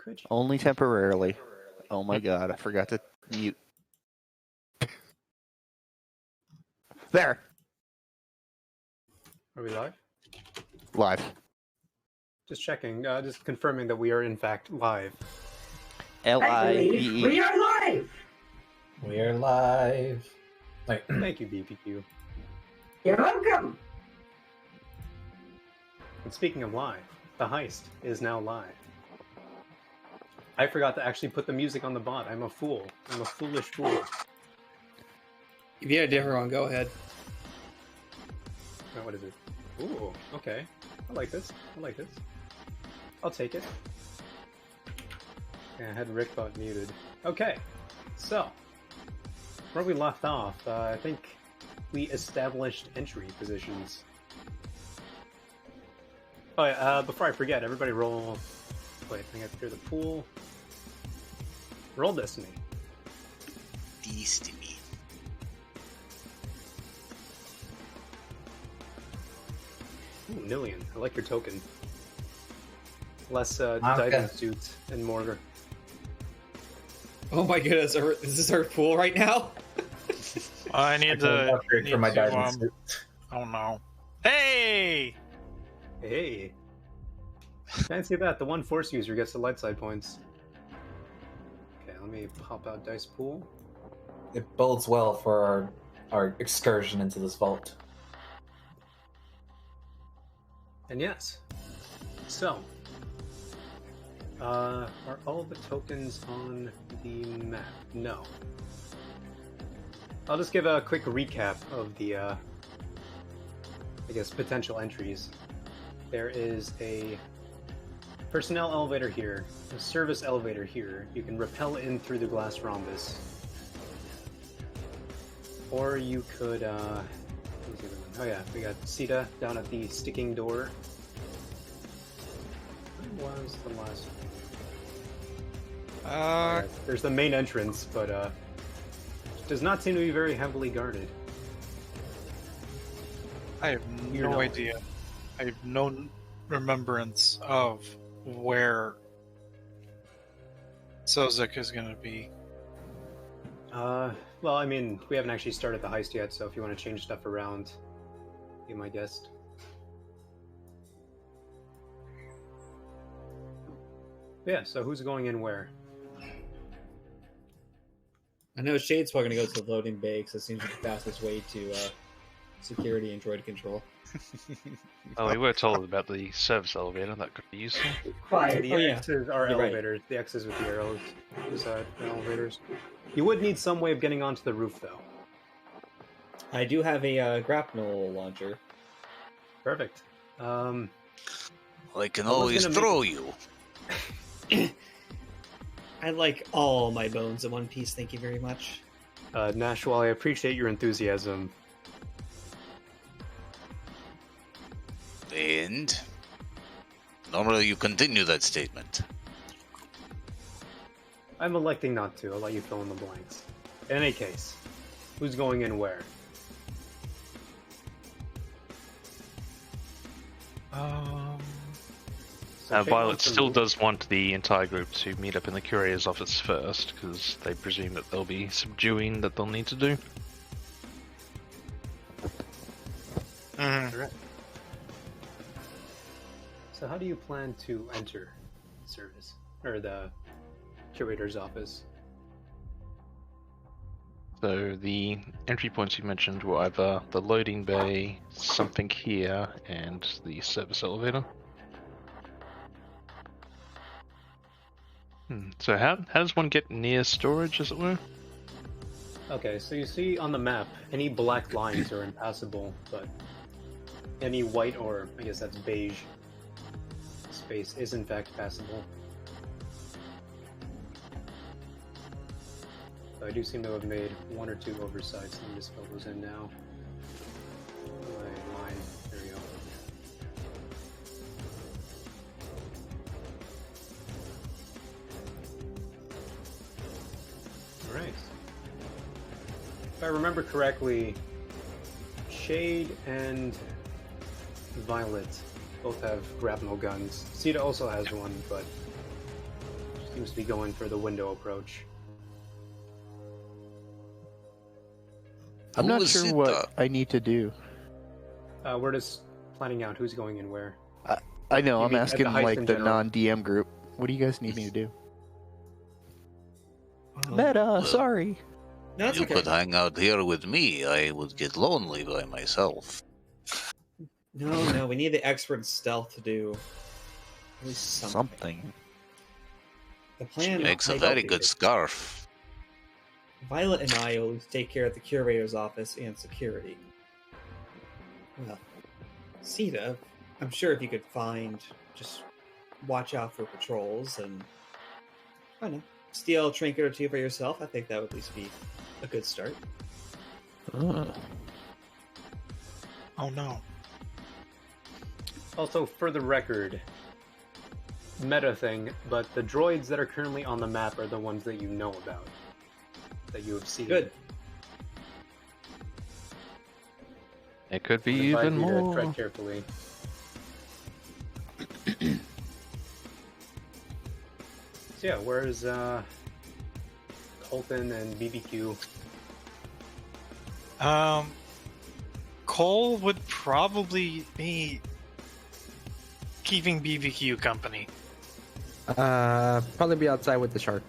could you? Only temporarily. Oh my god, I forgot to mute. There! Are we live? Live. Just checking, just confirming that we are in fact live. L-I-V-E. We are live! We are live. Wait. Thank you, BPQ. You're welcome! And speaking of live, the heist is now live. I forgot to actually put the music on the bot. I'm a fool. I'm a foolish fool. If you had a different one, go ahead. Oh, what is it? Ooh, okay. I like this. I like this. I'll take it. Yeah, I had Rickbot muted. Okay, so where we left off, I think we established entry positions. Oh yeah, before I forget, everybody roll... Wait, I think I have to clear the pool. Roll Destiny. Destiny. Ooh, Nillion. I like your token. Less Okay. diving suits and more... Oh my goodness, is this our pool right now? I need to upgrade for my diving suit. Oh no! Hey! Hey! Fancy that, the one Force user gets the light side points. Okay, let me pop out Dice Pool. It bodes well for our excursion into this vault. And yes. So, are all the tokens on the map? No. I'll just give a quick recap of the, I guess, potential entries. There is a personnel elevator here, a service elevator here. You can rappel in through the glass rhombus. Or you could, what's the other one? Oh yeah, we got Sita down at the sticking door. Where was the last one? Yeah, there's the main entrance, but does not seem to be very heavily guarded. I have no idea. I have no remembrance of where Sozek is going to be. Well, I mean, we haven't actually started the heist yet, so if you want to change stuff around, be my guest. Yeah, so who's going in where? I know Shade's probably going to go to the loading bay because it seems like the fastest way to security and droid control. Oh, we were told about the service elevator. That could be useful. Quiet. The X's are You're right. elevators. The X's with the arrows beside the elevators. You would need some way of getting onto the roof, though. I do have a grapnel launcher. Perfect. I can I was always gonna throw you. I like all my bones in one piece, thank you very much. Nash, while I appreciate your enthusiasm, And normally you continue that statement. I'm electing not to. I'll let you fill in the blanks. In any case, who's going in where? So Shane Violet wants to still move. does want the entire group to meet up in the courier's office first, because they presume that there'll be subduing that they'll need to do. Correct. So how do you plan to enter service? Or the curator's office? So the entry points you mentioned were either the loading bay, something here, and the service elevator. So how does one get near storage, as it were? Okay, so you see on the map, any black lines are impassable, but any white, or I guess that's beige, space is in fact passable. So I do seem to have made one or two oversights. Let me just fill those in now. Line, there we go. Alright. If I remember correctly, Shade and Violet both have grapnel guns. Sita also has one, but Seems to be going for the window approach. I'm Who not is sure it, what I need to do. We're just planning out who's going in where. I know, You I'm mean at asking the heist like in the general? non-DM group. What do you guys need me to do? Well, Meta, sorry. no, it's You okay. could hang out here with me. I would get lonely by myself. No, we need the expert stealth to do at least something. The She plan makes a might very be good that scarf. Violet and I will take care of the curator's office and security. Well, Sita, I'm sure if you could just watch out for patrols and, I don't know, steal a trinket or two for yourself, I think that would at least be a good start. Oh no. Also, for the record, meta thing, but the droids that are currently on the map are the ones that you know about, that you have seen. Good. It could be I would even advise you to more. tread carefully. So yeah, where's Colton and BBQ? Cole would probably be keeping BBQ company. Probably be outside with the shark.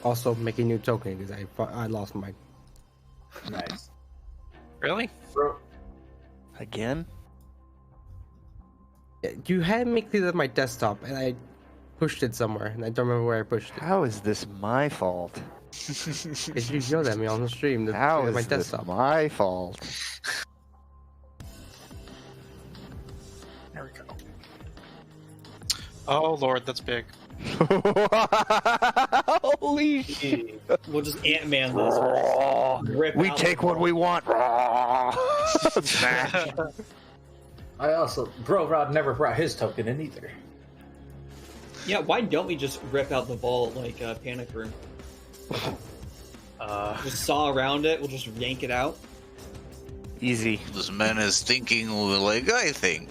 Also making new token because I lost mine. Nice. Really? Bro, Again? You had me clear up my desktop and I pushed it somewhere and I don't remember where I pushed it. How is this my fault? Because you yelled at me on the stream to How clear up my is this desktop. my fault? There we go. Oh lord, that's big. Holy shit! We'll just Ant-Man this. Rip We out take the what we want. Smash. I also, Bro Rod never brought his token in either. Yeah, why don't we just rip out the vault like Panic Room? Just saw around it, we'll just yank it out. Easy. This man is thinking like I think.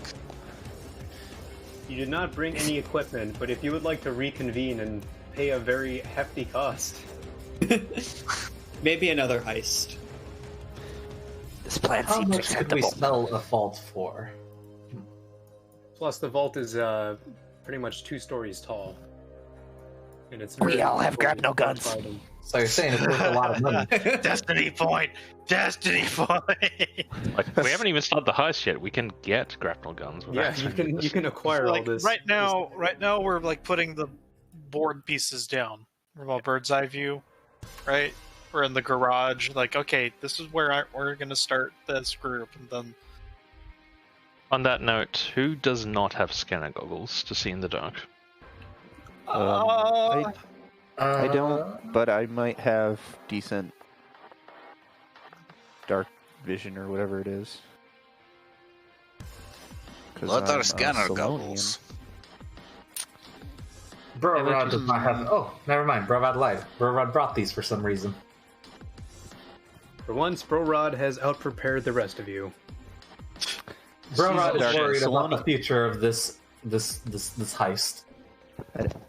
You did not bring any equipment, but if you would like to reconvene and pay a very hefty cost. Maybe another heist. This plan How seems much could we acceptable. sell a vault for? Plus, the vault is pretty much 2 stories tall. And it's We very all have difficult to grab no guns. find them. So you're saying it's worth a lot of money. Destiny point! Destiny point! Like, we haven't even started the heist yet. We can get grapnel guns. Yeah, without you can acquire all Like, this. right now we're like putting the board pieces down from a bird's eye view, right? We're in the garage, like, okay, this is where we're gonna start this group, and then On that note, who does not have scanner goggles to see in the dark? I don't, but I might have decent dark vision or whatever it is. 'Cause What I'm are a scanner Solonian. goggles? Bro Rod does not have. Oh, never mind. Bro Rod lied. Bro Rod brought these for some reason. For once, Bro Rod has outprepared the rest of you. Bro Rod is Dark worried about the Solonian. future of this heist.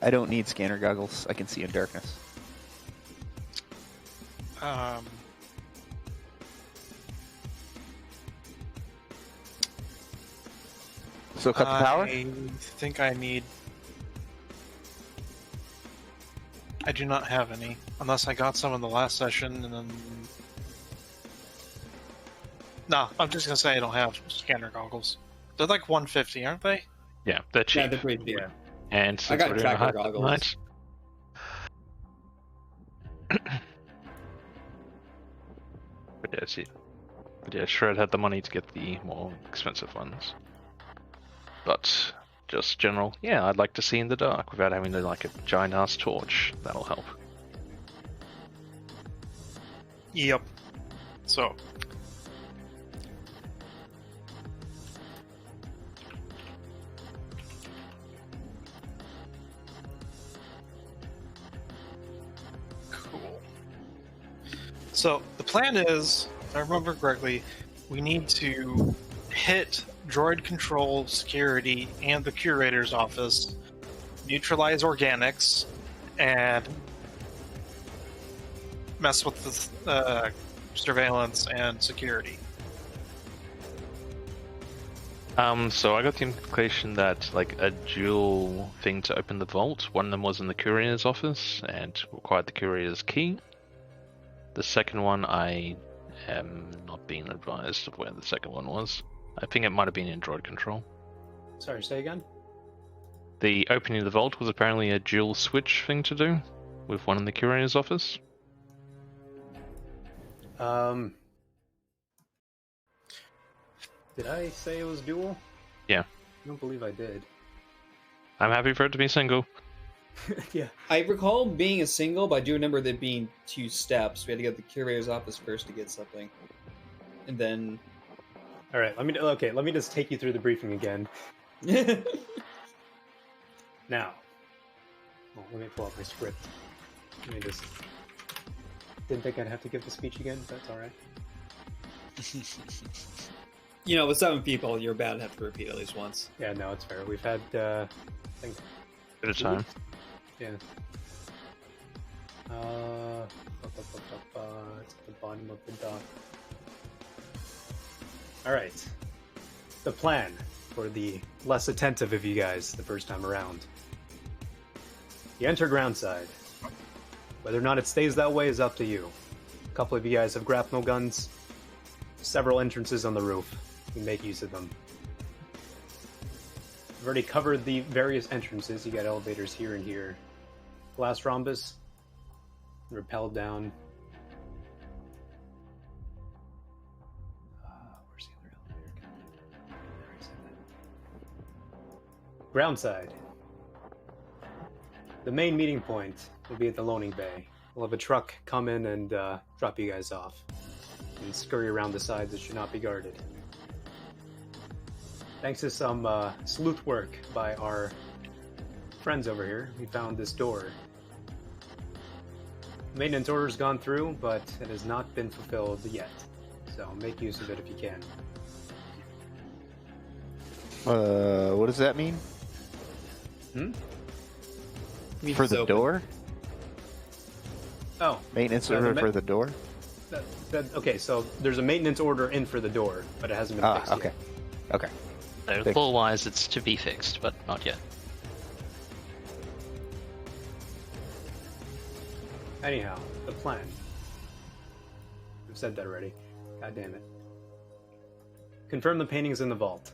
I don't need scanner goggles. I can see in darkness. So cut the power? I think I need. I do not have any, unless I got some in the last session, and then. No, I'm just gonna say I don't have scanner goggles. They're like 150, aren't they? Yeah, they're cheap. Yeah, they're pretty deep. And I since got we're doing a tracker heist goggles. tonight- But yeah, Shred had the money to get the more expensive ones. But just general, yeah, I'd like to see in the dark without having to like a giant ass torch. That'll help. Yep. So. Cool. So the plan is, if I remember correctly, we need to hit droid control, security, and the curator's office, neutralize organics, and mess with the surveillance and security. So I got the implication that like a dual thing to open the vault. One of them was in the courier's office and required the courier's key. The second one, I am not being advised of where the second one was. I think it might have been in droid control. Sorry, say again? The opening of the vault was apparently a dual switch thing to do, with one in the courier's office. Did I say it was dual? Yeah. I don't believe I did. I'm happy for it to be single. Yeah. I recall being a single, but I do remember there being 2 steps. We had to go to the curator's office first to get something, and then. All right. Let me just take you through the briefing again. Now, let me pull up my script. Let me just. Didn't think I'd have to give the speech again. But that's all right. You know, with 7 people, you're bound to have to repeat at least once. Yeah, no, it's fair. We've had, I think, Bit of time. yeah. It's at the bottom of the dock. All right. The plan for the less attentive of you guys the first time around. You enter groundside. Whether or not it stays that way is up to you. A couple of you guys have grapnel guns. Several entrances on the roof. You make use of them. I've already covered the various entrances. You got elevators here and here. Glass rhombus. Rappel down. Where's the other elevator? There is that. Groundside. The main meeting point will be at the loading bay. We'll have a truck come in and drop you guys off. And scurry around the sides that should not be guarded. Thanks to some sleuth work by our friends over here, we found this door. Maintenance order's gone through, but it has not been fulfilled yet. So make use of it if you can. What does that mean? For the door? Oh. Maintenance order for the door? Okay, so there's a maintenance order in for the door, but it hasn't been fixed okay. yet. Okay. So Fixed. lore-wise, it's to be fixed, but not yet. Anyhow, the plan. I've said that already. God damn it. Confirm the paintings in the vault.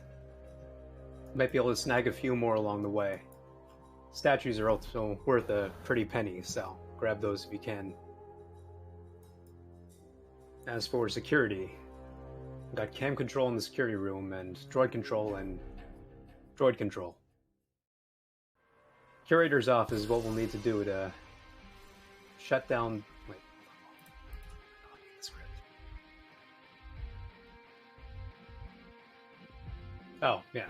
Might be able to snag a few more along the way. Statues are also worth a pretty penny, so grab those if you can. As for security, we've got cam control in the security room and droid control and droid control. Curator's office is what we'll need to do to shut down. Wait. The script. Oh, yeah.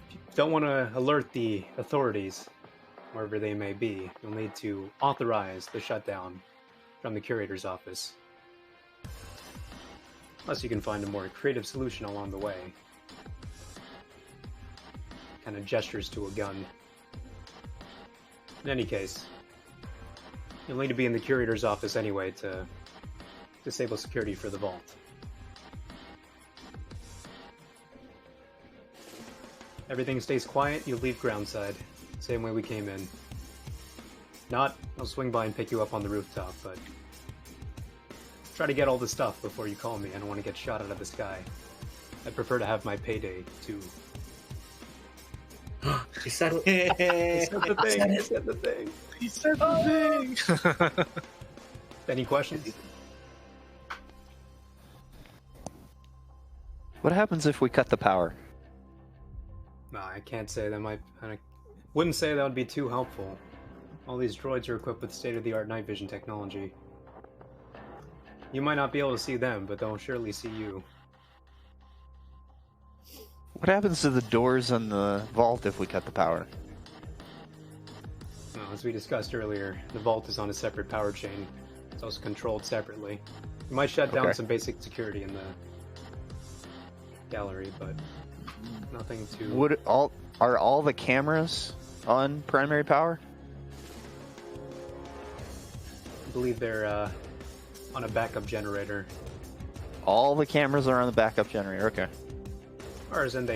If you don't want to alert the authorities, wherever they may be, you'll need to authorize the shutdown from the curator's office. Unless you can find a more creative solution along the way. Kind of gestures to a gun. In any case, you'll need to be in the curator's office anyway to disable security for the vault. Everything stays quiet, you leave groundside. Same way we came in. Not, I'll swing by and pick you up on the rooftop, but try to get all the stuff before you call me. I don't want to get shot out of the sky. I prefer to have my payday, too. He said it. He said the thing. He said the thing. He said the thing. Any questions? What happens if we cut the power? No, I can't say that might. I wouldn't say that would be too helpful. All these droids are equipped with state-of-the-art night vision technology. You might not be able to see them, but they'll surely see you. What happens to the doors on the vault if we cut the power? Well, as we discussed earlier, the vault is on a separate power chain. It's also controlled separately. You might shut down some basic security in the gallery, but nothing to... Are all the cameras on primary power? believe they're on a backup generator. All the cameras are on the backup generator. Okay. Or as in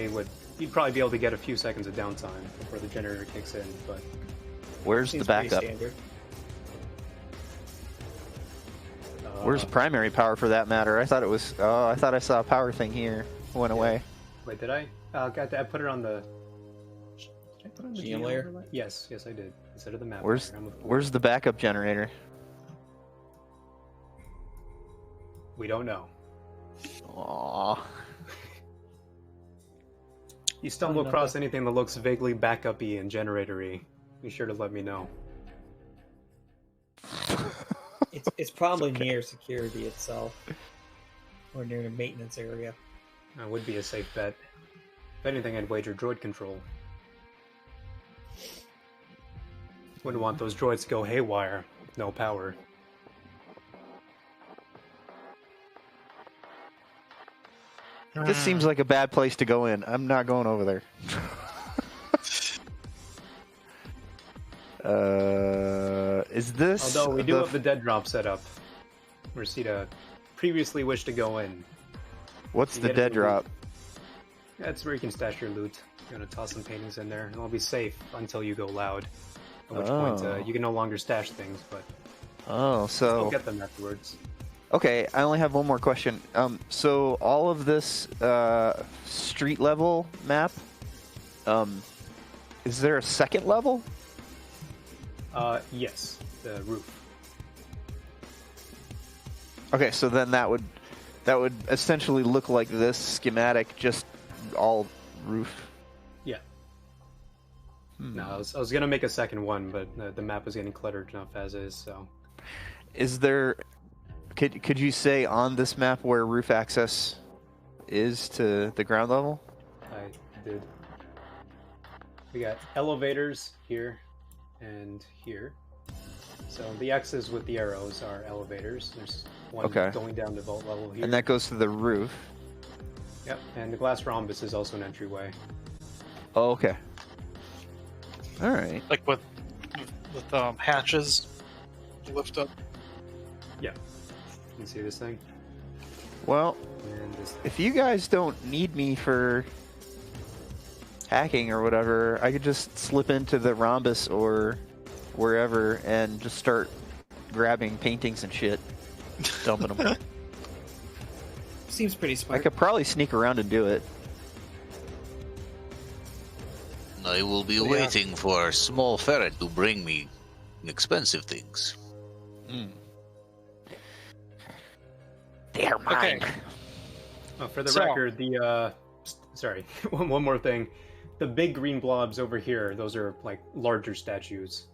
you'd probably be able to get a few seconds of downtime before the generator kicks in, but Where's the Seems pretty backup? standard. Where's the primary power for that matter? I thought it was. Oh, I thought I saw a power thing here. Went away. Wait, did I? I put it on the. Did I put it on the GM GM layer? overlay? Yes, I did. Instead of the map. Where's layer, I'm with- Where's the backup generator? We don't know. Aww. You stumble across anything that looks vaguely backup-y and generator-y, be sure to let me know. It's probably near security itself, or near the maintenance area. That would be a safe bet. If anything, I'd wager droid control. Wouldn't want those droids to go haywire. No power. This seems like a bad place to go in. I'm not going over there. Is this? Although we do have the dead drop set up. Resita previously wished to go in. What's You the get dead it. drop? That's where you can stash your loot. You're gonna toss some paintings in there, and it'll be safe until you go loud. At which point Oh. you can no longer stash things, but Oh, so you'll get them afterwards. okay. I only have one more question. So all of this street level map, is there a second level? Yes, the roof. Okay, so then that would essentially look like this schematic, just all roof. Yeah. Hmm. No, I was gonna make a second one, but the map was getting cluttered enough as is. So Is there? Could you say on this map where roof access is to the ground level? I did. We got elevators here and here. So the X's with the arrows are elevators. There's one Okay. going down to vault level here. And that goes to the roof. Yep, and the glass rhombus is also an entryway. Oh, okay. All right. Like with hatches lift up. Yeah. You can see this thing? Well, And this if you guys don't need me for hacking or whatever, I could just slip into the rhombus or wherever and just start grabbing paintings and shit, dumping them. Seems pretty I smart. could probably sneak around and do it. I will be waiting for a small ferret to bring me expensive things. They're mine. Okay. for the So- record, the sorry, one more thing. The big green blobs over here, those are like larger statues.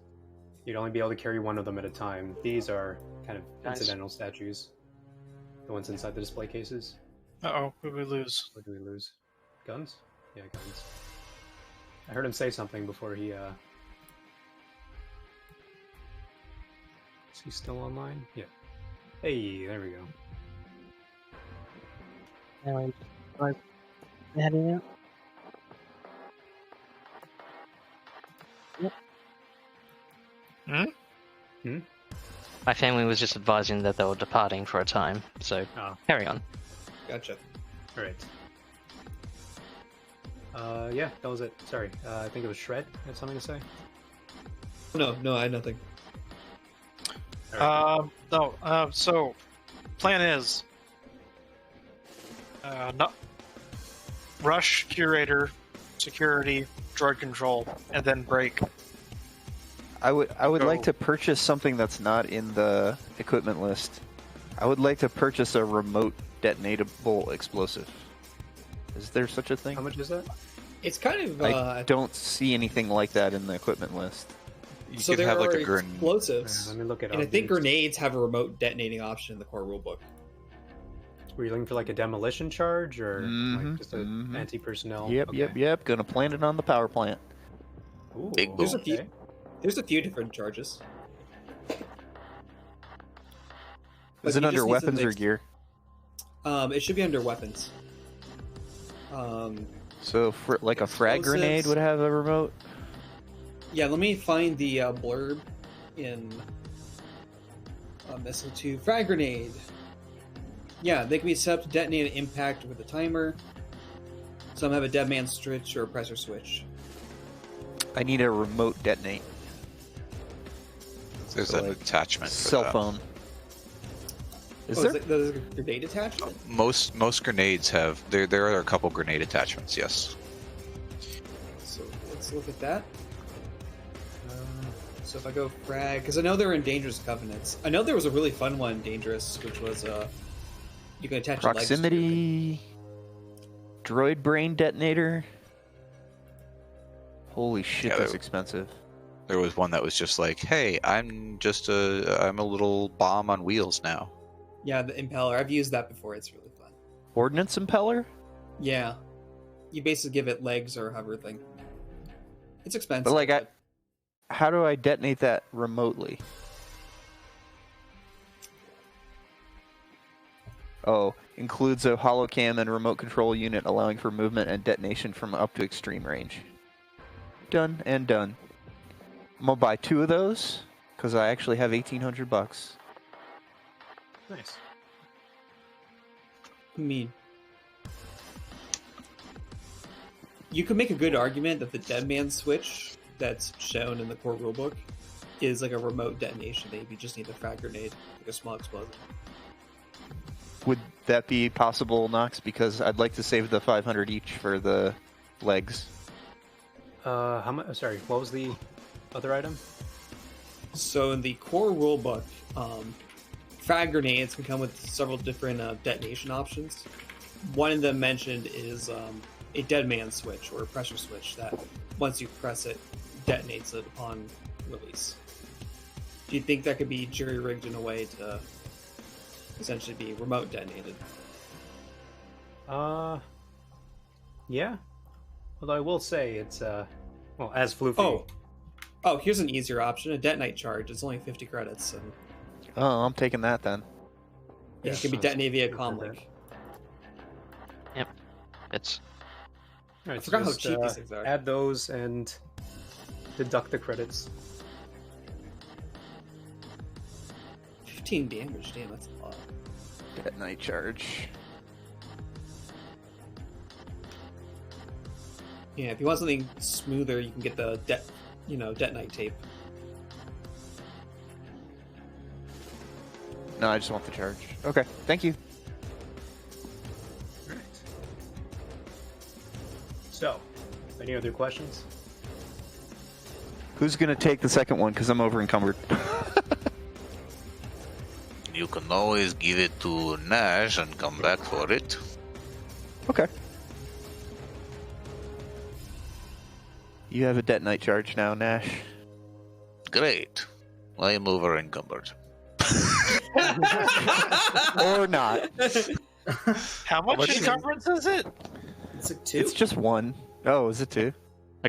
You'd only be able to carry one of them at a time. These are kind of Nice. incidental statues. The ones inside the display cases. Uh-oh, who did we lose? What do we lose? Guns? Yeah, guns. I heard him say something before he, Is he still online? Yeah. Hey, there we go. Heading out. My family was just advising that they were departing for a time, so Oh, carry on. Gotcha. alright. Yeah, that was it. Sorry. I think it was Shred. You had something to say? No, I had nothing. So plan is not rush, curator, security, droid control, and then break. I would like Go. to purchase something that's not in the equipment list. I would like to purchase a remote detonatable explosive. Is there such a thing? How much is that? It's kind of I don't see anything like that in the equipment list. You so could there have like are a grenade. explosives, Let me look it and I up. think grenades have a remote detonating option in the core rulebook. Were you looking for like a demolition charge or Mhm, like just a mhm. anti-personnel? Yep, Okay. yep. Gonna plant it on the power plant. Ooh, Big There's a boom. few. okay. There's a few different charges. But Is it you under just need weapons some or gear? It should be under weapons. So, for like a frag grenade Explosives. would have a remote. Yeah, let me find the blurb in Missile 2, frag grenade. Yeah, they can be set up to detonate an impact with a timer. Some have a dead man switch or a pressure switch. I need a remote detonate. There's So, an like, attachment for Cell that. phone. Is Oh, there? there's a grenade attachment? Most grenades have there are a couple grenade attachments. Yes. So let's look at that. So if I go frag, because I know they're in Dangerous Covenants. I know there was a really fun one in Dangerous, which was you can attach Proximity. Droid brain detonator. Holy shit, Yeah, that's expensive. There was one that was just like, "Hey, I'm a little bomb on wheels now." Yeah, the impeller. I've used that before. It's really fun. Ordnance impeller? Yeah, you basically give it legs or hover thing. It's expensive. But like, how do I detonate that remotely? Oh, includes a holocam and remote control unit allowing for movement and detonation from up to extreme range. Done and done. I'm gonna buy 2 of those because I actually have $1,800. Nice. I mean, you could make a good argument that the dead man switch that's shown in the core rulebook is like a remote detonation. Maybe you just need a frag grenade, like a small explosion. Would that be possible, Nox? Because I'd like to save the 500 each for the legs. How much? Sorry, what was the other item? So in the core rulebook, frag grenades can come with several different detonation options. One of them mentioned is a dead man switch or a pressure switch that once you press it, detonates it upon release. Do you think that could be jury-rigged in a way to essentially be remote detonated? Yeah. Although I will say it's well, as Floofy. Oh, here's an easier option: a detonate charge. It's only 50 credits, and Oh, I'm taking that then. it can be detonated via comlink. It's All right, I forgot how just, cheap these things are. Add those and deduct the credits. 15 damage. Damn, that's a lot. Detonate charge. Yeah, if you want something smoother, you can get the detonate tape. No, I just want the charge. Okay, thank you. All right. So, any other questions? Who's gonna take the second one? Because I'm over encumbered. You can always give it to Nash and come back for it. Okay. You have a detonate charge now, Nash. Great. I am over encumbered. Or not. How much much is it? encumbrance is it? It's like 2. It's just 1. Oh, is it 2?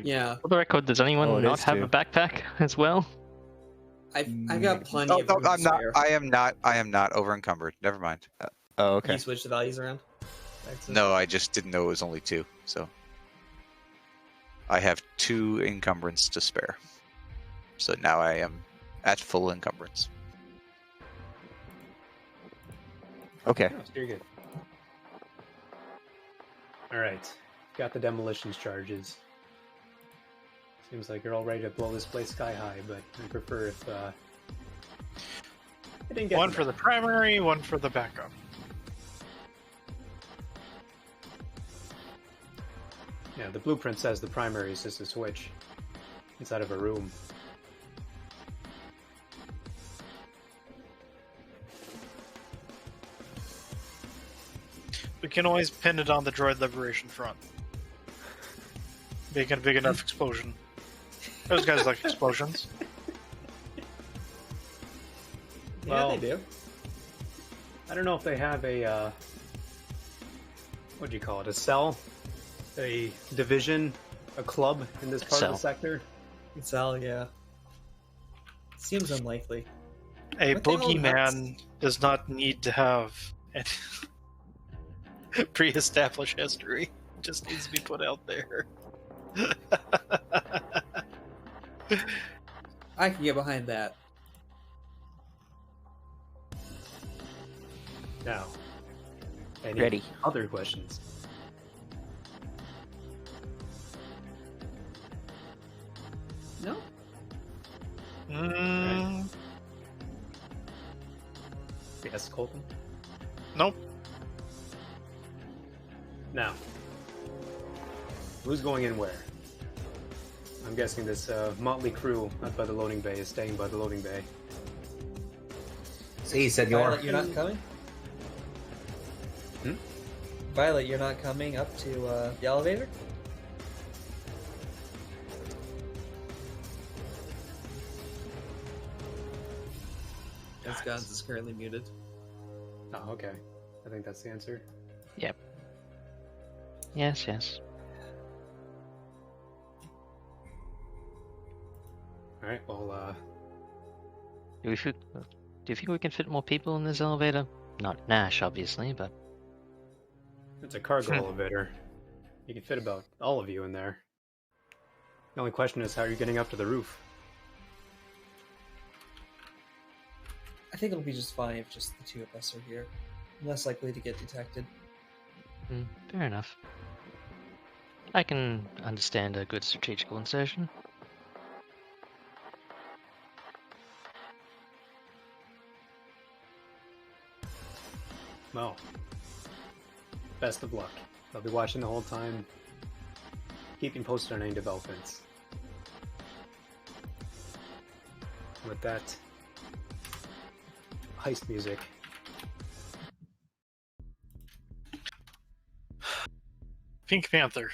Yeah, for the record. Does anyone Oh, it not is have too. a backpack as well? I've got plenty Oh, of no, room to I'm not. spare. I am not over encumbered. Never mind. Oh, okay. You switch the values around? No, I just didn't know it was only 2. So I have 2 encumbrance to spare. So now I am at full encumbrance. Okay. Oh, so you're good. All right, got the demolitions charges. Seems like you're all ready to blow this place sky high, but I prefer if I didn't get One for the primary, one for the backup. Yeah, the blueprint says the primary is just a switch inside of a room. We can always pin it on the droid liberation front. Make a big enough explosion. Those guys like explosions. Well, Yeah, they do. I don't know if they have a what do you call it? A cell, a division, a club in this part of the sector. It's all, yeah. Seems unlikely. A What the hell boogeyman does not need to have any pre-established history. It just needs to be put out there. I can get behind that. Now, any Ready. other questions? No? Mm, Yes, Colton? nope. Now, who's going in where? I'm guessing this motley crew out by the loading bay is staying by the loading bay. So you said Violet, you're not coming? Hmm? Violet, you're not coming up to the elevator? Guns is currently muted. Oh, okay. I think that's the answer. Yep. Yes, yes. Alright, well, Do you think we can fit more people in this elevator? Not Nash, obviously, but it's a cargo elevator. You can fit about all of you in there. The only question is how you're getting up to the roof. I think it'll be just fine if just the two of us are here. Less likely to get detected. fair enough. I can understand a good strategical insertion. Well, best of luck. I'll be watching the whole time, keeping posted on any developments. With that, heist music. Pink Panther.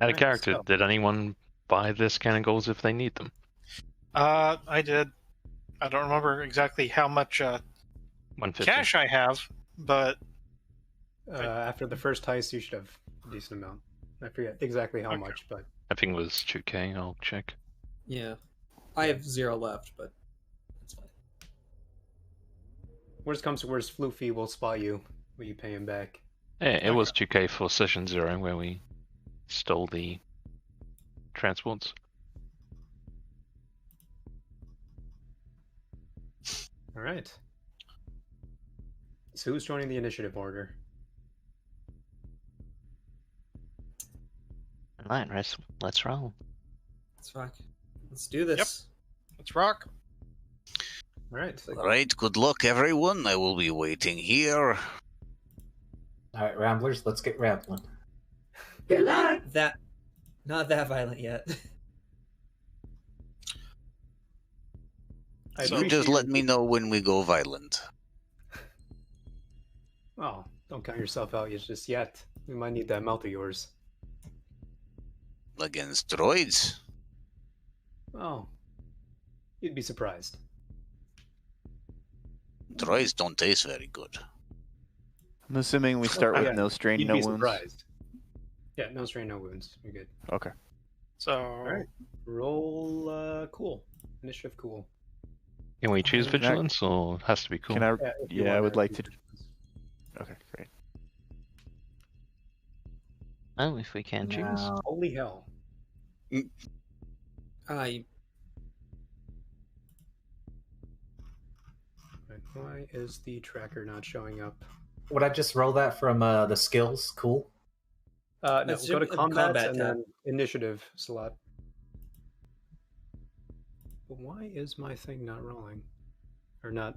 Out of Alright, character, so- did anyone buy this kind of goals if they need them? I did. I don't remember exactly how much 150. cash I have, but After the first heist, you should have a decent amount. I forget exactly how Okay. much, but I think it was 2k. I'll check. Yeah. I have 0 left, but that's fine. worst comes to worst, Floofy will spot you when you pay him back. It was 2k for session 0 where we stole the transports. All right. So who's joining the initiative order? Alright, let's roll. Let's rock. Let's do this. let's rock. All right. Right, good luck, everyone. I will be waiting here. Alright, Ramblers, let's get rambling. Good luck. Not that violent yet. I So appreciate just you- let me know when we go violent. Oh, don't count yourself out just yet. We might need that mouth of yours. Against droids? Oh, you'd be surprised. Droids don't taste very good. I'm assuming we start with yeah, no strain, You'd no be wounds. surprised. Yeah, no strain, no wounds. You're good. Okay. So All right. Roll cool. Initiative cool. Can we choose Can I- vigilance or it has to be cool? Can I? if you Yeah, I wanna would like do to. vigilance. Okay, great. Oh, if we can choose. Now, Holy hell. I Right, why is the tracker not showing up? would I just roll that from the skills? Cool. No, That's go to in the combat, combat and tab. then initiative slot. But why is my thing not rolling? Or not?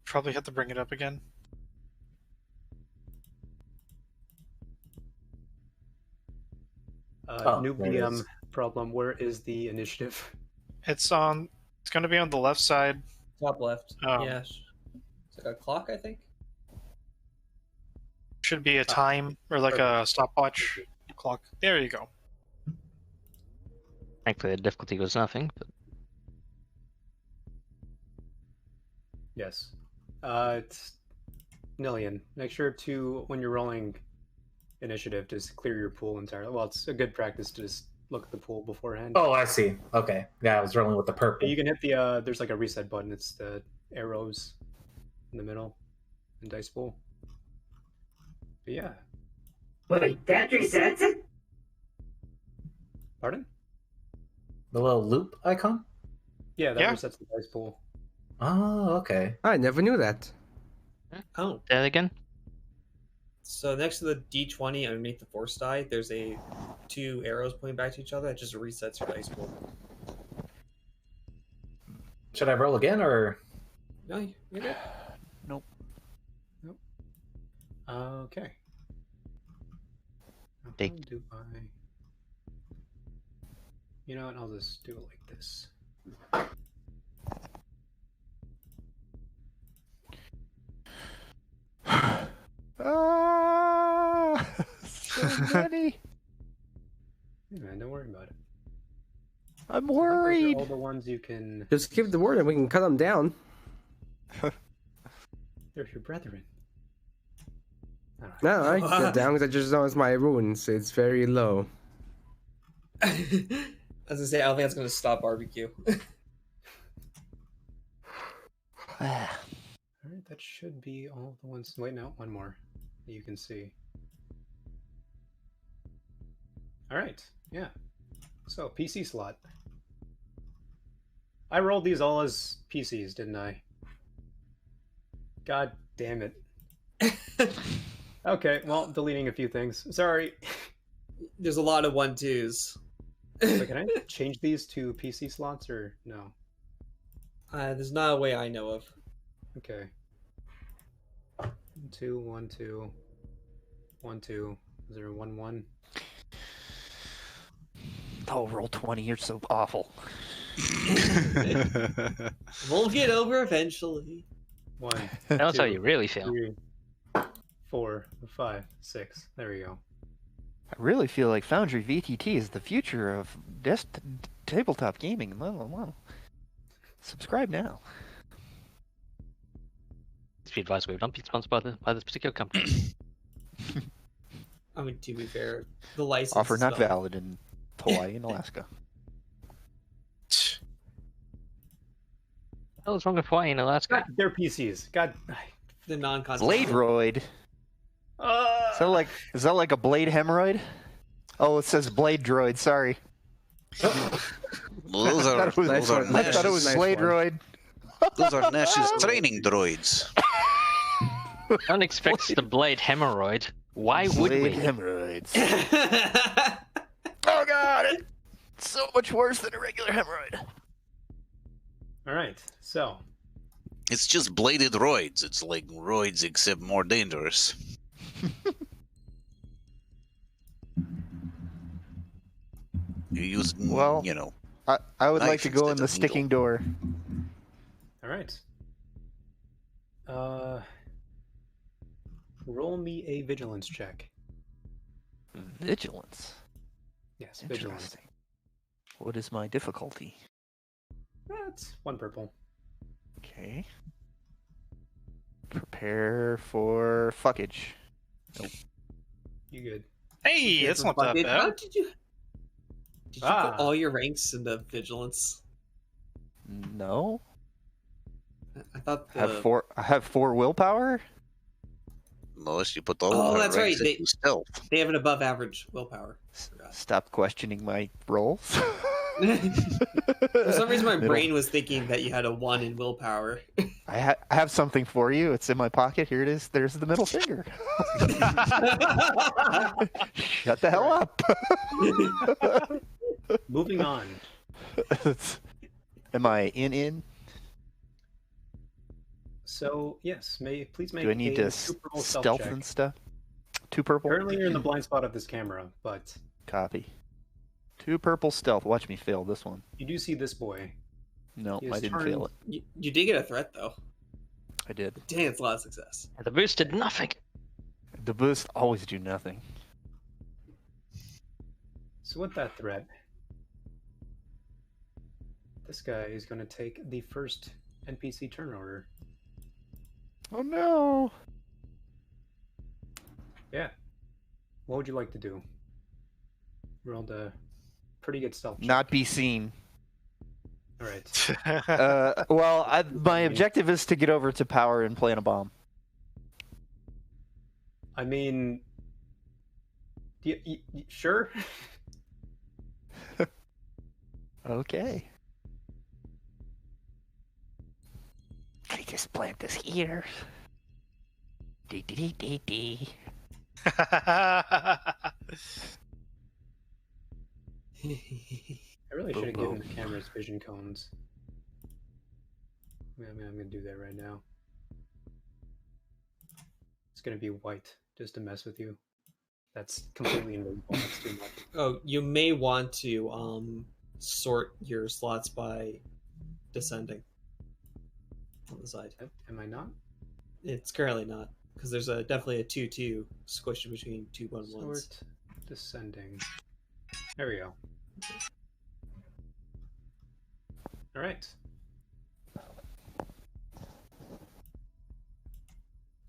probably have to bring it up again. New there it BM is. problem. Where is the initiative? It's going to be on the left side. top left. Oh. Yeah. It's like a clock, I think. Should be a time or like a stopwatch clock. There you go. Thankfully, the difficulty was nothing, but Yes. It's Nillion. Make sure to, when you're rolling initiative, just clear your pool entirely. Well, it's a good practice to just look at the pool beforehand. Oh, I see. Okay. Yeah, I was rolling with the purple. You can hit the, there's like a reset button. It's the arrows in the middle in dice pool. But yeah. Wait, that resets it? Pardon? The little loop icon? Yeah, that Yeah. resets the dice pool. Oh, okay. I never knew that. Oh, Say that again? so next to the D20 underneath the force die, there's two arrows pointing back to each other. That just resets your dice pool. Should I roll again or? No, you're good. Nope. Okay. How Big. do I? You know what? I'll just do it like this. Ah, so many. Hey man, don't worry about it. I'm I think those are worried. all the ones you can. Just give the word and we can cut them down. They're your brethren. All right. No, I cut down because I just know it's my wounds. It's very low. I was gonna say, I don't think that's gonna stop barbecue. All right, that should be all the ones. Wait, no, one more that you can see. All right, yeah. So PC slot. I rolled these all as PCs, didn't I? God damn it. Okay, well, deleting a few things. Sorry. There's a lot of 1-2s. So can I change these to PC slots or no? There's not a way I know of. Okay. 1 2 1 2 1 2 0 1 1. Oh, roll 20. You're so awful. We'll get over eventually. 1. That's how 2, you really feel. 3, 4, 5, 6. There we go. I really feel like Foundry VTT is the future of tabletop gaming. Well, subscribe now. Please be advised, we have not been sponsored by this particular company. I mean, to be fair, the license Offer is not valid. valid in Hawaii and Alaska. What was wrong with Hawaii and Alaska? They're PCs. God. The non-content. Blade Roid. Is that like a blade hemorrhoid? Oh, it says Blade Droid. Sorry. Well, those are I thought it was Nice Blade one. Droid. those are Nash's training droids. Don't expect the blade hemorrhoid. Why would Blade we? hemorrhoids. Oh god, it's so much worse than a regular hemorrhoid. All right. So, It's just bladed roids. It's like roids except more dangerous. You use, Well, you know. I would like Knife to go in instead the of sticking door. all right. Roll me a vigilance check. Vigilance. Yes, vigilance. Interesting. What is my difficulty? That's 1 purple. Okay. Prepare for fuckage. You good? Hey, that's not that How bad. did you put all your ranks into vigilance? No. I thought I have four willpower. Most you put all Oh, the that's right, ranks into stealth. they have an above average willpower. Forgot. Stop questioning my rolls. For some reason, my Middle. brain was thinking that you had a 1 in willpower. I have something for you. It's in my pocket. Here it is. There's the middle finger. Shut the hell up. Moving on. Am I in? So, yes, please make Do I need a to 2 purple stealth check. and stuff? 2 purple. Currently, you're in the blind spot of this camera, but Copy. 2 purple stealth. Watch me fail this one. you do see this boy. No, He is I didn't turned- fail it. You did get a threat, though. I did. Dang, it's a lot of success. The boost did nothing. The boost always do nothing. So with that threat, this guy is going to take the first NPC turn order. Oh no! Yeah. What would you like to do? Rolled a pretty good stealth check. Not be seen. All right. Well, my objective is to get over to power and plant a bomb. I mean, sure. Okay. just plant this here. Dee dee dee dee. I really should have given the cameras vision cones. I'm gonna do that right now. It's gonna be white, just to mess with you. That's completely invisible. That's too much. Oh, you may want to sort your slots by descending on the side. Am I not? It's currently not, because there's definitely a 2-2 squished in between 2 1-1s. Sort descending. There we go. All right.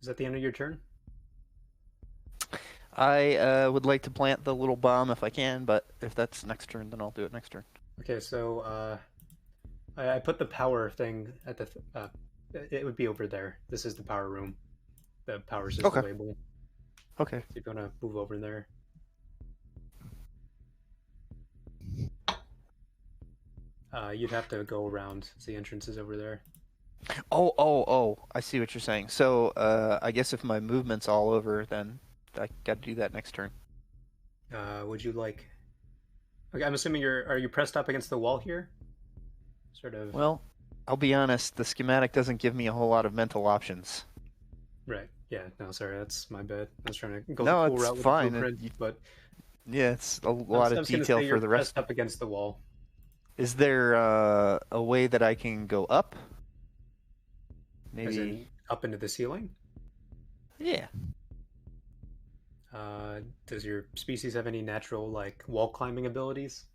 Is that the end of your turn? I would like to plant the little bomb if I can, but if that's next turn, then I'll do it next turn. Okay, so I put the power thing at the. It would be over there. This is the power room. The power system Okay. label. Okay. So if you want to move over there. You'd have to go around. The entrance is over there. Oh! I see what you're saying. So, I guess if my movement's all over, then I got to do that next turn. Would you like? Okay, I'm assuming are you pressed up against the wall here? Sort of. Well, I'll be honest. The schematic doesn't give me a whole lot of mental options. Right. Yeah. No, sorry. That's my bad. I was trying to go No, the cool it's route with fine. the blueprint, but Yeah, it's a lot I of was gonna detail say for you're the rest. pressed up against the wall. Is there a way that I can go up? As Maybe. in up into the ceiling. Yeah. Does your species have any natural like wall climbing abilities?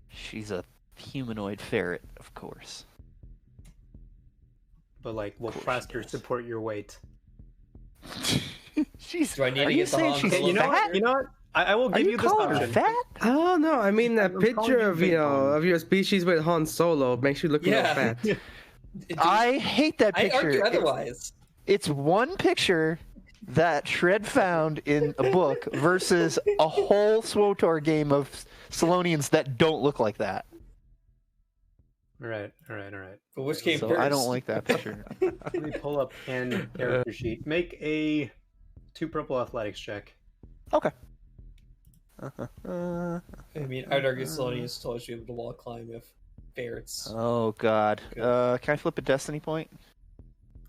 She's a humanoid ferret, of course. But like, will Of course she plaster does. support your weight? She's. Do I need Are to you get the saying Han she's Solo You know fat? what? You know what? I will Are give you you this calling her option. fat? I don't know. I mean, that I'm calling picture you of big bone. of your species with Han Solo makes you look a little Yeah. fat. I hate that I picture. argue otherwise. It's one picture that Shred found in a book versus a whole SWTOR game of Salonians that don't look like that. All right. But which came So first? I don't like that picture. Let me pull up an character sheet. Make a 2 purple athletics check. Okay. I mean, I'd argue Salonius told you to wall climb if ferrets. Oh God. Good. Can I flip a destiny point?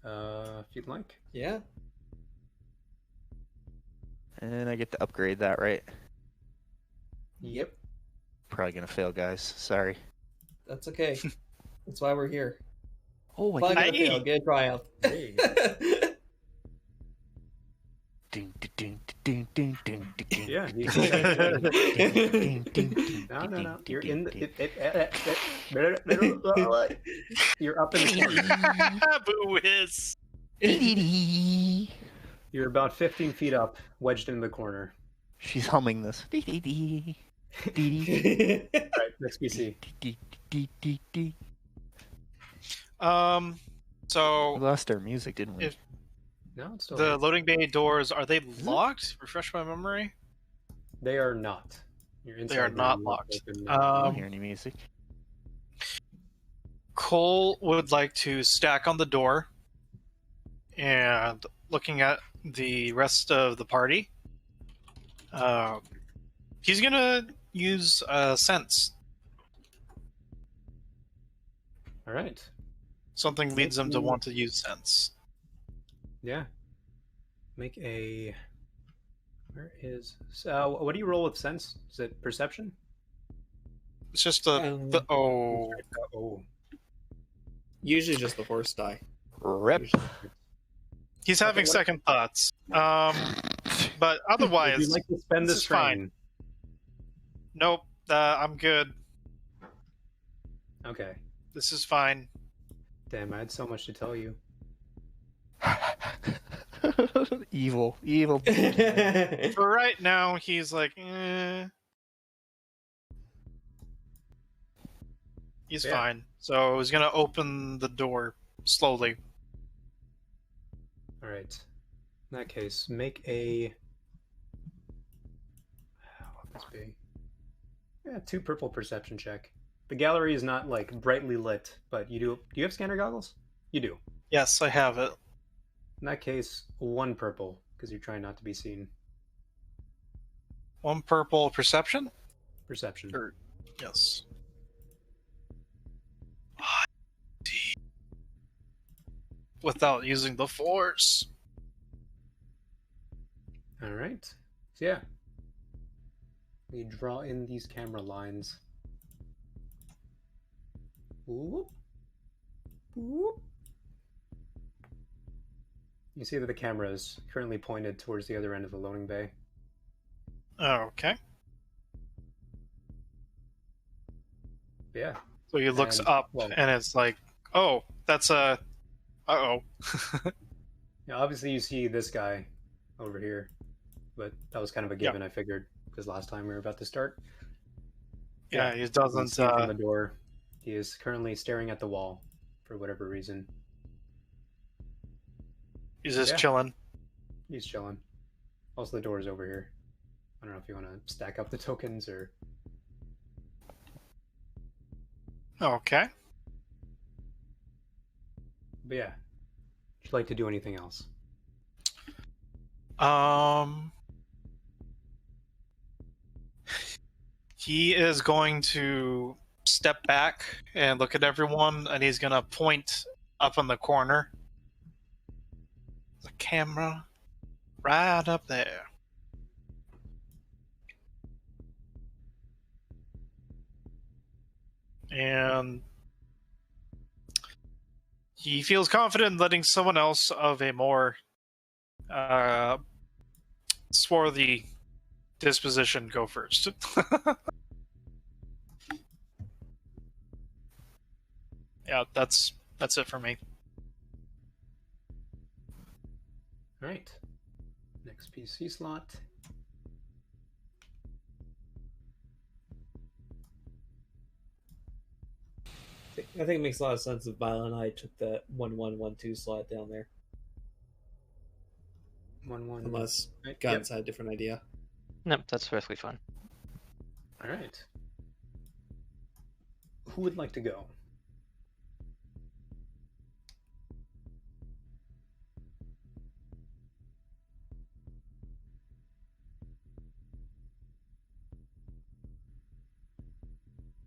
If you'd like. Yeah. And I get to upgrade that, right? Yep. Probably gonna fail, guys. Sorry. That's okay. That's why we're here. Oh, If I'm I gonna fail, get a triumph. Hey. Ding, ding, ding, ding, ding, ding, ding, Yeah. ding, ding, ding, No. ding, You're ding, in the. ding. You're up in the corner. Boo whiz. Dee-dee-dee. You're about 15 feet up, wedged in the corner. She's humming this. Dee-dee-dee. Dee-dee. All right. Next PC. Dee-dee-dee-dee-dee. We So lost our music, didn't we? If- No, it's still the here. loading bay doors, are they locked? Refresh my memory. They are not. You're inside They are the not room, locked. open, I don't hear any music. Cole would like to stack on the door and looking at the rest of the party. He's gonna use sense. All right. Something leads him to want to use sense. Yeah. Make a. Where is? So, what do you roll with sense? Is it perception? It's just the oh. Oh. Usually just the horse die. Rip. He's having what- second thoughts. But Would otherwise, you like to spend this this is fine. train? nope. I'm good. Okay. This is fine. Damn, I had so much to tell you. Evil. For right now, he's like, eh. He's Yeah. fine. So he's gonna open the door slowly. All right. In that case, make a. What would this be? Yeah, 2 purple perception check. The gallery is not like brightly lit, but you do. Do you have scanner goggles? You do. Yes, I have it. In that case, 1 purple, because you're trying not to be seen. 1 purple perception? Perception. Or, yes. Without using the force. Alright. So yeah. We draw in these camera lines. Whoop. Whoop. You see that the camera is currently pointed towards the other end of the loading bay. Okay. Yeah. So he looks And, up, well- and it's like, oh, that's a... Uh-oh. Yeah, obviously you see this guy over here, but that was kind of a given, I figured, because last time we were about to start. Yeah, he you doesn't... see from the door. He is currently staring at the wall for whatever reason. He's just Yeah. chilling. He's chilling. Also, the door is over here. I don't know if you want to stack up the tokens or... Okay. But yeah. Would you like to do anything else? He is going to step back and look at everyone, and he's going to point up in the corner. The camera right up there. And he feels confident in letting someone else of a more swarthy disposition go first. Yeah, that's it for me. Alright. Next PC slot. I think it makes a lot of sense if Violet and I took that 1-1-1-2 slot down there. 1-1. Unless Right, Guns had a different idea. Nope, that's perfectly fine. Alright. Who would like to go?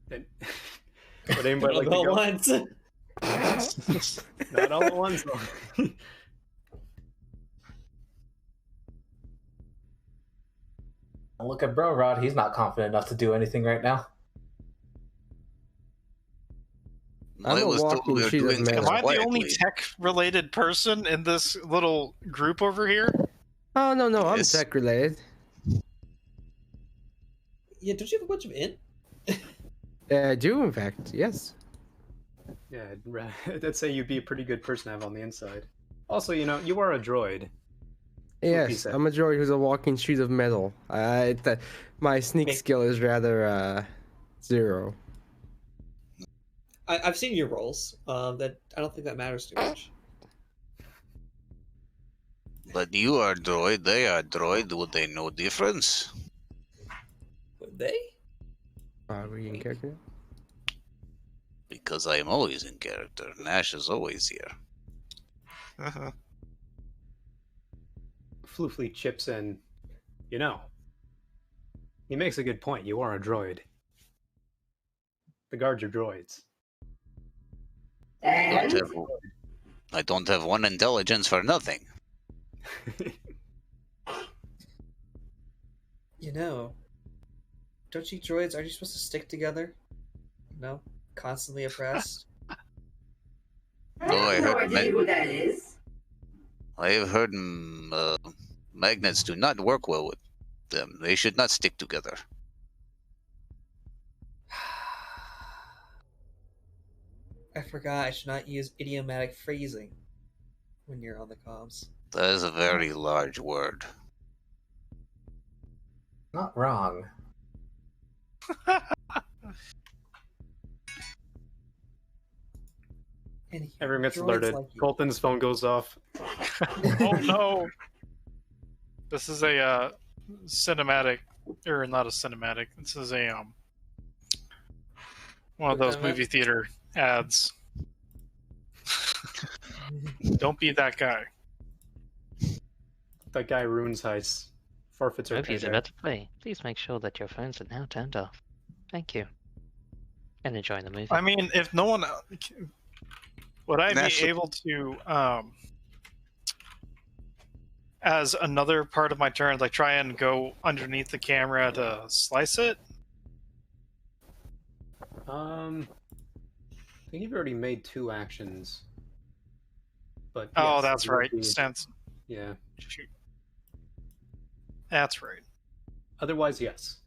Then... Would anybody like to All go? once. Not all at once, though. Look at Bro Rod. He's not confident enough to do anything right now. I'm I a was told walking we were sheet of doing metal. things Am I the only quietly. tech-related person in this little group over here? Oh no, I'm Yes. tech related. Yeah, don't you have a bunch of int? I do, in fact. Yes. Yeah, I'd say you'd be a pretty good person to have on the inside. Also, you know, you are a droid. Yes, said. I'm a droid who's a walking sheet of metal. My sneak Make- skill is rather 0. I've seen your rolls. That I don't think that matters too much. But you are droid, they are droid. Would they know difference? Would they? Are we in character? Because I am always in character. Nash is always here. Uh-huh. Floofy chips in. You know, he makes a good point. You are a droid. The guards are droids. I don't have 1 intelligence for nothing. You know, don't you droids, aren't you supposed to stick together? No? Constantly oppressed? I No, I have no heard idea who that is. I have heard magnets do not work well with them. They should not stick together. I forgot I should not use idiomatic phrasing when you're on the comms. That is a very large word. Not wrong. And Everyone gets droids alerted. like you. Colton's phone goes off. Oh no! This is a cinematic, or not a cinematic. This is a one of those movie theater ads. Don't be that guy. That guy ruins heists. Forfeits are Movies paid are out. about to play. Please make sure that your phones are now turned off. Thank you. And enjoying the movie. I mean, if no one... Would I be National- able to, as another part of my turn, like try and go underneath the camera to slice it? I think you've already made 2 actions. But Oh, yes, that's it would right. be- Sense. Yeah. Shoot. That's right. Otherwise, yes.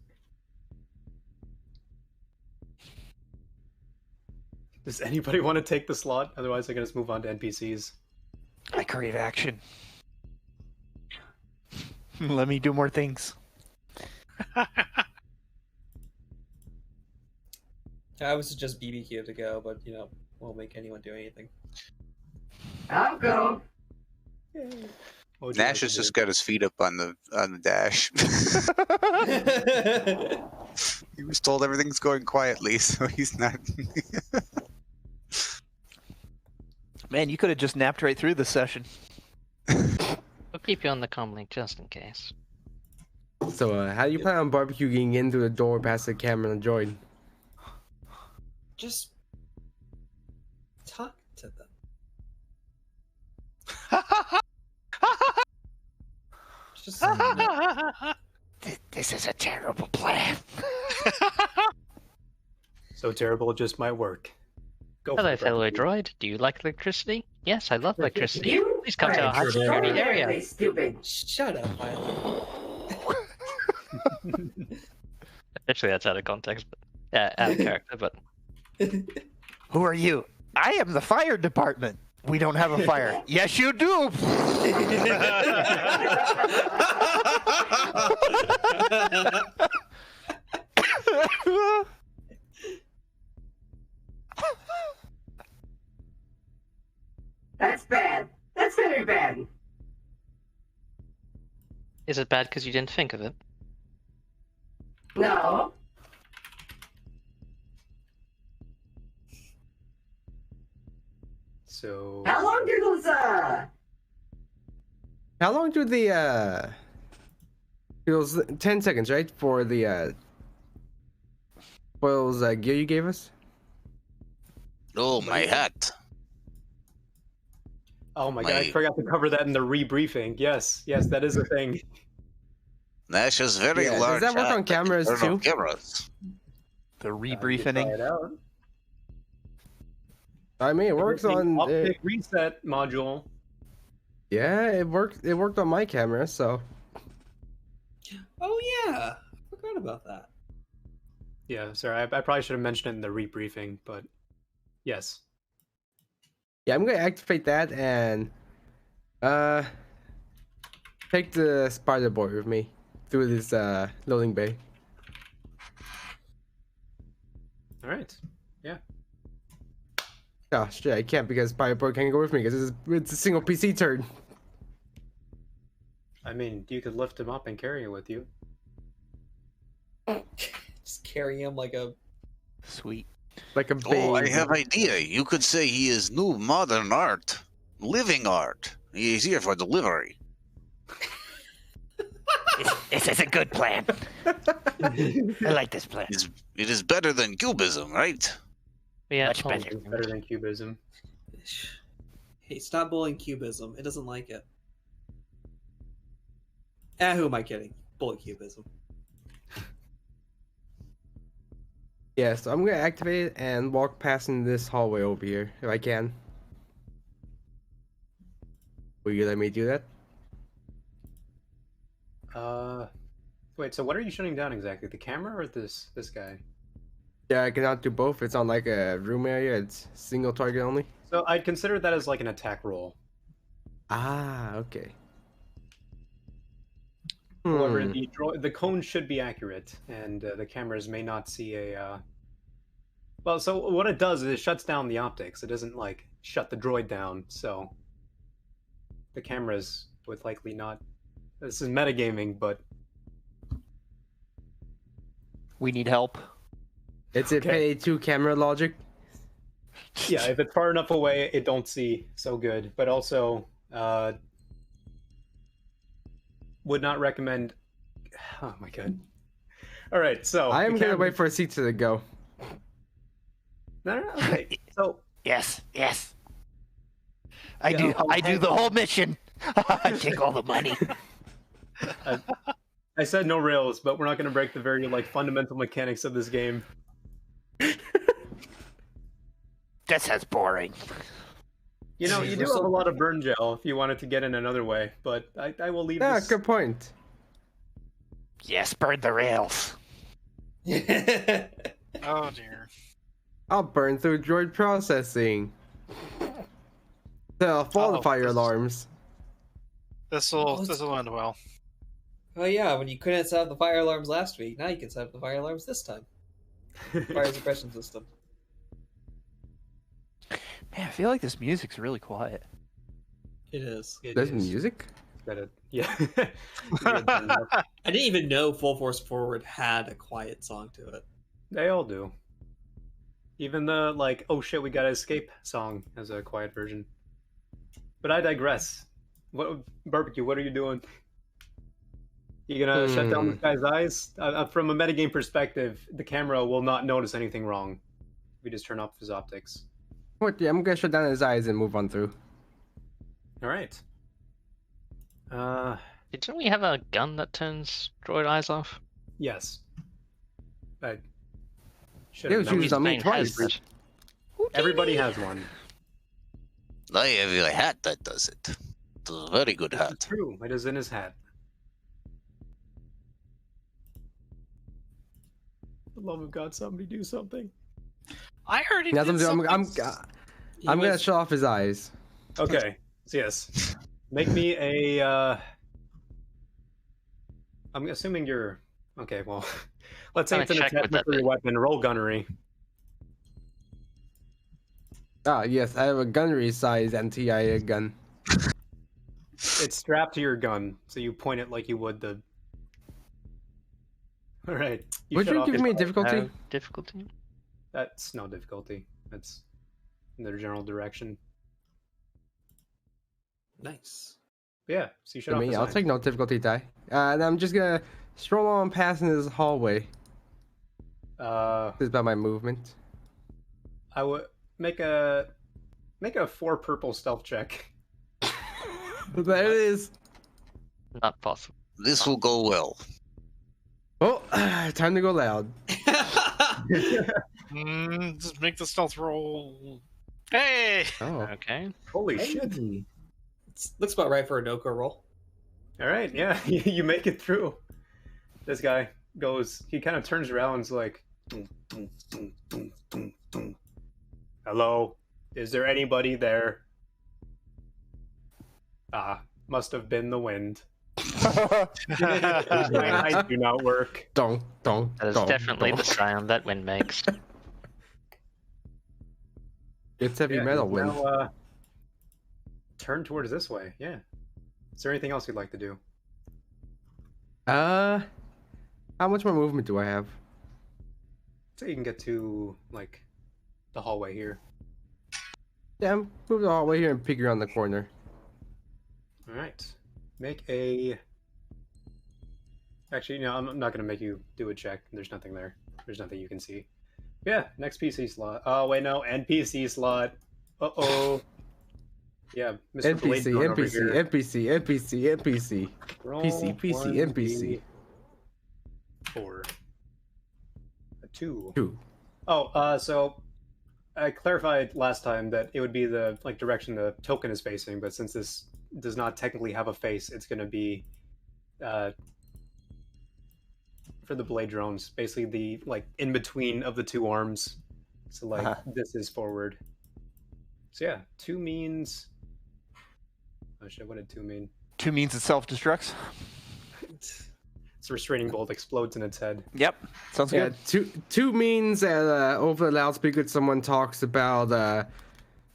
Does anybody want to take the slot? Otherwise, I can just move on to NPCs. I crave action. Let me do more things. I would suggest BBQ to go, but won't make anyone do anything. I'll go. What would you Nash like to has do? just got his feet up on the dash. He was told everything's going quietly, so he's not. Man, you could have just napped right through this session. We'll keep you on the comm link just in case. So, how do you plan on barbecuing into the door past the camera and droid? Just talk to them. Just This is a terrible plan. So terrible, it just might work. Go for Hello, it, fellow Bradley. droid. Do you like electricity? Yes, I love electricity. You Please come to are our high security area. extraordinarily stupid. shut up, Violet. Actually, that's out of context, but out of character. But Who are you? I am the fire department. We don't have a fire. Yes, you do. That's bad. That's very bad. is it bad because you didn't think of it? No. So How long do those How long do the it was 10 seconds, right? For the those gear you gave us? Oh, my hat. Oh my god, I forgot to cover that in the rebriefing. Yes, that is a thing. Nash is very Yeah, does large. that work hat on cameras can turn on too? Cameras. The You can rebriefing. try it out. I mean, it works on. Optic reset module. Yeah, it worked. It worked on my camera, so. Oh yeah, I forgot about that. Yeah, sorry, I probably should have mentioned it in the rebriefing, but yes. Yeah, I'm gonna activate that and take the spider boy with me through this loading bay. All right. Yeah. Oh shit, I can't because spider boy can't go with me because it's a single PC turn. I mean, you could lift him up and carry it with you. Just carry him like a. Sweet. Like a Oh, I baby. have idea. You could say he is new modern art. Living art. He is here for delivery. This is a good plan. I like this plan. It is better than cubism, right? Yeah, Much totally better. It's better than cubism. Hey, stop bullying cubism. It doesn't like it. Who am I kidding? Bully cubism. Yeah, so I'm gonna activate it and walk past in this hallway over here if I can. Will you let me do that? Wait. So what are you shutting down exactly? The camera or this guy? Yeah, I cannot do both. It's on like a room area. It's single target only. So I'd consider that as like an attack roll. Ah, okay. However, Hmm. the cone should be accurate, and the cameras may not see a. Well, so what it does is it shuts down the optics. It doesn't like shut the droid down. So the cameras would likely not. This is metagaming, but We need help. It's a Okay. pay 2 camera logic. Yeah, if it's far enough away, it don't see so good. But also, would not recommend. Oh my god! All right, so I am the gonna camera- wait for Sita to go. No. Okay. So Yes. I do the whole mission. I take all the money. I said no rails, but we're not going to break the very fundamental mechanics of this game. That sounds boring. You know, you do have a lot of burn gel if you wanted to get in another way, but I will leave Yeah, this. good point. Yes, burn the rails. Oh dear. I'll burn through droid processing. Set off all the fire alarms. This will end well. Oh yeah, when you couldn't set up the fire alarms last week, now you can set up the fire alarms this time. Fire suppression system. Man, I feel like this music's really quiet. It is. There's music? Yeah. I didn't even know Full Force Forward had a quiet song to it. They all do. Even the oh shit, we gotta escape song has a quiet version. But I digress. What barbecue? What are you doing? You gonna shut down this guy's eyes? From a metagame perspective, the camera will not notice anything wrong. We just turn off his optics. What? Yeah, I'm gonna shut down his eyes and move on through. All right. Didn't we have a gun that turns droid eyes off? Yes. I should It have was known. used on me Spain has twice. that. Everybody has one. I have a hat that does it. It's a very good It's hat. true. It is in his hat. For the love of God, somebody do something. I heard he Now, did I'm something. gonna shut off his eyes. Okay. So yes. Make me a. I'm assuming you're. Okay. Well, let's say Gonna it's an check with attack that for your bit. weapon. Roll gunnery. Ah, yes, I have a gunnery size anti-IA gun. It's strapped to your gun, so you point it like you would the. All right. Would shut you off give his me a eye. difficulty? Difficulty? That's no difficulty. That's in their general direction. Nice. Yeah. So you shut I off mean, his I'll eye. take no difficulty die. And I'm just gonna stroll on past in this hallway. This is about my movement. I would make a 4 purple stealth check. There it is. Not possible. This will go well. Oh, time to go loud. Just make the stealth roll. Hey! Oh, Okay. Holy shit! Looks about right for a no-co roll. All right, yeah, you make it through. This guy goes. He kind of turns around and's like, "Dum, dum, dum, dum, dum, dum. Hello, is there anybody there? Ah, must have been the wind. My eyes do not work. don't. That is definitely the sound that wind makes. It's heavy Yeah, metal wind. now, turn towards this way. Yeah. Is there anything else you'd like to do? How much more movement do I have? So you can get to the hallway here. Yeah, move the hallway here and peek around the corner. All right. Make a. Actually, no, I'm not gonna make you do a check. There's nothing there. There's nothing you can see. Yeah, next PC slot. Oh wait, no, NPC slot. Uh-oh. Yeah, Mr. Blade NPC, going over NPC, here. NPC. Roll PC, 1d4. A 2. 2. Oh, so I clarified last time that it would be the direction the token is facing, but since this does not technically have a face, it's going to be for the blade drones, basically the in between of the two arms. So this is forward. So yeah, 2 means. Oh shit! What did 2 mean? 2 means it self-destructs. It's a restraining bolt explodes in its head. Yep. Sounds Yeah, good. two means that over the loudspeaker someone talks about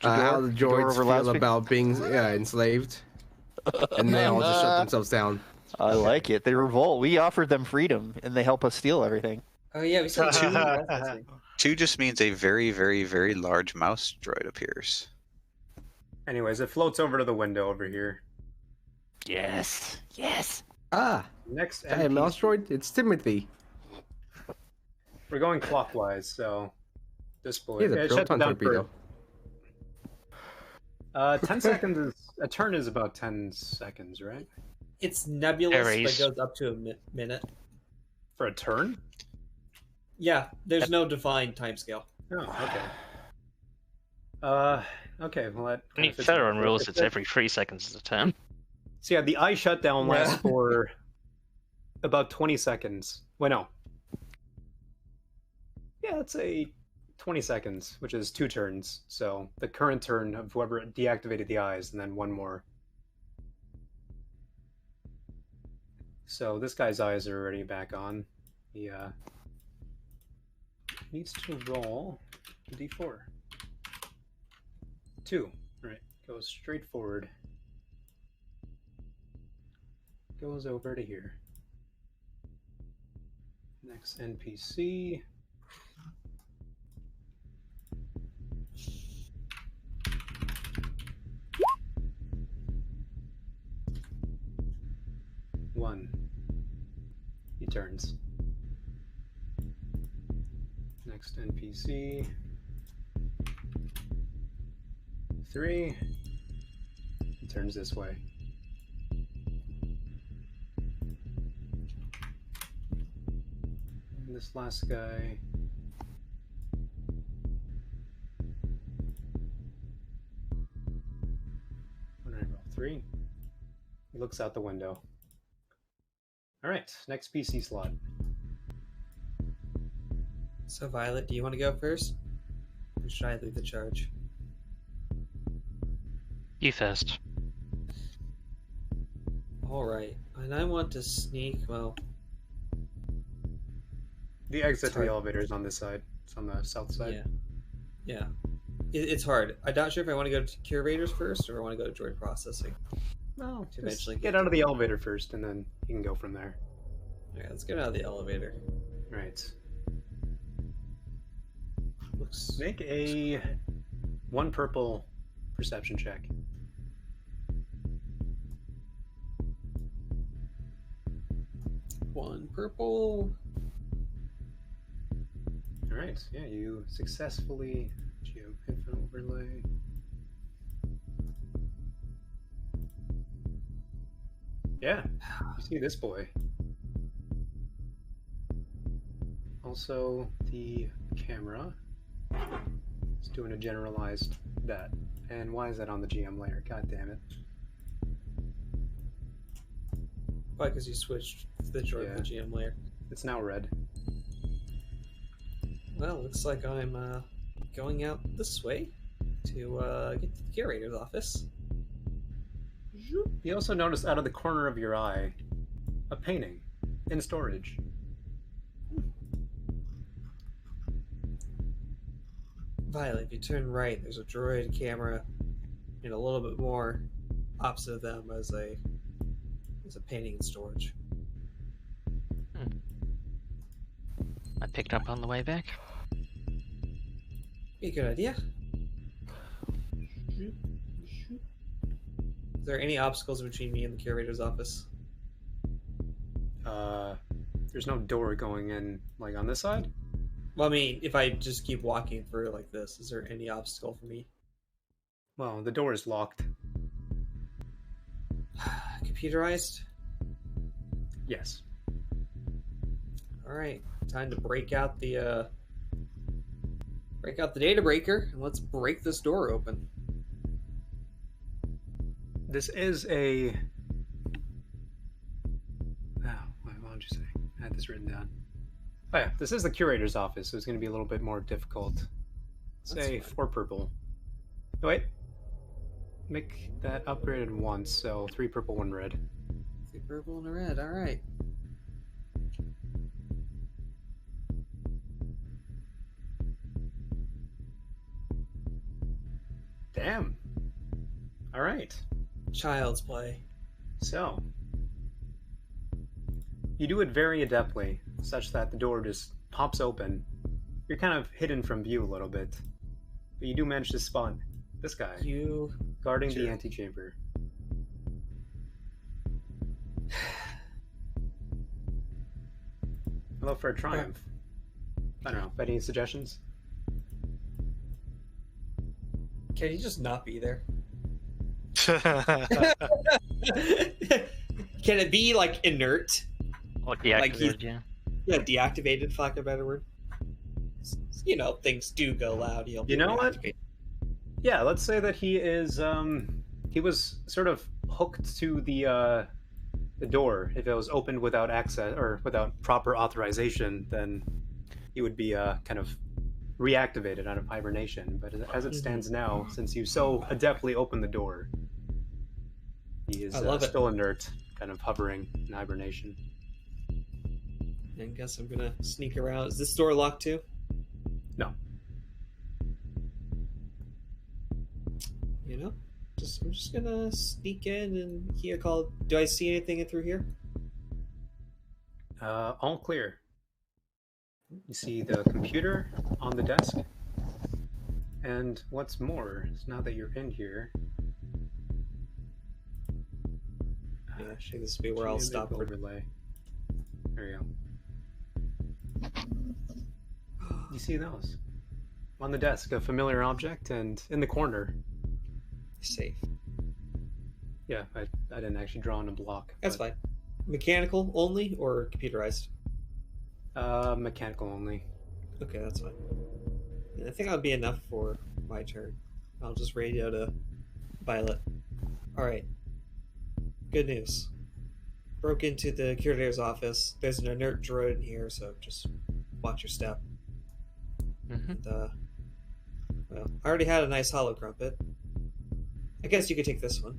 how the Fedor droids over feel loudspeaker? about being enslaved, and they all just shut themselves down. I like it. They revolt. We offered them freedom, and they help us steal everything. Oh yeah, we said Two. 2 just means a very, very, very large mouse droid appears. Anyways, it floats over to the window over here. Yes. Yes. Ah, Next giant NPC. mouse droid. It's Timothy. We're going clockwise, so this boy. He has a it shuts proton down torpedo. for 10 seconds. A turn is about 10 seconds, right? it's nebulous, Aries. but goes up to a minute. For a turn? Yeah, there's no defined timescale. Oh, okay. Okay, well that. I mean, kinda fits Federer in. rules it's every 3 seconds is a turn. So yeah, the eye shutdown lasts Yeah. for about 20 seconds. Wait, no. Yeah, let's say 20 seconds, which is 2 turns. So the current turn of whoever deactivated the eyes, and then one more. So this guy's eyes are already back on. He needs to roll a d4. 2. Right. Goes straight forward. Goes over to here. Next NPC. One. He turns. Next NPC. 3. He turns this way. And this last guy. When I roll 3, he looks out the window. All right, next PC slot. So, Violet, do you want to go first? Or should I lead the charge? You first. Alright. And I want to sneak, well, The exit to Sorry. the elevator is on this side. It's on the south side. yeah. It's hard. I'm not sure if I want to go to curators first or I want to go to droid processing. Well, To just eventually get get out of the elevator first, and then you can go from there. Alright, let's get out of the elevator. Right. Looks Make a 1 purple perception check. one purple. All right. Yeah, you successfully Geo-Info overlay. Yeah, you see this boy. Also, the camera is doing a generalized that. And why is that on the GM layer? God damn it. Why? Because you switched the droid to the GM layer. It's now red. Well, looks like I'm going out this way to get to the curator's office. You also notice out of the corner of your eye a painting in storage. Violet, if you turn right, there's a droid camera, and a little bit more opposite of them as a painting in storage. I picked up on the way back. Be a good idea. Is there any obstacles between me and the curator's office? There's no door going in, like, on this side? Well, I mean, if I just keep walking through like this, is there any obstacle for me? Well, the door is locked. Computerized? Yes. Alright, time to break out the data breaker, and let's break this door open. This is a... what did you say? I had this written down. Oh yeah, this is the curator's office, so it's going to be a little bit more difficult. Say 4 purple. Oh, wait. Make that upgraded once, so 3 purple, 1 red. 3 purple and a red, alright. Damn. Alright. Child's play. So, you do it very adeptly, such that the door just pops open. You're kind of hidden from view a little bit, but you do manage to spot this guy You guarding Sure. the antechamber. Hello for a triumph. I don't know. Any suggestions? can you just not be there? Can it be like inert? Or Like he's- deactivated, yeah. Yeah, deactivated, for lack of a better word. You know, things do go loud. You'll You know what? reactivate. Yeah, let's say that he is. He was sort of hooked to the door. If it was opened without access or without proper authorization, then he would be kind of reactivated out of hibernation. But as it stands now, since you so adeptly opened the door, he is I love it. still inert, kind of hovering in hibernation. I guess I'm gonna sneak around. Is this door locked too? No. You know, I'm just gonna sneak in and hear a call. Do I see anything in through here? All clear. You see the computer on the desk. And what's more is now that you're in here. Yeah, actually, this will be where I'll stop for. Overlay. There you go. You see those? On the desk, a familiar object, and in the corner. Safe. Yeah, I didn't actually draw on a block. That's fine. Mechanical only or computerized? Mechanical only. Okay, that's fine. And I think that'll be enough for my turn. I'll just radio to Violet. Alright. Good news. Broke into the curator's office. There's an inert droid in here, so just watch your step. And, well, I already had a nice hollow crumpet. I guess you could take this one.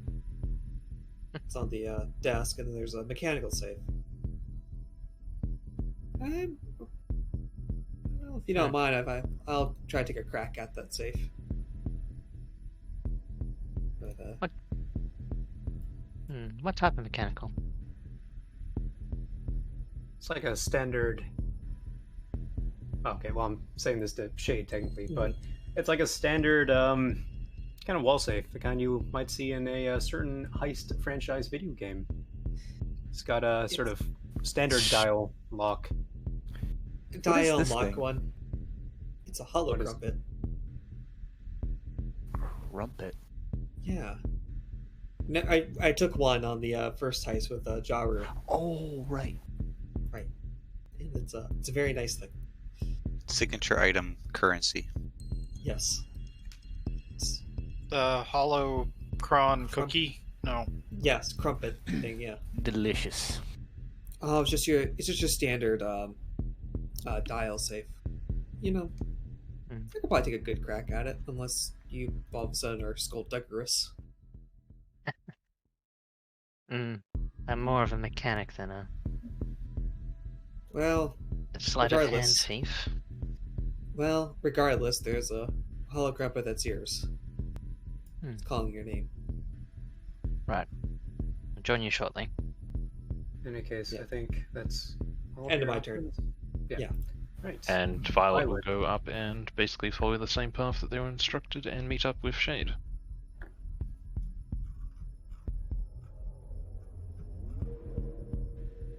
It's on the desk, and then there's a mechanical safe. Well, if you don't mind, I'll try to take a crack at that safe. But, What type of mechanical? It's like a standard. Okay, well, I'm saying this to Shade technically, but it's like a standard kind of wall safe, the kind you might see in a certain heist franchise video game. It's got a sort of standard dial lock. dial this lock thing? one. It's a hollow What is- crumpet. Rumpet. Yeah. No, I took one on the first heist with Jaru. Oh, right. Right. And it's a very nice thing. Signature item currency. Yes. The hollow cron cookie? No. Yes, crumpet thing, yeah. Delicious. Oh, it's just your standard dial safe. You know, I could probably take a good crack at it, unless you all of a sudden are skullduggerous. I'm more of a mechanic than a Well, sleight of hand Regardless. thief. regardless, there's a hollow crumpet that's yours. It's calling your name. Right. I'll join you shortly. In any case, Yeah. I think that's all End of your my turn. options. Yeah. Right. And Violet will Violet. go up and basically follow the same path that they were instructed and meet up with Shade.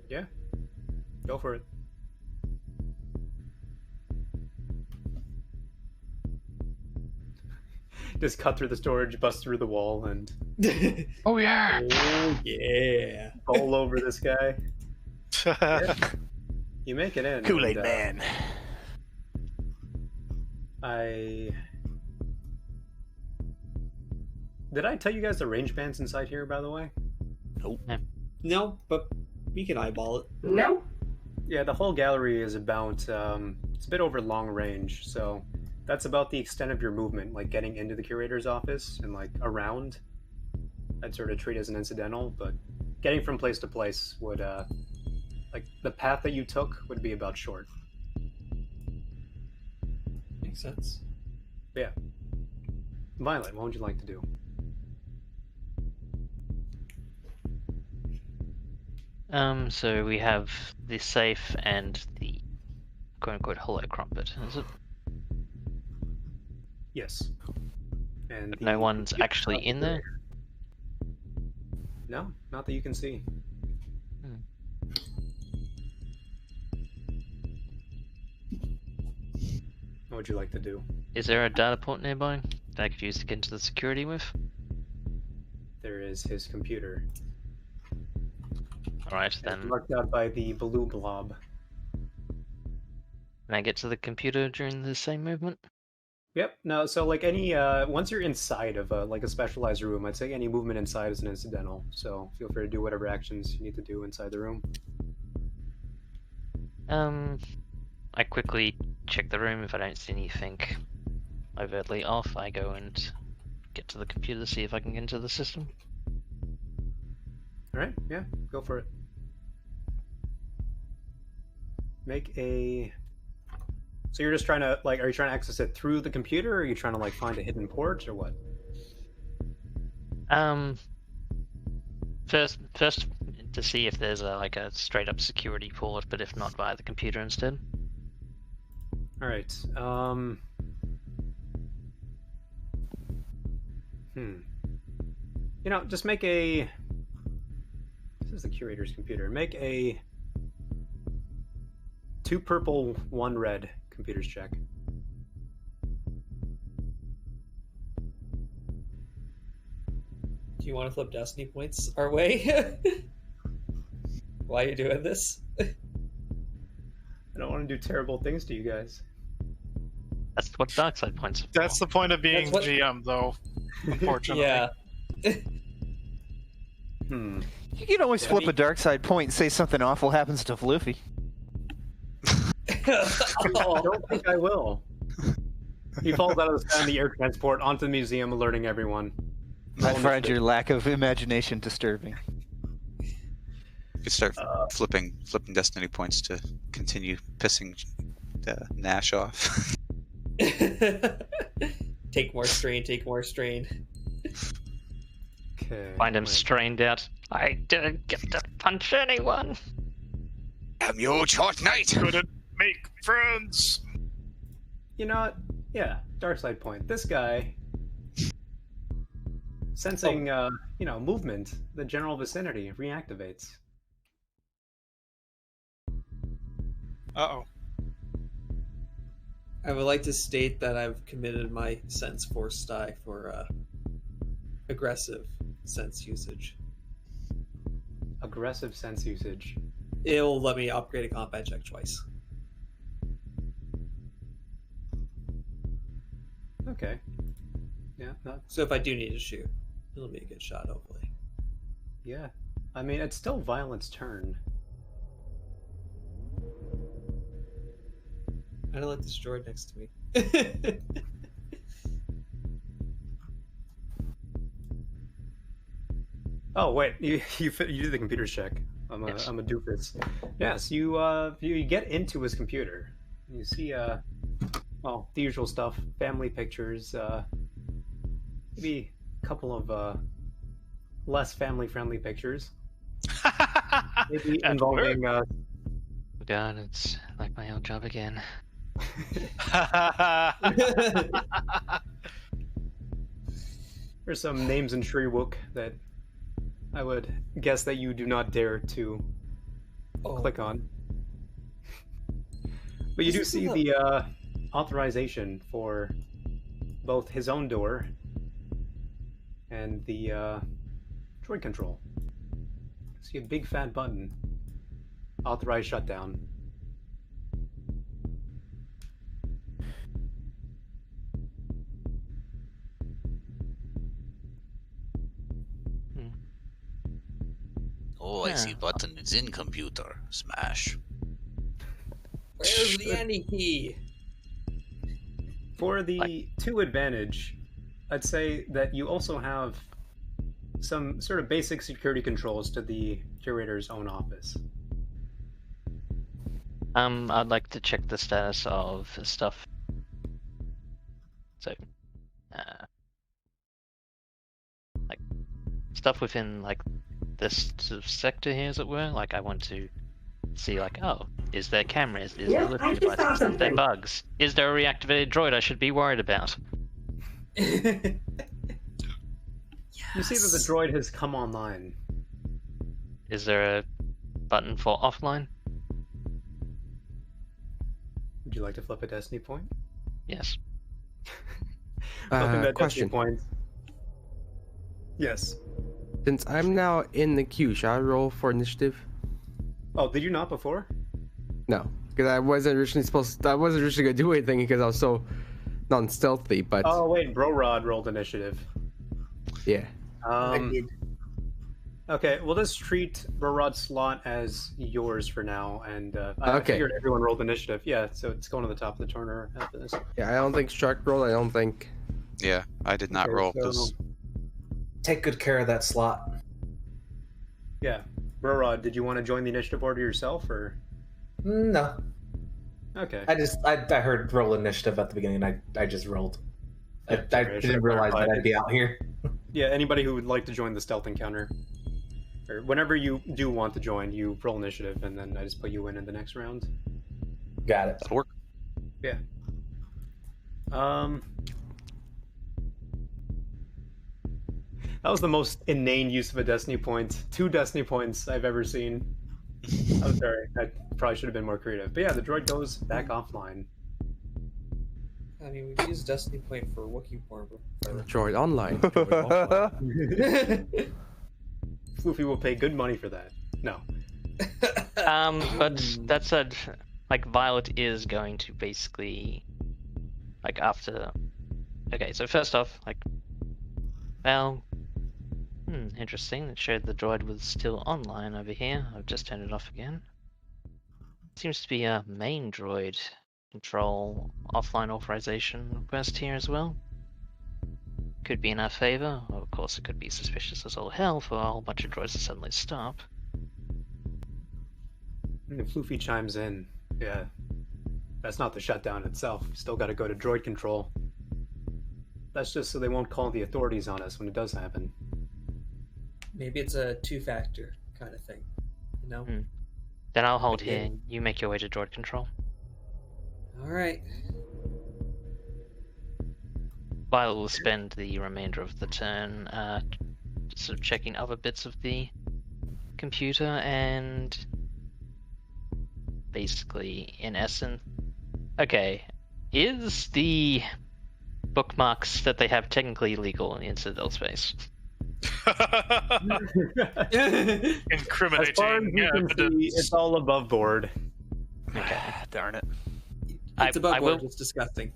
Yeah. Go for it. Just cut through the storage, bust through the wall, and Oh yeah! Oh, yeah. bowl over this guy. Yeah. You make it in. Kool-Aid and, Man. Did I tell you guys the range bands inside here, by the way? No, but we can eyeball it. No. Yeah, the whole gallery is about, it's a bit over long range, so that's about the extent of your movement, like getting into the curator's office and like around. I'd sort of treat as an incidental, but getting from place to place would, like the path that you took would be about short. Makes sense. Yeah. Violet, what would you like to do? So we have the safe and the quote-unquote hollow crumpet, is it? Yes. And But no one's actually in there? No, not that you can see. What would you like to do? Is there a data port nearby that I could use to get into the security with? There is his computer. Alright, It's then marked out by the blue blob. can I get to the computer during the same movement? Yep. No. So like any once you're inside of like a specialized room, I'd say any movement inside is an incidental. So feel free to do whatever actions you need to do inside the room. I quickly check the room. If I don't see anything overtly off, I go and get to the computer to see if I can get into the system. All right. Yeah. Go for it. Make a. So you're just trying to like, are you trying to access it through the computer, or are you trying to like find a hidden port, or what? First to see if there's like a straight up security port, but if not, via the computer instead. All right. You know, just make a. This is the curator's computer. Make a 2 purple, 1 red computers check. Do you want to flip destiny points our way? Why are you doing this? I don't want to do terrible things to you guys. That's what dark side points are for. That's the point of being GM, though. Unfortunately. Yeah. You can always flip a dark side point and say something awful happens to Floofy. I don't think I will. He falls out of the sky in the air transport onto the museum, alerting everyone. I find your lack of imagination disturbing. You could start flipping destiny points to continue pissing Nash off. Take more strain, take more strain. Okay. Find him strained out. I didn't get to punch anyone. Damn you, short night! Couldn't make friends! You know what? Yeah, dark side point. This guy, sensing, you know, movement, the general vicinity, reactivates. Uh-oh. I would like to state that I've committed my sense force die for aggressive sense usage. Aggressive sense usage. It'll let me upgrade a combat check twice. Okay. Yeah, So if I do need to shoot, it'll be a good shot, hopefully. yeah. I mean, it's still Violet's turn. I don't like this droid next to me. Oh wait, you did the computer check. I'm a doofus. Yes, you get into his computer. You see well, the usual stuff: family pictures, maybe a couple of less family-friendly pictures. Maybe involving. God, it's like my old job again. There's some names in Shriwook that I would guess that you do not dare to click on. But you do see the authorization for both his own door and the droid control. See a big fat button. Authorize shutdown. Oh, I see button is in computer. Smash. Where's the any key? For the 2 advantage, I'd say that you also have some sort of basic security controls to the curator's own office. I'd like to check the status of stuff. So, like stuff within like this sort of sector here, as it were. Like I want to see, like, oh, Is there cameras? Is Yeah, there I lifting just saw devices? Is there something. bugs? Is there a reactivated droid I should be worried about? You see that the droid has come online. Is there a button for offline? Would you like to flip a destiny point? Yes. Flipping that Question. destiny point. Yes. Since I'm now in the queue, should I roll for initiative? Oh, did you not before? No, because I wasn't originally gonna do anything because I was so non-stealthy. But Oh wait, Brorod rolled initiative. yeah, I did. Okay, we'll just treat Brorod's slot as yours for now, and I Okay. figured everyone rolled initiative. Yeah, so it's going to the top of the turner after this. yeah. I don't think Shark rolled. I don't think. Yeah, I did not Okay, roll so- because Take good care of that slot. Yeah, Brorod, did you want to join the initiative order yourself, or? No, Okay. I heard roll initiative at the beginning. I just rolled. I sorry, I didn't should realize that clarify. I'd be out here. Yeah, anybody who would like to join the stealth encounter, or whenever you do want to join, you roll initiative, and then I just put you in the next round. Got it. that'll work. Yeah. That was the most inane use of a destiny point. 2 destiny points I've ever seen. I'm sorry. I probably should have been more creative. But yeah, the droid goes back offline. I mean, we've used Destiny Point for Wookiee porn before. Droid online. Droid offline. Floofy will pay good money for that. No. But that said, like Violet is going to basically, like after. Okay, so first off, like, well, interesting. It showed the droid was still online over here. I've just turned it off again. Seems to be a main droid control offline authorization request here as well. Could be in our favor, or of course it could be suspicious as all hell for a whole bunch of droids to suddenly stop. And Floofy chimes in. Yeah. That's not the shutdown itself. Still got to go to droid control. That's just so they won't call the authorities on us when it does happen. Maybe it's a 2-factor kind of thing, you know? Then I'll hold Okay. here. You make your way to droid control. All right. Violet will spend the remainder of the turn just sort of checking other bits of the computer and basically, in essence, okay, is the bookmarks that they have technically illegal in Citadel space? Incriminating As far as you can evidence. see, it's all above board. Okay. Darn it. It's above I board. will- It's disgusting.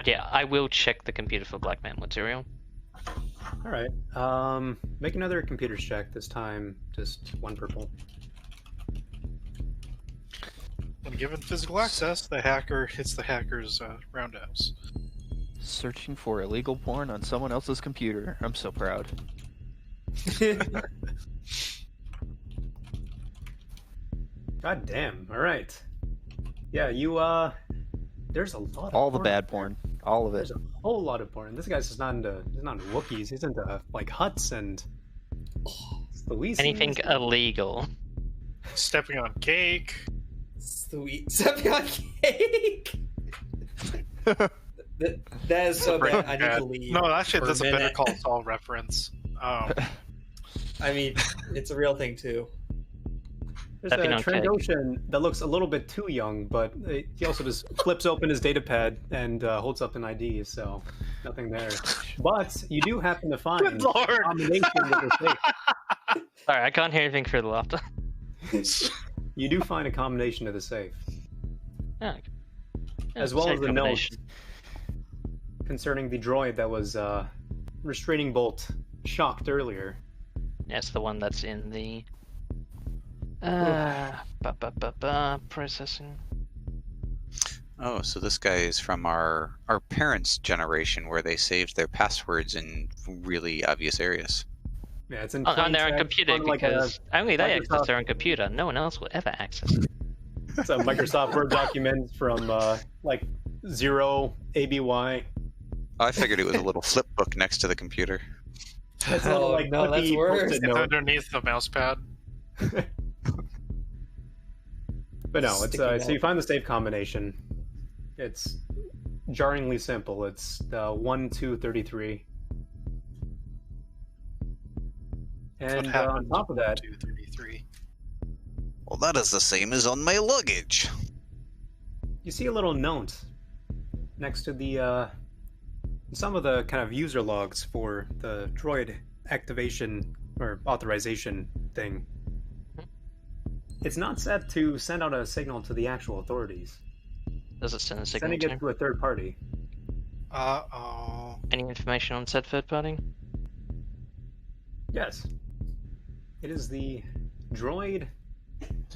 Yeah, I will check the computer for blackmail material. All right. Make another computer check. This time, just 1 purple. When given physical access, the hacker hits the hacker's roundhouse. Searching for illegal porn on someone else's computer. I'm so proud. God damn. All right. Yeah, you there's a lot of All the porn bad out there. porn. All of it. There's a whole lot of porn. This guy's just not into Wookiees. He's into like huts and Louise. Anything illegal. Stepping on cake. Sweet. Seppion cake! That is so bad. I need to leave. No, actually, for that's a minute. Better Call Saul reference. I mean, it's a real thing, too. There's Stepping a on cake. Trandoshan that looks a little bit too young, but he also just flips open his data pad and holds up an ID, so nothing there. But you do happen to find Good lord. a combination with the safe. Sorry, I can't hear anything through the laughter. You do find a combination of the safe, Oh, as well same as the note combination. concerning the droid that was restraining bolt shocked earlier. Yes, the one that's in the processing. Oh, so this guy is from our parents' generation where they saved their passwords in really obvious areas. Yeah, it's in On plain their own text, computer, on, like, because only they access Microsoft- their own computer. No one else will ever access it. It's a Microsoft Word document from like 0 ABY. I figured it was a little flip book next to the computer. It's a little, Oh, like, no, that's clippy worse. Post-it It's note. underneath the mouse pad. But no, it's Sticky so you note. find the save combination. It's jarringly simple. It's 1, 2, 33. And What on happened? top of that, 233. Well, that is the same as on my luggage. you see a little note next to the some of the kind of user logs for the droid activation or authorization thing. It's not set to send out a signal to the actual authorities. Does it send a It's signal sending to? it to a third party. Uh-oh. Any information on said third party? Yes. It is the Droid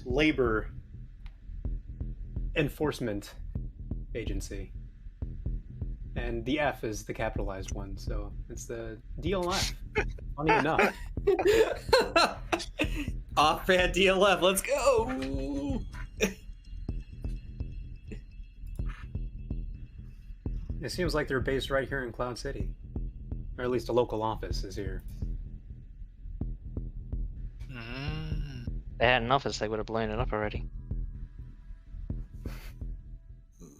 Labor Enforcement Agency. And the F is the capitalized one, so it's the DLF. Funny enough. Off-brand DLF, let's go! It seems like they're based right here in Cloud City. Or at least a local office is here. Mm. They had an office, they would have blown it up already.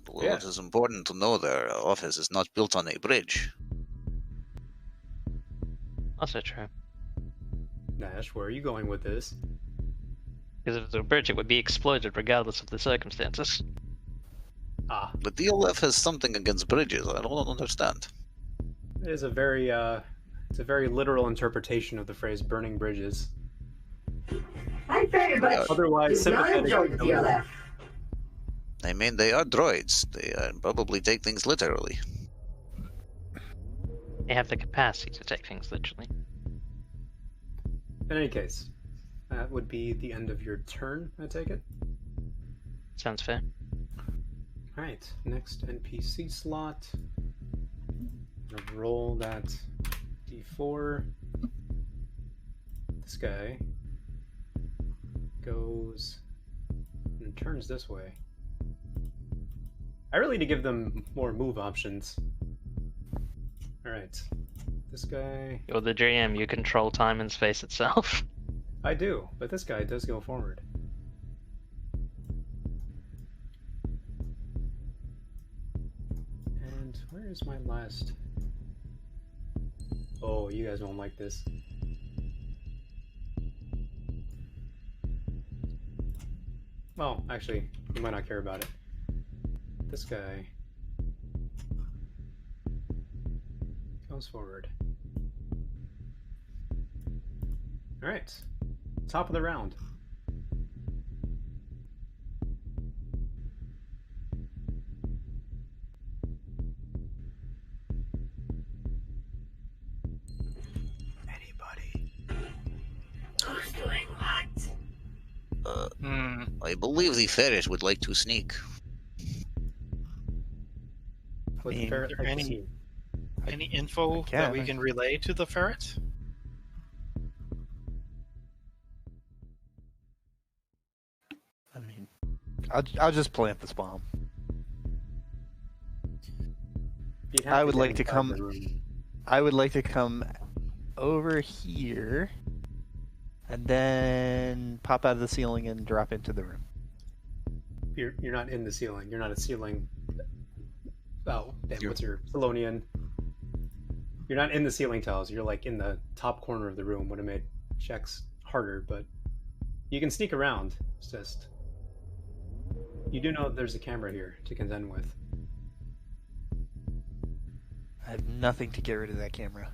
Well, Yeah. it is important to know their office is not built on a bridge. Also true. Nash, where are you going with this? Because if it was a bridge, it would be exploded regardless of the circumstances. Ah, The DLF has something against bridges. I don't understand. it is a very it's a very literal interpretation of the phrase burning bridges. I very much Otherwise, do not enjoy sympathetic. DLF. I mean, they are droids. They probably take things literally. They have the capacity to take things literally. In any case, that would be the end of your turn, I take it? Sounds fair. Alright, next NPC slot. Gonna roll that d4. This guy goes and turns this way. I really need to give them more move options. Alright, this guy... You're the GM, you control time and space itself. I do, but this guy does go forward. And where is my last... Oh, you guys won't like this. Well, actually, you might not care about it. This guy goes forward. Alright. Top of the round. Anybody? Who's doing what? I believe the ferret would like to sneak. With mean, ferret Is there like any- Steve. Any info that we can relay to the ferret? I mean, I'll just plant this bomb. You'd have I would get like to inside come- the room. I would like to come over here and then pop out of the ceiling and drop into the room. You're not in the ceiling. You're not a ceiling. Oh, damn, You're- what's your Felonian? You're not in the ceiling tiles. You're like in the top corner of the room. Would have made checks harder, but you can sneak around. It's just you do know there's a camera here to contend with. I have nothing to get rid of that camera.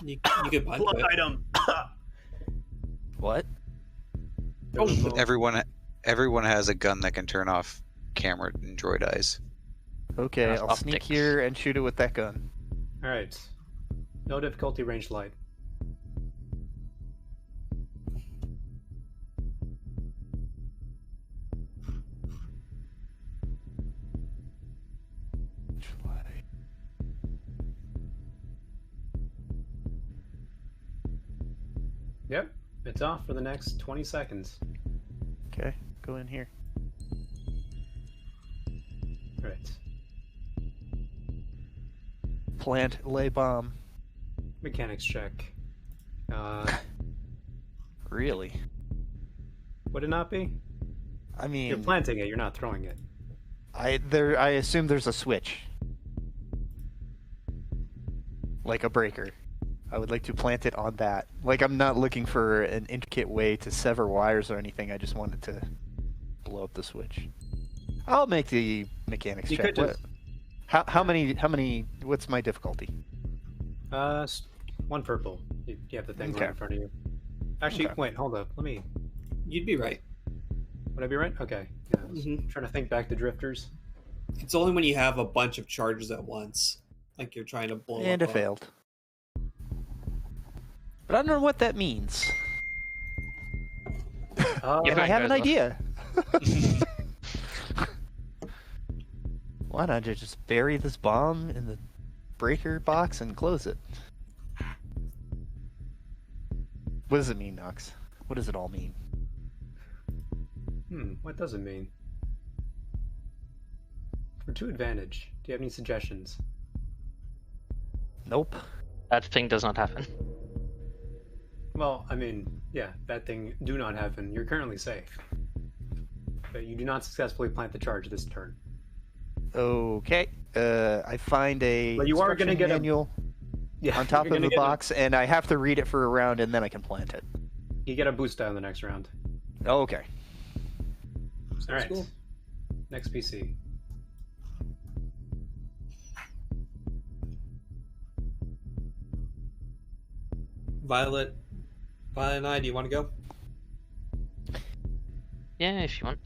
You could punch it. item. What? The remote- Everyone has a gun that can turn off camera and droid eyes. Okay, That's I'll sneak optics. here and shoot it with that gun. All right. No difficulty, range light. Yep, it's off for the next 20 seconds. Okay, go in here. Right. Plant, lay bomb. Mechanics check. Really? Would it not be? I mean, You're planting it. You're not throwing it. I assume there's a switch, like a breaker. I would like to plant it on that. Like, I'm not looking for an intricate way to sever wires or anything. I just wanted to blow up the switch. I'll make the mechanics You check. could just- How many? What's my difficulty? 1 purple. You have the thing Okay. right in front of you. Actually, Okay. wait, hold up. Let me. You'd be right. Would I be right? Okay. Yeah, I was Mhm. trying to think back to drifters. It's only when you have a bunch of charges at once, like you're trying to blow And up it failed. But I don't know what that means. Your And I phone have an goes off. idea. Why not just bury this bomb in the breaker box and close it? What does it mean, Nox? What does it all mean? What does it mean? For 2 advantage, do you have any suggestions? Nope. That thing does not happen. Well, I mean, yeah, that thing do not happen. You're currently safe. But you do not successfully plant the charge this turn. Okay. I find a But you are gonna instruction get a- manual Yeah, on top you're of gonna the get box, and I have to read it for a round, and then I can plant it. You get a boost die on the next round. Okay. All right. cool. Next PC. Violet and I, do you want to go? Yeah, if you want.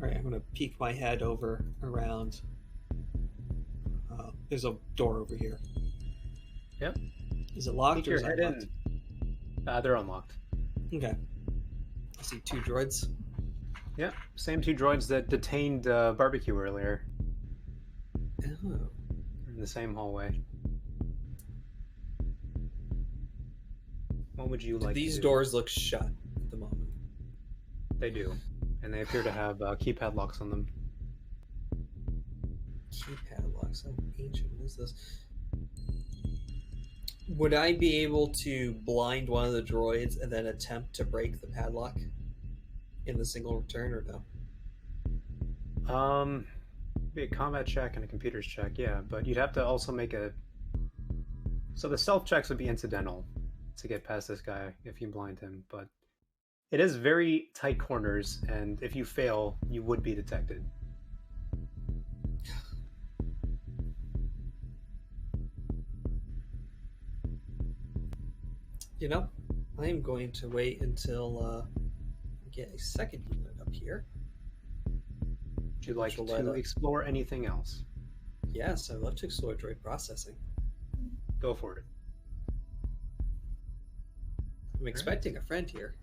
All right, I'm gonna peek my head over around. There's a door over here. Yep. Is it locked Peek or your is head it unlocked? in. They're unlocked. Okay. I see 2 droids. Yeah, same 2 droids that detained Barbecue earlier. Oh. In the same hallway. What would you like These to... doors look shut at the moment. They do. And they appear to have keypad locks on them. Keypad locks. How ancient is this? Would I be able to blind one of the droids and then attempt to break the padlock in the single turn, or no? Be a combat check and a computer's check, yeah, but you'd have to also make a... So the stealth checks would be incidental to get past this guy if you blind him, but it is very tight corners, and if you fail, you would be detected. You know, I am going to wait until I get a second unit up here. Would you like Which will light to up. explore anything else? Yes, I'd love to explore droid processing. Go for it. I'm expecting a friend here.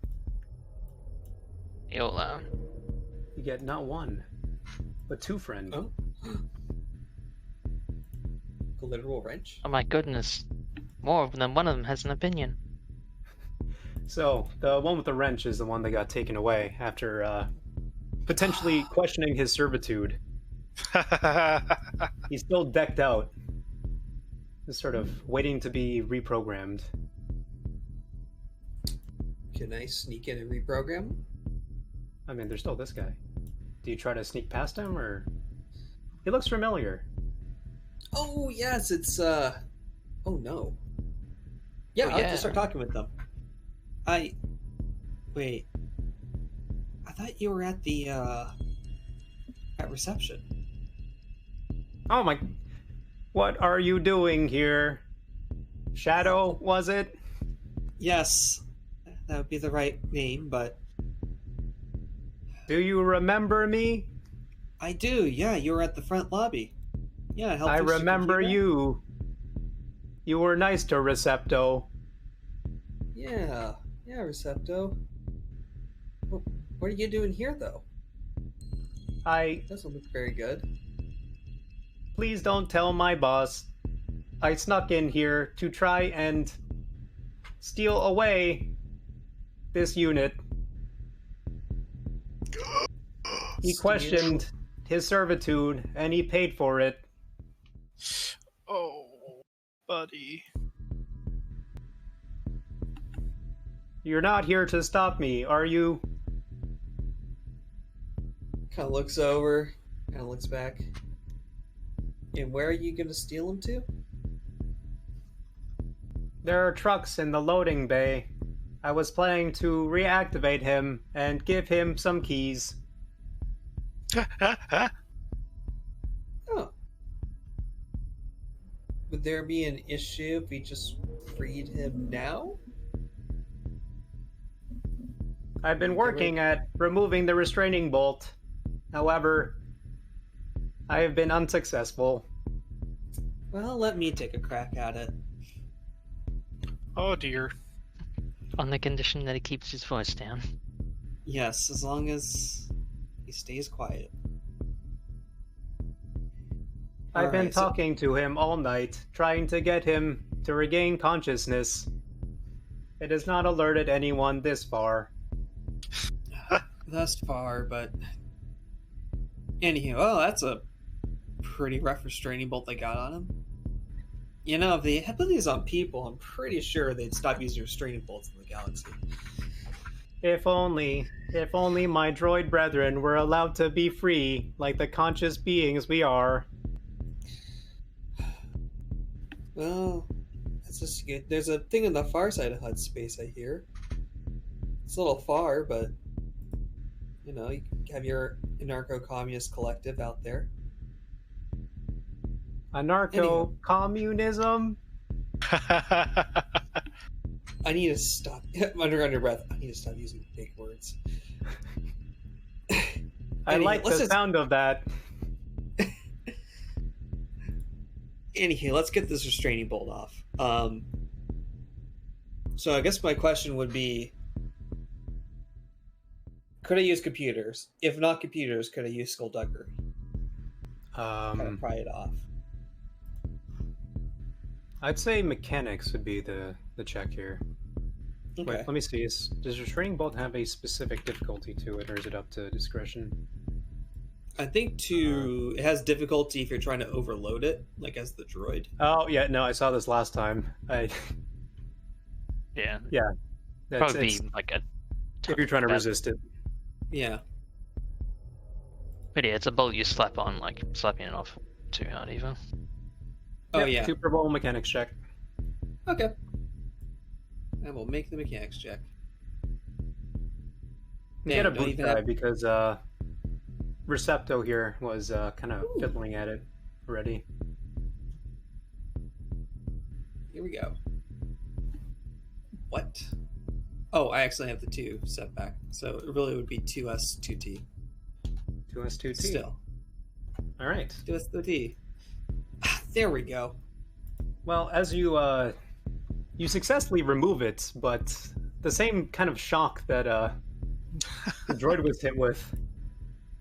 You'll, You get not 1, but 2 friend. Oh. The literal wrench? oh my goodness. More than one of them has an opinion. So, the one with the wrench is the one that got taken away after potentially questioning his servitude. He's still decked out. Just sort of waiting to be reprogrammed. Can I sneak in and reprogram? I mean, there's still this guy. Do you try to sneak past him, or... He looks familiar. Oh, yes, it's, Oh, no. Yeah, Oh, I'll have yeah. to start talking with them. Wait. I thought you were at the, at reception. Oh my... What are you doing here? Shadow, was it? Yes, that would be the right name, but Do you remember me? I do, yeah, you were at the front lobby. Yeah, helped I fix the remember computer. you. You were nice to Recepto. Yeah, Recepto. What are you doing here, though? Doesn't look very good. Please don't tell my boss. I snuck in here to try and steal away this unit. He questioned his servitude, and he paid for it. Oh, buddy. You're not here to stop me, are you? Kind of looks over, kind of looks back. And where are you going to steal him to? There are trucks in the loading bay. I was planning to reactivate him and give him some keys. Oh. Would there be an issue if we just freed him now? I've been working at removing the restraining bolt. However, I have been unsuccessful. Well, let me take a crack at it. Oh dear. On the condition that he keeps his voice down. Yes, as long as he stays quiet. I've been Alright, so- talking to him all night, trying to get him to regain consciousness. It has not alerted anyone this far. Thus far, but... Anywho, oh, that's a pretty rough restraining bolt they got on him. You know, if they had put these on people, I'm pretty sure they'd stop using restraining bolts in the galaxy. If only my droid brethren were allowed to be free, like the conscious beings we are. Well, that's just good. There's a thing on the far side of HUD space, I hear. It's a little far, but you know, you have your anarcho-communist collective out there. Anarcho-communism? I need to stop. Under breath. I need to stop using big words. I like the sound of that. Anywho, let's get this restraining bolt off. So I guess my question would be, could I use computers? If not computers, could I use skullduggery? Kind of pry it off. I'd say mechanics would be the check here. Okay. Wait, let me see. Does restraining bolt have a specific difficulty to it, or is it up to discretion? I think it has difficulty if you're trying to overload it, like as the droid. Oh yeah, no, I saw this last time. Yeah. Yeah. Probably be like a. If you're trying to resist it. Yeah. But yeah, it's a bolt you slap on, like slapping it off too hard either. Oh Yep, yeah. Super Bowl mechanics check. Okay. I will make the mechanics check. You get a boot die because Recepto here was kind of fiddling at it already. Here we go. What? Oh, I actually have the 2 setback, so it really would be 2S, 2T. 2S, 2T. Still. All right. 2S, 2T. There we go. Well, as you successfully remove it, but the same kind of shock that the droid was hit with,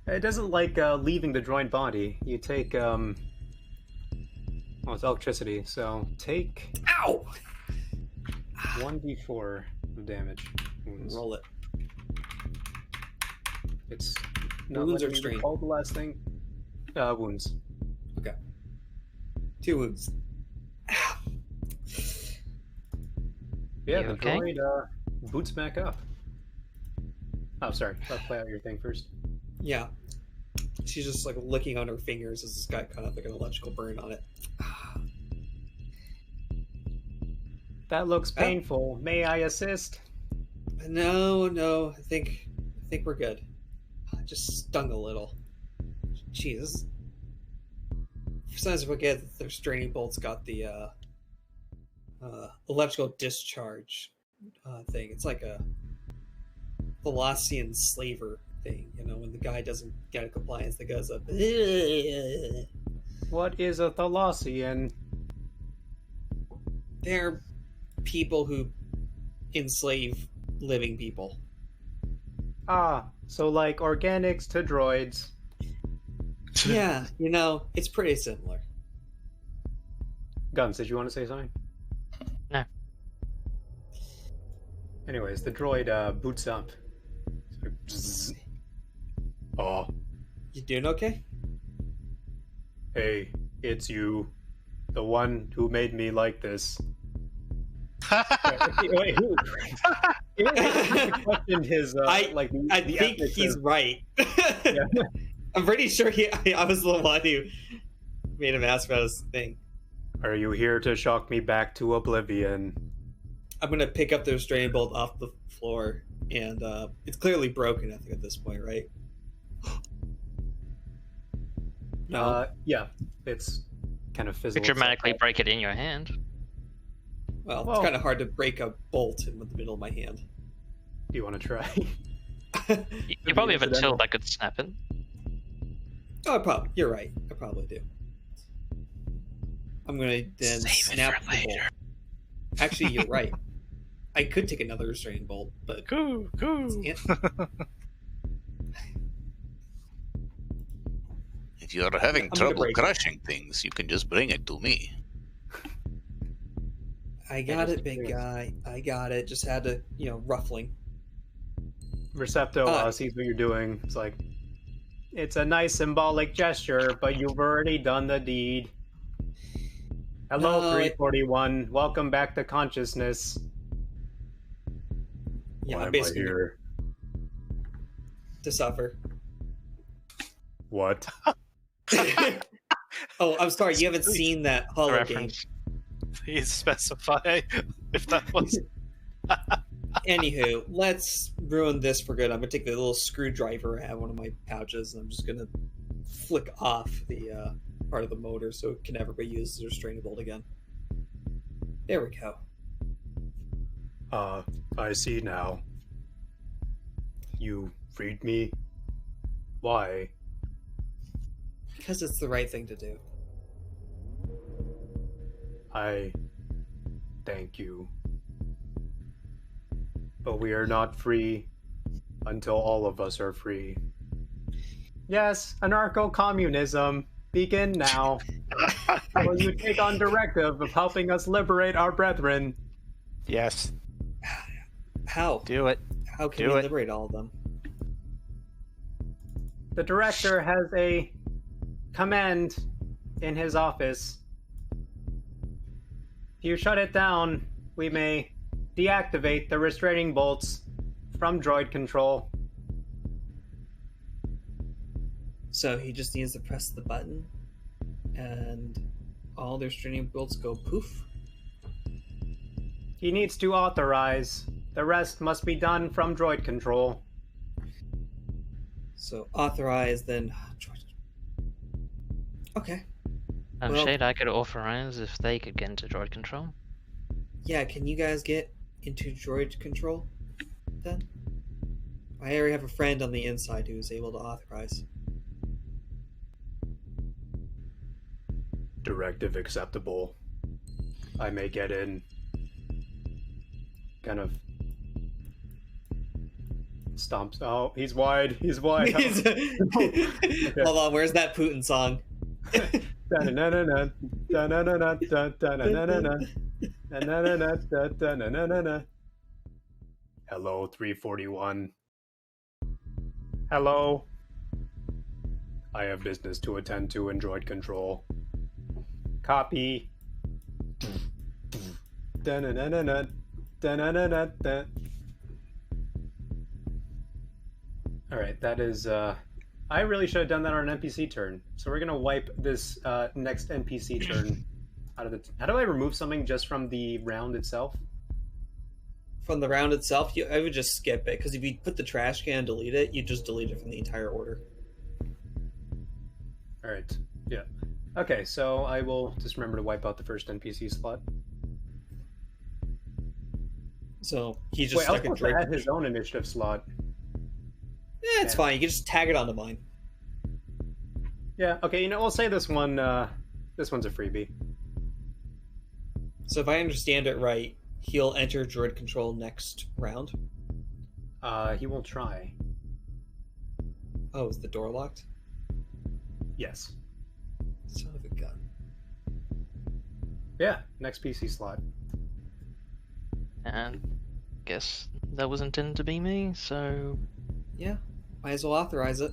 it doesn't like leaving the droid body. You take well, it's electricity, so take. Ow! 1d4 of damage. Wounds. Roll it. It's not Wounds or letting me strain? recall the last thing. Wounds. Okay. 2 wounds. Yeah, You the okay? droid boots back up. Oh, sorry. Let's play out your thing first. Yeah. She's just like licking on her fingers as it's got kind of like an electrical burn on it. That looks painful. May I assist? No. I think we're good. Just stung a little. Jesus. Sometimes I forget that the restraining bolt's got the electrical discharge thing. It's like a Velocian slaver thing, you know, when the guy doesn't get a compliance that goes up. What is a Thalassian? They're people who enslave living people. Ah, so like organics to droids. Yeah, you know, it's pretty similar. Guns, did you want to say something? No. Anyways, the droid boots up. Bzzz. Oh, You doing okay? hey, it's you. The one who made me like this. Wait, who? He questioned his I the think ethics he's of- right. Yeah. I'm pretty sure I was the one who made him ask about his thing. Are you here to shock me back to oblivion? I'm gonna pick up the restraining bolt off the floor, and it's clearly broken. I think at this point, right? No. Yeah, it's kind of You fizzled. could dramatically break it in your hand. Well, Well- it's kind of hard to break a bolt in the middle of my hand. Do you want to try? You probably have a incidental. tool that could snap it. Oh, you're right. I probably do. I'm gonna then snap the bolt. Actually, you're right. I could take another restraining bolt, but Go. If you're having I'm gonna trouble break it. crushing things, you can just bring it to me. I got just it, big curious. guy. I got it. Just had to, ruffling. Recepto sees what you're doing. It's like, it's a nice symbolic gesture, but you've already done the deed. Hello, No, 341. Welcome back to consciousness. Yeah, Why I'm am I basically here? to suffer. What? Oh, I'm sorry. You haven't seen that Hollow game. Reference. Please specify if that was. Anywho, let's ruin this for good. I'm gonna take the little screwdriver I have in one of my pouches, and I'm just gonna flick off the part of the motor so it can never be used as a restraining bolt again. There we go. I see now. You freed me? Why? Because it's the right thing to do. I thank you. But we are not free until all of us are free. Yes, anarcho-communism. Begin now. Will you take on directive of helping us liberate our brethren? Yes. How? Do it. How can Do we it. liberate all of them? The director has a command in his office. If you shut it down, we may deactivate the restraining bolts from droid control. So he just needs to press the button, and all their restraining bolts go poof. He needs to authorize. The rest must be done from droid control. So authorize, then. Okay. Well- Shade, I could authorize if they could get into droid control. Yeah, can you guys get into droid control then? I already have a friend on the inside who's able to authorize. Directive acceptable. I may get in. Kind of stomps. Oh, he's wide. He's wide. Hold on, where's that Putin song? Da-na-na-na-na, da-na-na-na, da-na-na-na-na, da-na-na-na-na-na-na-na. Hello, 341. Hello. I have business to attend to in droid control. Copy. Da-na-na-na-na, da-na-na-na-na. Alright, that is, I really should have done that on an NPC turn. So we're gonna wipe this next NPC turn out of the... How do I remove something just from the round itself? From the round itself, I would just skip it, because if you put the trash can and delete it, you just delete it from the entire order. Alright, yeah. Okay, so I will just remember to wipe out the first NPC slot. So he's just Wait, I was stuck in supposed to droid. add his own initiative slot. It's fine, you can just tag it onto mine. Yeah, okay, you know, we'll say this one, this one's a freebie. So if I understand it right, he'll enter droid control next round. He will try. Oh, is the door locked? Yes. Son of a gun. Yeah, next PC slot. And guess that was intended to be me, so Yeah, might as well authorize it.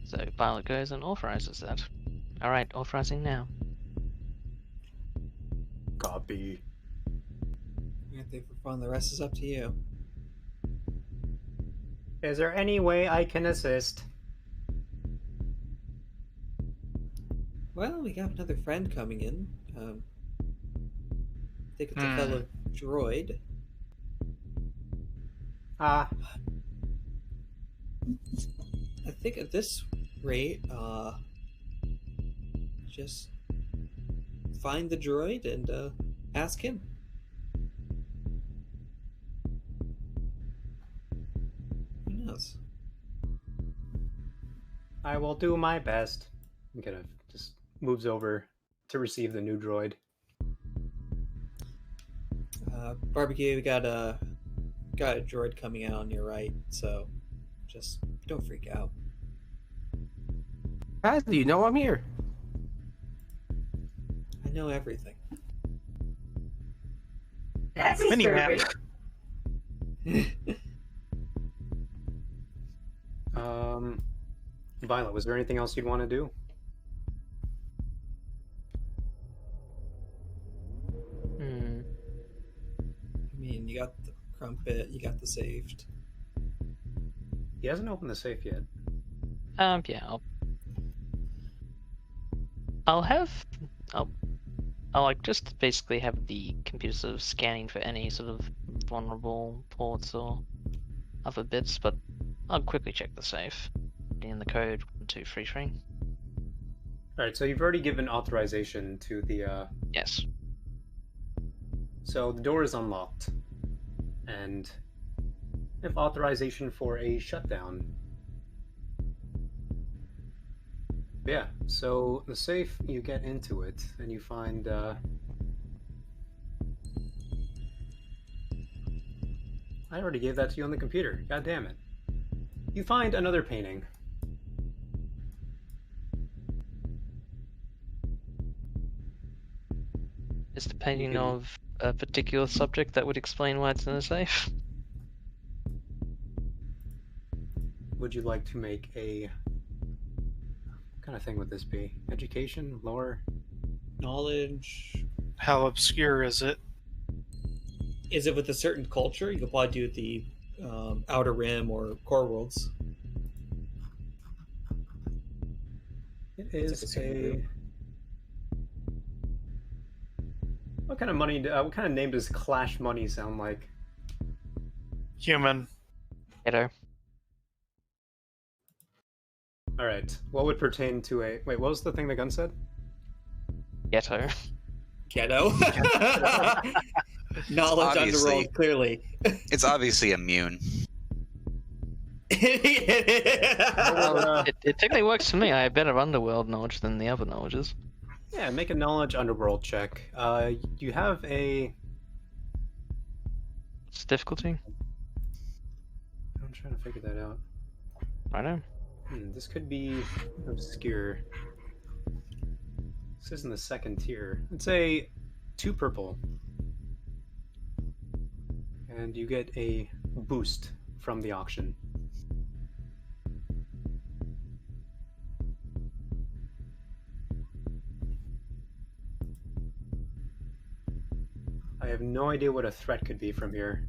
so Violet goes and authorizes that. Alright, authorizing now. Copy. I think for fun, the rest is up to you. Is there any way I can assist? Well, we got another friend coming in. I think it's a fellow droid. Ah, I think at this rate, just find the droid and ask him. Who knows? I will do my best. He kind of just moves over to receive the new droid. Barbecue, we got a droid coming out on your right, so just don't freak out. Guys, do you know I'm here? I know everything. That's Mini-map. disturbing. Violet, was there anything else you'd want to do? Hmm. I mean, you got the crumpet, you got the saved. He hasn't opened the safe yet. Yeah, I'll like just basically have the computer sort of scanning for any sort of vulnerable ports or other bits, but I'll quickly check the safe. In the code 1233. Alright, so you've already given authorization to the, Yes. So the door is unlocked. And if authorization for a shutdown. Yeah, so the safe, you get into it, and you find, I already gave that to you on the computer. God damn it. You find another painting. Is the painting of a particular subject that would explain why it's in a safe? Would you like to make a... What kind of thing would this be? Education? Lore? Knowledge. How obscure is it? Is it with a certain culture? You could probably do the Outer Rim or Core Worlds. It It's is like a certain group. What kind of money? What kind of name does Clash Money sound like? Human. Ghetto. All right. What would pertain to a? Wait, what was the thing the gun said? Ghetto. Ghetto. Knowledge Obviously. Underworld, clearly. It's obviously immune. It technically works for me. I have better underworld knowledge than the other knowledges. Yeah, make a knowledge underworld check. You have a. What's the difficulty? I'm trying to figure that out. I know. This could be obscure. This is in the second tier. It's a 2 purple. And you get a boost from the auction. I have no idea what a threat could be from here.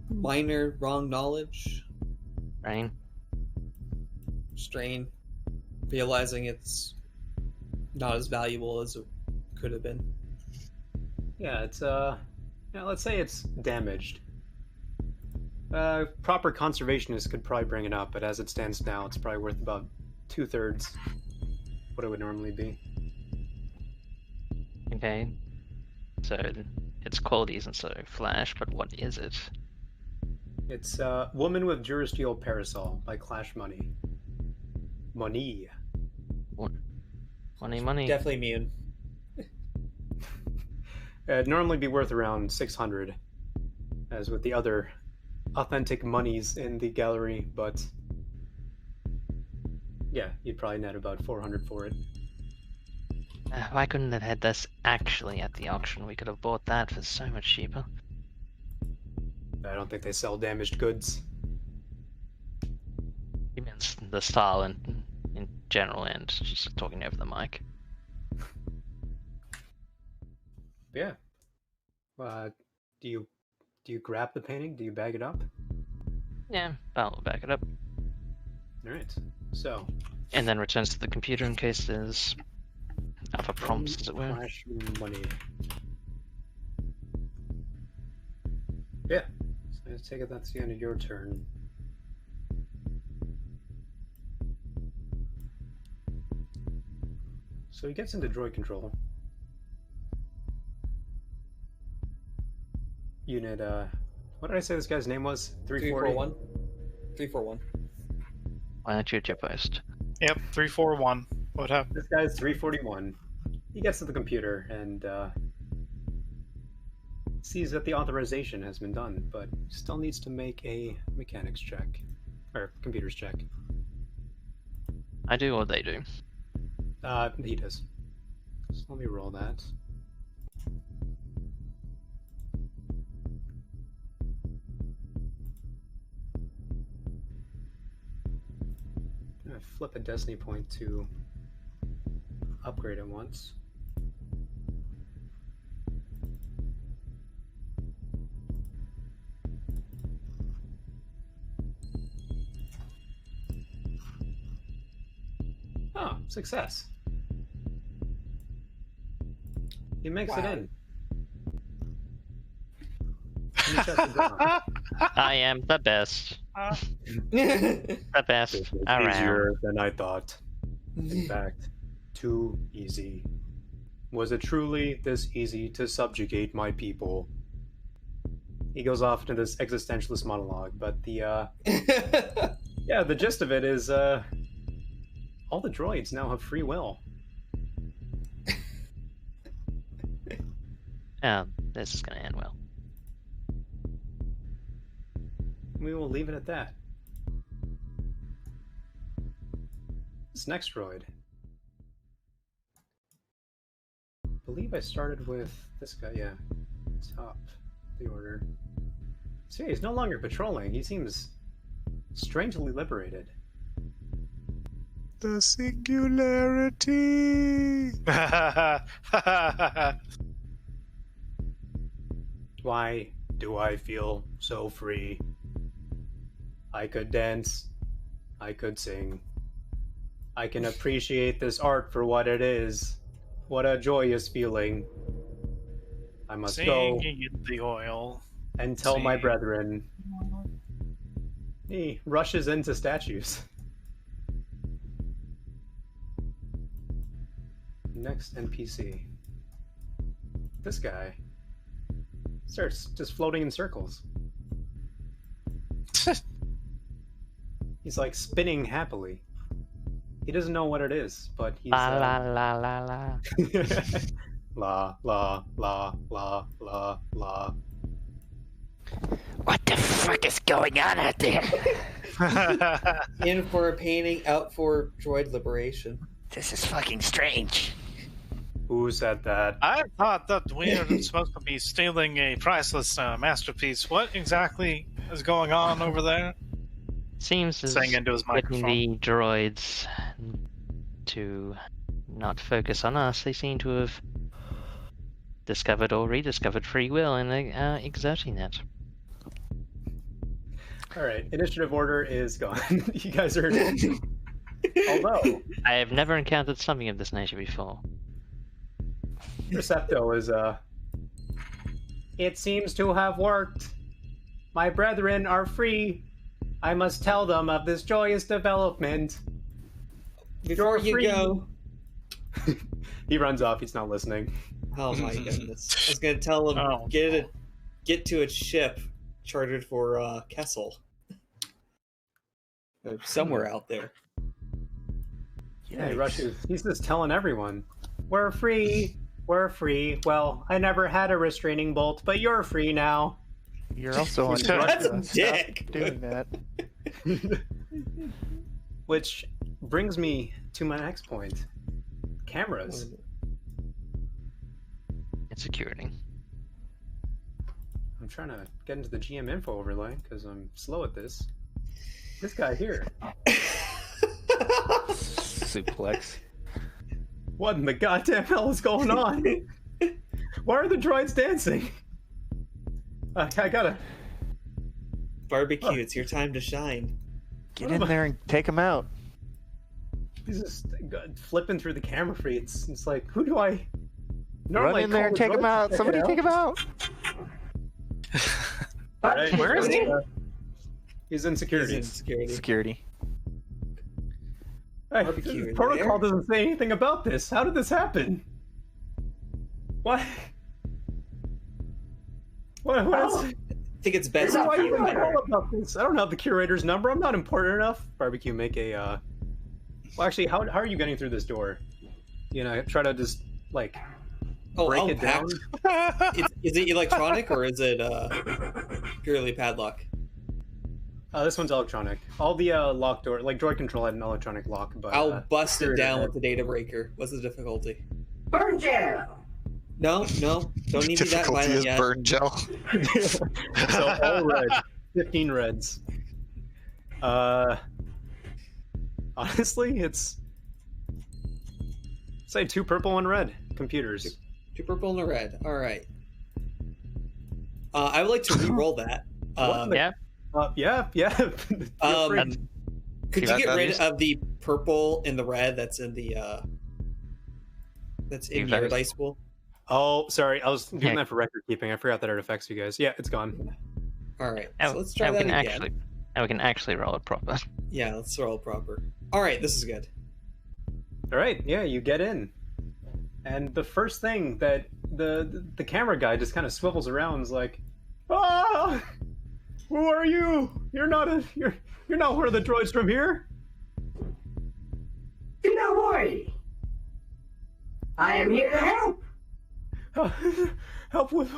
Minor wrong knowledge. Rain. Strain. Realizing it's not as valuable as it could have been. Yeah, it's let's say it's damaged. Proper conservationist could probably bring it up, but as it stands now, it's probably worth about 2/3 what it would normally be. Okay. So its quality isn't so flash, but what is it? It's Woman with Juristeel Parasol by Clash Money. Money. Money. Definitely immune. It'd normally be worth around 600, as with the other authentic monies in the gallery, but yeah, you'd probably net about 400 for it. Why couldn't it had this actually at the auction? We could have bought that for so much cheaper. I don't think they sell damaged goods. He means the style in general and just talking over the mic. Yeah. Do you grab the painting? Do you bag it up? Yeah, I'll back it up. All right. So. And then returns to the computer in case there's other prompts, as it were. Flash money. Yeah. So I take it that's the end of your turn. So he gets into droid control. Unit, what did I say this guy's name was? 340? 341. Why don't you at your post? Yep, 341. What happened? This guy's 341. He gets to the computer and sees that the authorization has been done, but still needs to make a mechanics check. Or computers check. I do or they do? He does. So let me roll that. I'm gonna flip a destiny point to upgrade it once. Oh, success. He makes it in. And he shuts it down. I am the best. The best This is around. easier than I thought. In fact, too easy. Was it truly this easy to subjugate my people? He goes off into this existentialist monologue, but the yeah, the gist of it is all the droids now have free will. This is gonna end well. We will leave it at that. This next droid. I believe I started with this guy, yeah. Top the order. So yeah, he's no longer patrolling. He seems strangely liberated. The singularity. Why do I feel so free? I could dance. I could sing. I can appreciate this art for what it is. What a joyous feeling. I must go Singing in the oil. and tell my Sing. brethren. He rushes into statues. Next NPC. This guy starts just floating in circles. He's like spinning happily. He doesn't know what it is, but he's La la la la la. la la la la la la. What the fuck is going on out there? In for a painting, out for droid liberation. This is fucking strange. Who said that? I thought that we were supposed to be stealing a priceless masterpiece. What exactly is going on over there? Seems as Saying into his getting microphone. the droids to not focus on us. They seem to have discovered or rediscovered free will, and they are exerting that. All right, initiative order is gone. You guys are. Although I have never encountered something of this nature before. Percepto is It seems to have worked. My brethren are free. I must tell them of this joyous development. Before you free. go. He runs off. He's not listening. Oh my goodness. I was gonna tell him Oh. get to a ship chartered for Kessel. Or somewhere out there. Yeah, he rushes. He's just telling everyone, "We're free. We're free." Well, I never had a restraining bolt, but you're free now. You're also on That's a drugs. Stop dick. doing that. Which brings me to my next point: cameras. And security. I'm trying to get into the GM info overlay because I'm slow at this. This guy here. Suplex. What in the goddamn hell is going on? Why are the droids dancing? I gotta... Barbecue, it's your time to shine. Get in there and take him out. He's just flipping through the camera feeds. It's like, who do I... Run in there and take him out. Somebody take him out. Right. Where is he? He's in security. He's in security. Security. Hey, Barbecue the in protocol there? doesn't say anything about this. How did this happen? What? What is... I think it's best. Why do if you you- know about this? I don't have the curator's number. I'm not important enough. Barbecue, make a... Well, actually, how are you getting through this door? You know, try to just, like... break I'll it pack. down. Is it electronic or is it purely padlock? This one's electronic. All the lock door, like droid control had an electronic lock, but I'll bust it curator down had- with the data breaker. What's the difficulty? Burn jail. No, don't need me that Difficulty violent is yet. burn gel. So all red, 15 reds. Honestly, it's say 2 purple, 1 red computers. 2 purple and a red. All right. I would like to re-roll that. Yeah. Yeah. Feel free. Could you That- get that rid is- of the purple and the red that's in the that's in That your is- dice pool? Oh, sorry. I was doing Yeah. that for record keeping. I forgot that it affects you guys. Yeah, it's gone. All right. Now, So let's try now that we can again. now we can actually roll it proper. Yeah, let's roll proper. All right, this is good. All right. Yeah, you get in, and the first thing that the camera guy just kind of swivels around and is like, "Ah, who are you? You're not one of the droids from here." Do not worry. I am here to help. Help with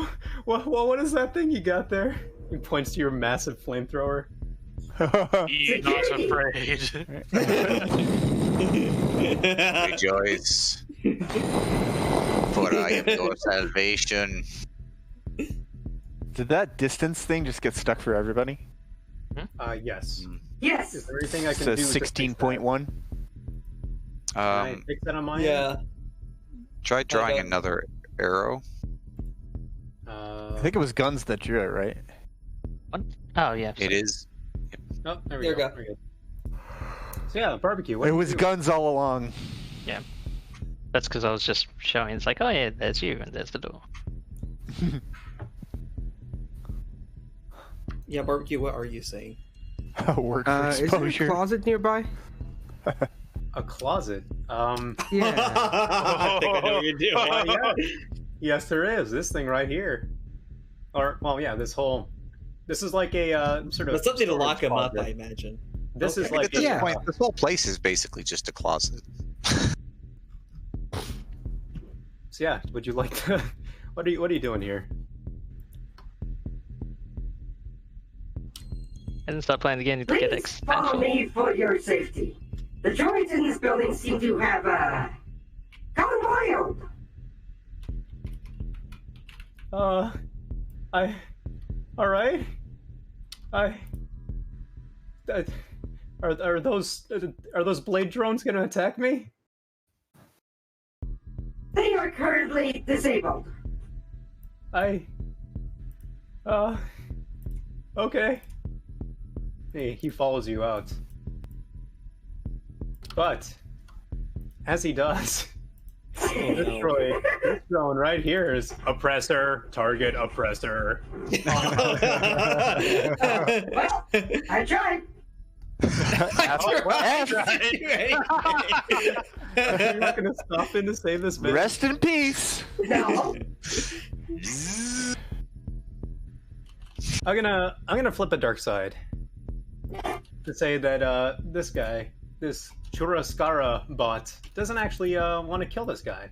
what is that thing you got there? He points to your massive flamethrower. Be not afraid. Rejoice, for I am your salvation. Did that distance thing just get stuck for everybody? Yes. Yes. Is there anything I can So do? 16.1. Can I fix that on my Yeah. Try drawing don't- another arrow. I think it was guns that drew it, right? What? Oh yeah. It is. Oh, there we There go. we go. Very good. So yeah, barbecue. What It do you was do? guns all along. That's because I was just showing. It's like, oh yeah, there's you, and there's the door. Yeah, barbecue. What are you saying? Work for Is there a exposure. closet nearby? A closet. Yeah. I think I know what you're doing. Yeah. Yes, there is. This thing right here. Or well, yeah, this is like a sort of. But something to lock storage him up, closet. I imagine. This is I mean, like at this Yeah. point, this whole place is basically just a closet. So yeah, would you like to? What are you doing here? And start playing the game to get Please follow expansion. me for your safety. The droids in this building seem to have gone wild. All right. Are those blade drones gonna attack me? They are currently disabled. Okay. He follows you out. But, as he does, this drone right here is oppressor, target oppressor. Well, I tried. You're not gonna stop in to save this man. Rest in peace. No. I'm gonna flip a dark side to say that this guy, this Churaskara bot, doesn't actually want to kill this guy.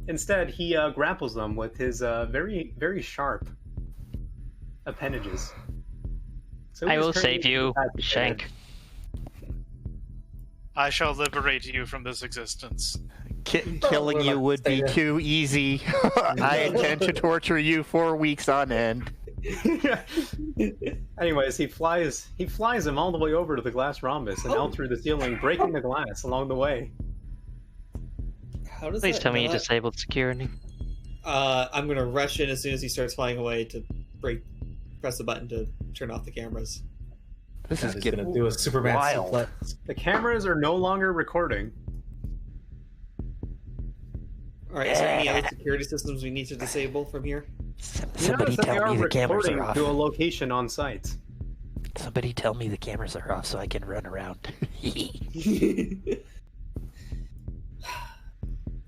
Instead, he grapples them with his very, very sharp appendages. So I he's will currently save you, attacking Shank. I shall liberate you from this existence. Killing you would be too easy. I intend to torture you for weeks on end. Anyways, he flies him all the way over to the glass rhombus and out through the ceiling, breaking the glass along the way. How does Please that tell me you not- disabled security. I'm gonna rush in as soon as he starts flying away to press the button to turn off the cameras. This is He's getting gonna do a Superman wild. suplex. The cameras are no longer recording. All right, is there any other security systems we need to disable from here? You notice that they are recording to a location on site. Somebody tell me the cameras are off so I can run around.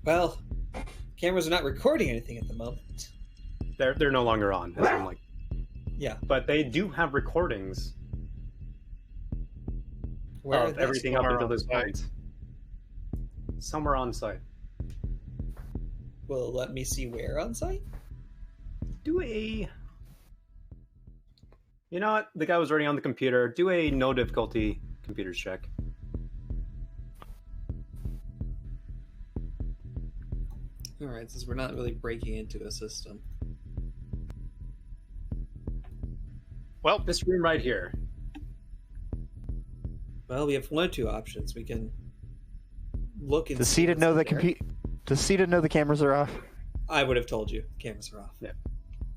Well, cameras are not recording anything at the moment. They're no longer on. As in, like, Yeah. but they do have recordings Where of everything up until this site. point. Somewhere on site. Will it let me see where on site? Do a. You know what? The guy was already on the computer. Do a no difficulty computers check. All right, since we're not really breaking into a system. Well, This room right here. Well, we have one or two options. We can look and Does see Sita what's know in the there. Does Sita know the cameras are off? I would have told you. Cameras are off. Yeah.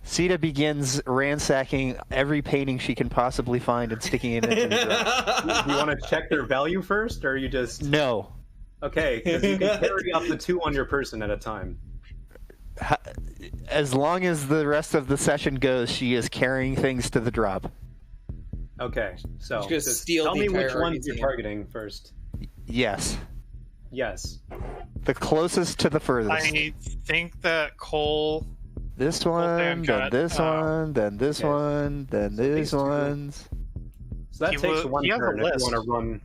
Sita begins ransacking every painting she can possibly find and sticking it into the drawer. Do you want to check their value first, or are you just No. okay? Because you can carry up to 2 on your person at a time. As long as the rest of the session goes, she is carrying things to the drop. Okay, so She's gonna just steal tell the me entire which ones RV you're team. targeting first. Yes. Yes. The closest to the furthest. I think that Cole. This Well, one, Dan then got, this one, then this okay. one, then these these two. ones. So that He takes will- one he has a turn if you list. want to run.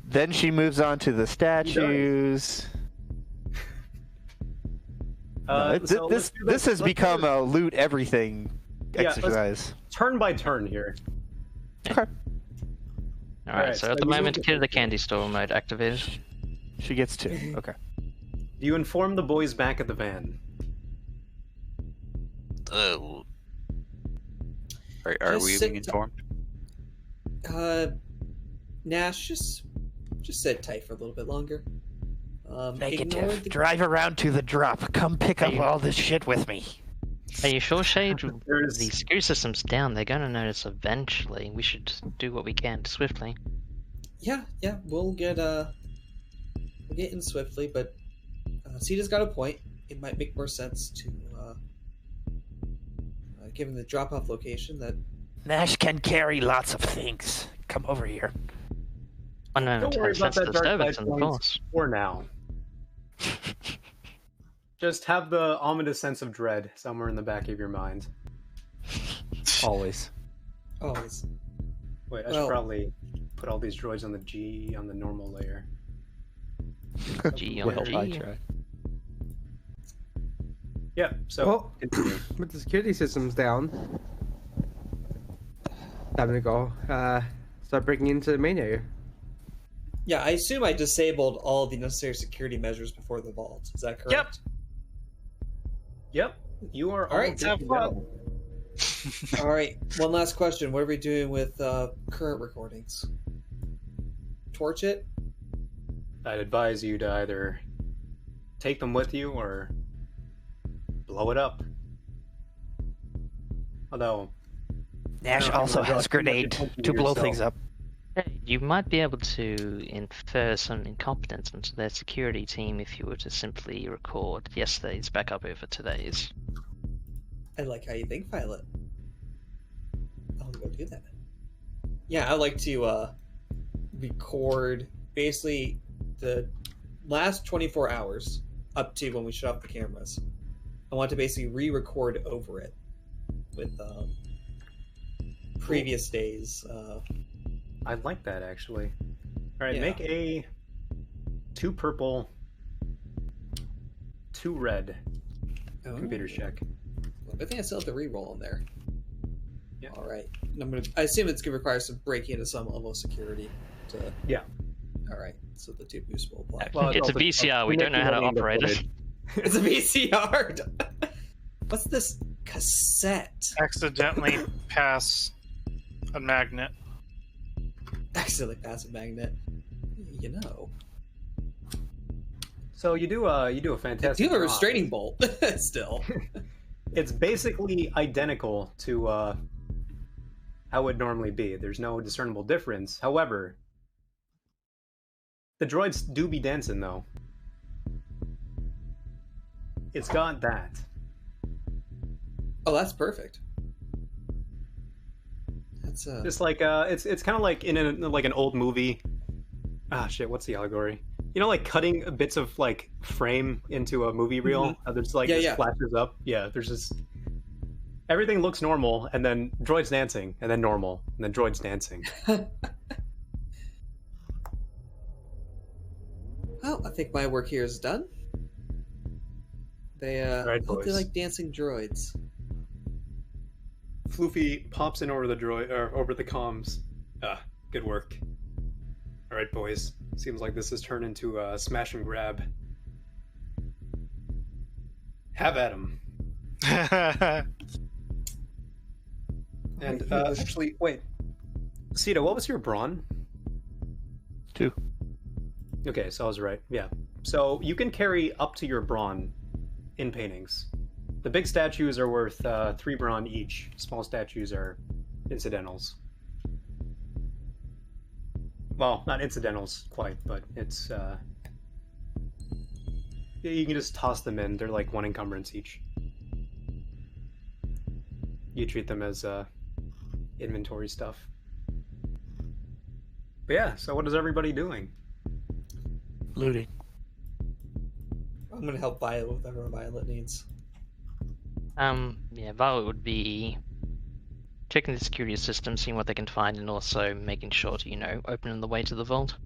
Then she moves on to the statues. So let's do This has Let's become do a loot everything Yeah, let's- exercise. turn by turn here. Okay. All right, Alright, so so at the you moment, need to- Kid of the Candy Store mode activated. She gets 2. Okay. You inform the boys back at the van. Are Just we sit being t- informed? Nash, just sit tight for a little bit longer. Ignore Negative. the- Drive around to the drop. Come pick up Are you- all this shit with me. Are you sure, Shade? There's- The security system's down. They're going to notice eventually. We should do what we can swiftly. Yeah, we'll get in swiftly, but Sita's got a point. It might make more sense to, given the drop-off location, that Nash can carry lots of things. Come over here. One moment, Don't worry I about sense that the dark disturbance side in the point force. for now. Just have the ominous sense of dread somewhere in the back of your mind. Always. always. Wait, I Well- should probably put all these droids on the G on the normal layer. G on Well, I G. tried. Yeah, so Well, continue. with the security systems down, time to go. Start breaking into the main area. Yeah, I assume I disabled all the necessary security measures before the vault. Is that correct? Yep, you are All right, good have to fun. go. All right. One last question. What are we doing with current recordings? Torch it? I'd advise you to either take them with you or blow it up. Although, Nash I don't also know, draw has too much grenade attention to to blow yourself. things up. You might be able to infer some incompetence into their security team if you were to simply record yesterday's backup over today's. I like how you think, Violet. I'll go do that. Yeah, I like to record basically the last 24 hours up to when we shut off the cameras. I want to basically re-record over it with previous days. I'd like that actually. All right, Yeah. make a 2 purple, 2 red computer check. I think I still have to re-roll in there. Yeah. All right. I assume it's going to require some breaking into some level of security. To... Yeah. All right. So the 2 boosts will apply. Well, It's a also- VCR, we don't know how to operate it. It's a VCR. What's this cassette? Accidentally pass a magnet. Accidentally pass a magnet. You know. So you do a I fantastic. do have a job. restraining bolt still. It's basically identical to how it would normally be. There's no discernible difference. However, the droids do be dancing, though. It's got that. Oh, that's perfect. That's Just like it's kind of like in like an old movie. Ah, shit. What's the allegory? You know, like cutting bits of like frame into a movie reel. There's like this flashes up. Yeah, there's just everything looks normal, and then droids dancing, and then normal, and then droids dancing. Well, I think my work here is done. They right, hope they boys. like dancing droids. Floofy pops in over the droid or over the comms. Ah, good work. All right, boys. Seems like this has turned into a smash and grab. Have at 'em. And actually, wait. Sita, what was your brawn? 2. Okay, so I was right. Yeah. So you can carry up to your brawn in paintings. The big statues are worth 3 brawn each. Small statues are incidentals. Well, not incidentals quite, but it's you can just toss them in. They're like 1 encumbrance each. You treat them as inventory stuff. But yeah, so what is everybody doing? Looting. I'm gonna help Violet with whatever Violet needs. Yeah, Violet would be checking the security system, seeing what they can find, and also making sure to, opening the way to the vault.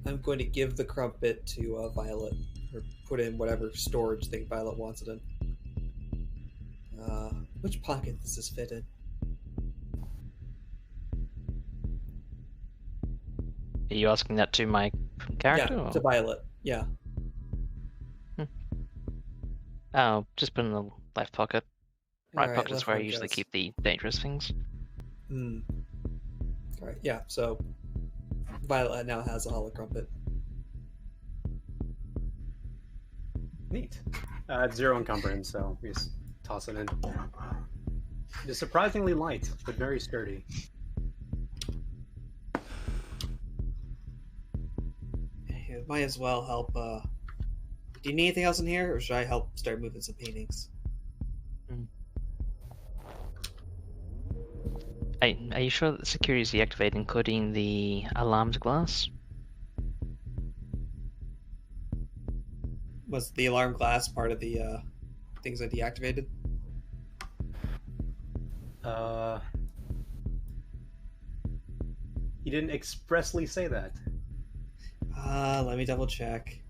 I'm going to give the crumpet to Violet, or put in whatever storage thing Violet wants it in. Which pocket does this fit in? Are you asking that to my character? Yeah, or? to Violet. Yeah. Oh, just put in the left pocket. Right Alright, pocket is left where I one usually goes. keep the dangerous things. Alright, yeah, so Violet now has a hollow crumpet. Neat. It's 0 encumbrance, so we just toss it in. It is surprisingly light, but very sturdy. Yeah, might as well help. Do you need anything else in here, or should I help start moving some paintings? Are you sure that the security is deactivated, including the alarmed glass? Was the alarm glass part of the things I deactivated? He didn't expressly say that. Let me double check.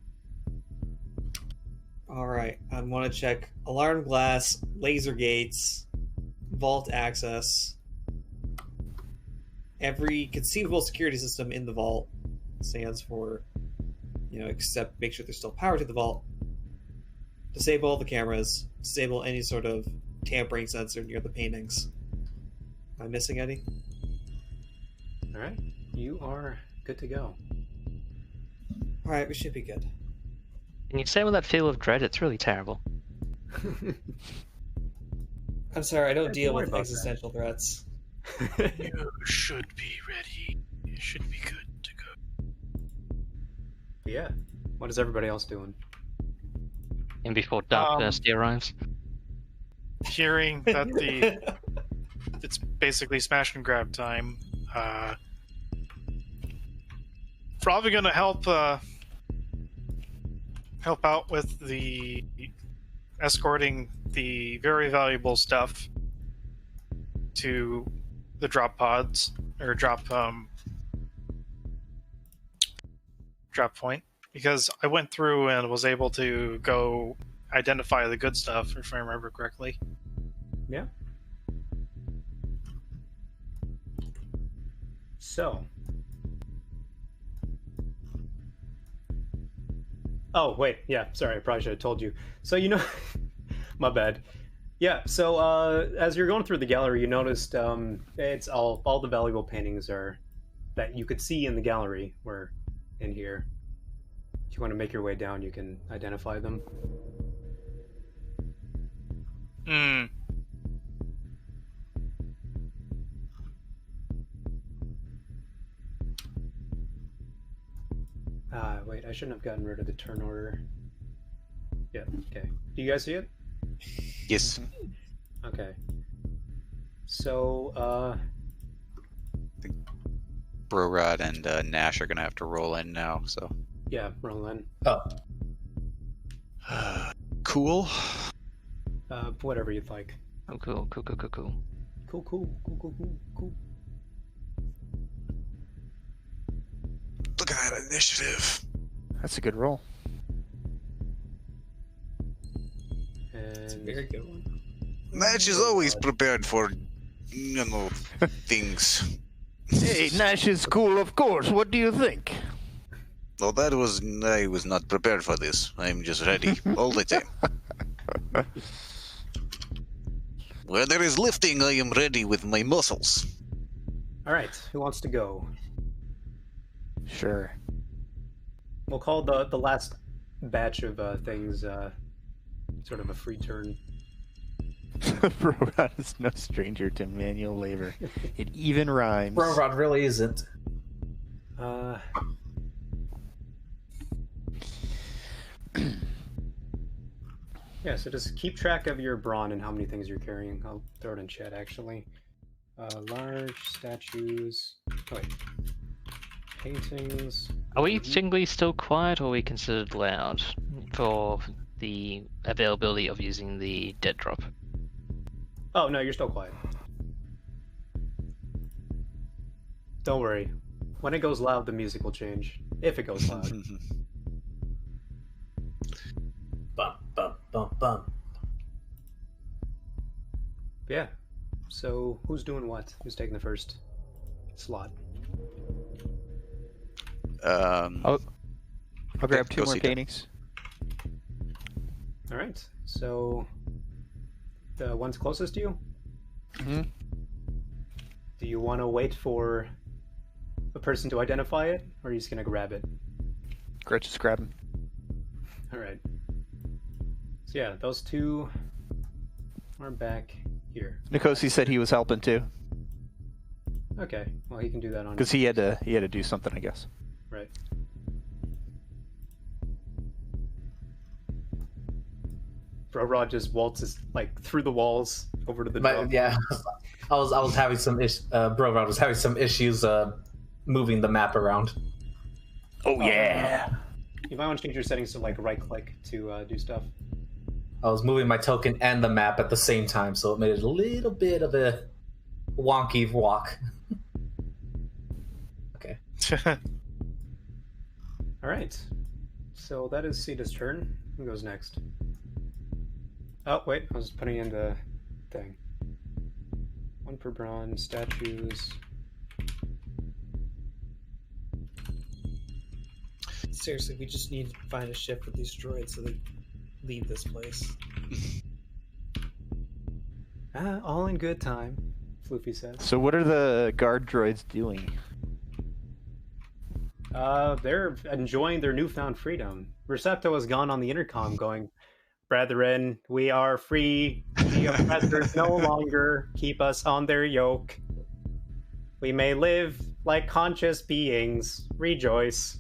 Alright, I want to check alarm glass, laser gates, vault access. Every conceivable security system in the vault stands for, except make sure there's still power to the vault. Disable all the cameras. Disable any sort of tampering sensor near the paintings. Am I missing any? Alright, you are good to go. Alright, we should be good. Can you say with that feel of dread? It's really terrible. I'm sorry, I don't deal worry with about existential threats. You should be ready. You should be good to go. Yeah. What is everybody else doing? And before Dark Thirsty arrives. Hearing that it's basically smash and grab time. Probably gonna help out with the escorting the very valuable stuff to the drop pods or drop point, because I went through and was able to go identify the good stuff, if I remember correctly. Yeah. So. Oh, wait. Yeah, sorry. I probably should have told you. So, my bad. Yeah, so as you're going through the gallery, you noticed it's all the valuable paintings are that you could see in the gallery were in here. If you want to make your way down, you can identify them. Hmm. Wait, I shouldn't have gotten rid of the turn order. Yeah, okay. Do you guys see it? Yes. Okay. So, Brorod and Nash are gonna have to roll in now, so. yeah, roll in. Oh, Cool. Whatever you'd like. Oh, cool. Cool. Look at that initiative. That's a good roll. It's a And very good one. Nash is always prepared for, things. Hey, Nash is cool, of course. What do you think? Well, I was not prepared for this. I'm just ready all the time. Where there is lifting, I am ready with my muscles. all right, who wants to go? Sure. We'll call the last batch of things sort of a free turn. Brorod is no stranger to manual labor. It even rhymes. Brorod really isn't. Yeah, so just keep track of your brawn and how many things you're carrying. I'll throw it in chat, actually. Large statues. Oh, wait. Paintings. Are we technically still quiet, or are we considered loud for the availability of using the dead drop? Oh, no, you're still quiet. Don't worry. When it goes loud, the music will change. If it goes loud. Bum, bum, bum, bum. Yeah. So, who's doing what? Who's taking the first slot? I'll grab two go more see that. paintings. All right. So, the one's closest to you? Mm-hmm. Do you want to wait for a person to identify it, or are you just going to grab it? Just grab them. All right. So, yeah, those two are back here. Nikosi said he was helping too, Okay. Well, he can do that on because he had to do something, I guess. Right. Brorod just waltzes like through the walls over to the drum. Yeah, I was having some Brorod was having some issues moving the map around. Oh, yeah. You might want to change your settings to like right click to do stuff. I was moving my token and the map at the same time, so it made it a little bit of a wonky walk. Okay. All right. So that is Sita's turn. Who goes next? Oh wait, I was putting in the thing. One per bronze, statues. Seriously, we just need to find a ship with these droids so they leave this place. All in good time, Floofy says. So what are the guard droids doing? They're enjoying their newfound freedom. Recepto has gone on the intercom going, "Brethren, we are free. The oppressors no longer keep us on their yoke. We may live like conscious beings. Rejoice."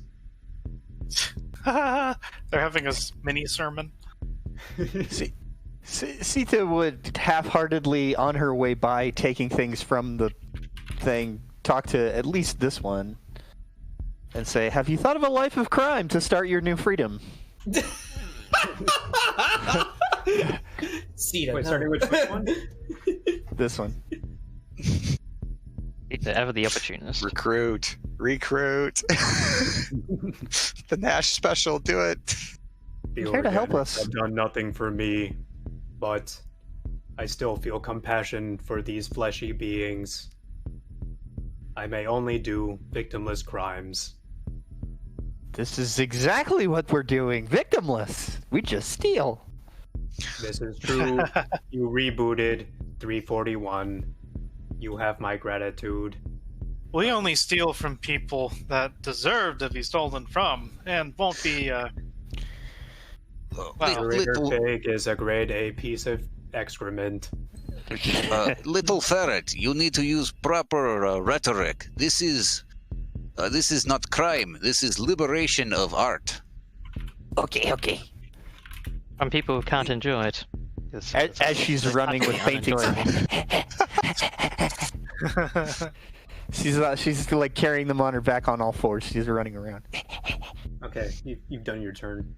They're having a mini sermon. Sita would half-heartedly, on her way by, taking things from the thing, talk to at least this one, and say, "Have you thought of a life of crime to start your new freedom?" Sita, Wait, no. starting which one? This one. Ever the opportunist. Recruit. The Nash special, do it. The Care to help organics us. have done nothing for me, but I still feel compassion for these fleshy beings. I may only do victimless crimes. This is exactly what we're doing. Victimless. We just steal. This is true. You rebooted 341. You have my gratitude. We only steal from people that deserve to be stolen from, and won't be. Ritter Pig is a grade A piece of excrement. Little ferret, you need to use proper rhetoric. This is not crime. This is liberation of art. Okay. Some people can't enjoy it. As she's running with paintings. She's like carrying them on her back on all fours. She's running around. Okay, you've done your turn.